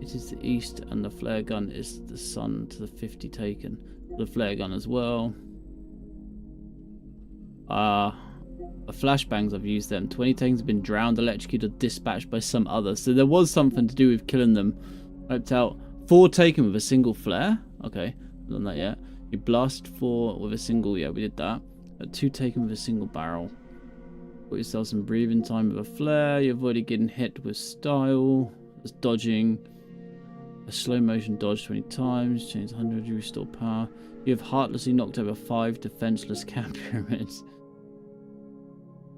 B: It is the east, and the flare gun is the sun to the 50 taken. The flare gun as well. Flashbangs, I've used them. 20 takens have been drowned, electrocuted, or dispatched by some other. So there was something to do with killing them. Wiped out 4 taken with a single flare. Okay, I've done that yet. You blast 4 with a single. Yeah, we did that. 2 taken with a single barrel. Put yourself some breathing time with a flare. You avoided getting hit with style. There's dodging. A slow motion dodge 20 times. Change 100. You restore power. You have heartlessly knocked over 5 defenseless camp pyramids.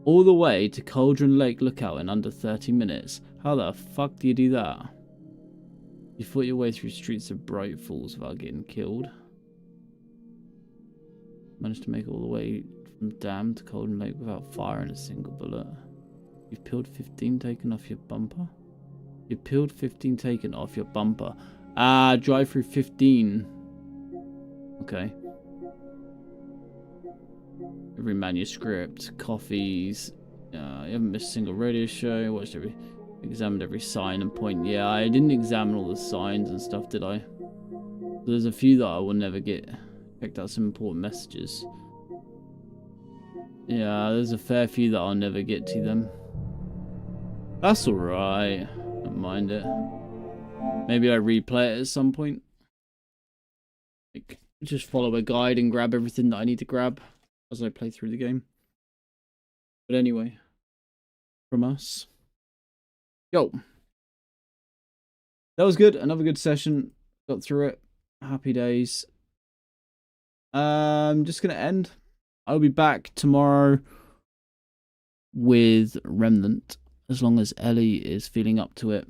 B: All the way to Cauldron Lake Lookout in under 30 minutes. How the fuck do you do that? You fought your way through streets of Bright Falls without getting killed. Managed to make it all the way from Dam to Cauldron Lake without firing a single bullet. You've peeled 15 taken off your bumper. You peeled 15 taken off your bumper. Drive through 15. Okay. Every manuscript, coffees. You haven't missed a single radio show. Examined every sign and point. Yeah, I didn't examine all the signs and stuff, did I? There's a few that I will never get. Picked out some important messages. Yeah, there's a fair few that I'll never get to them. That's alright. Don't mind it. Maybe I replay it at some point. Like, just follow a guide and grab everything that I need to grab as I play through the game. But anyway, from us. Yo. That was good. Another good session. Got through it. Happy days. Just gonna end. I'll be back tomorrow with Remnant, as long as Ellie is feeling up to it.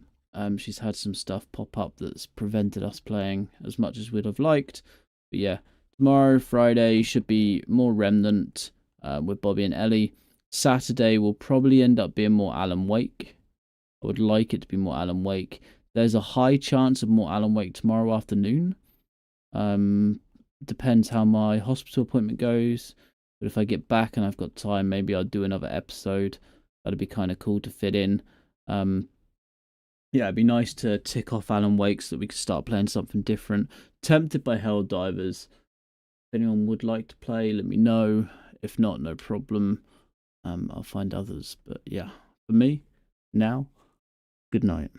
B: She's had some stuff pop up that's prevented us playing as much as we'd have liked. But yeah, tomorrow, Friday, should be more Remnant with Bobby and Ellie. Saturday will probably end up being more Alan Wake. I would like it to be more Alan Wake. There's a high chance of more Alan Wake tomorrow afternoon. Depends how my hospital appointment goes. But if I get back and I've got time, maybe I'll do another episode. That'd be kind of cool to fit in. Yeah, it'd be nice to tick off Alan Wake so that we could start playing something different. Tempted by Helldivers. If anyone would like to play, let me know. If not, no problem. I'll find others. But yeah, for me, now, good night.